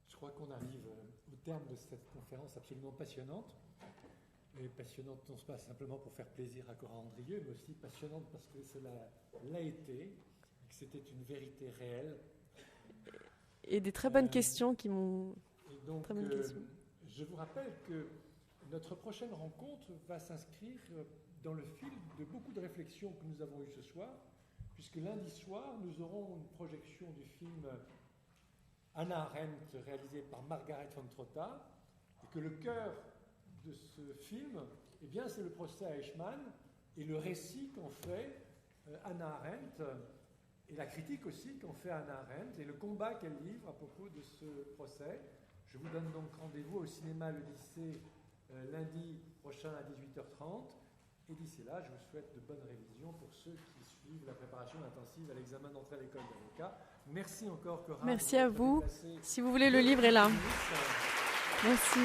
Speaker 1: Je crois qu'on arrive au terme de cette conférence absolument passionnante. Et passionnante non pas simplement pour faire plaisir à Cora Andrieux, mais aussi passionnante parce que cela l'a été, et que c'était une vérité réelle.
Speaker 2: Et des très bonnes questions qui m'ont...
Speaker 1: Donc,
Speaker 2: très bonnes questions.
Speaker 1: Je vous rappelle que notre prochaine rencontre va s'inscrire dans le fil de beaucoup de réflexions que nous avons eues ce soir, puisque lundi soir, nous aurons une projection du film Hannah Arendt, réalisé par Margaret von Trotta, et que le cœur de ce film, eh bien, c'est le procès à Eichmann et le récit qu'en fait Hannah Arendt, et la critique aussi qu'en fait Hannah Arendt, et le combat qu'elle livre à propos de ce procès. Je vous donne donc rendez-vous au cinéma Le Lycée lundi prochain à 18h30. Et d'ici là, je vous souhaite de bonnes révisions pour ceux qui suivent la préparation intensive à l'examen d'entrée à l'école d'avocat. Merci encore, Cora.
Speaker 2: Merci à vous. Si vous voulez, le livre est là. Merci.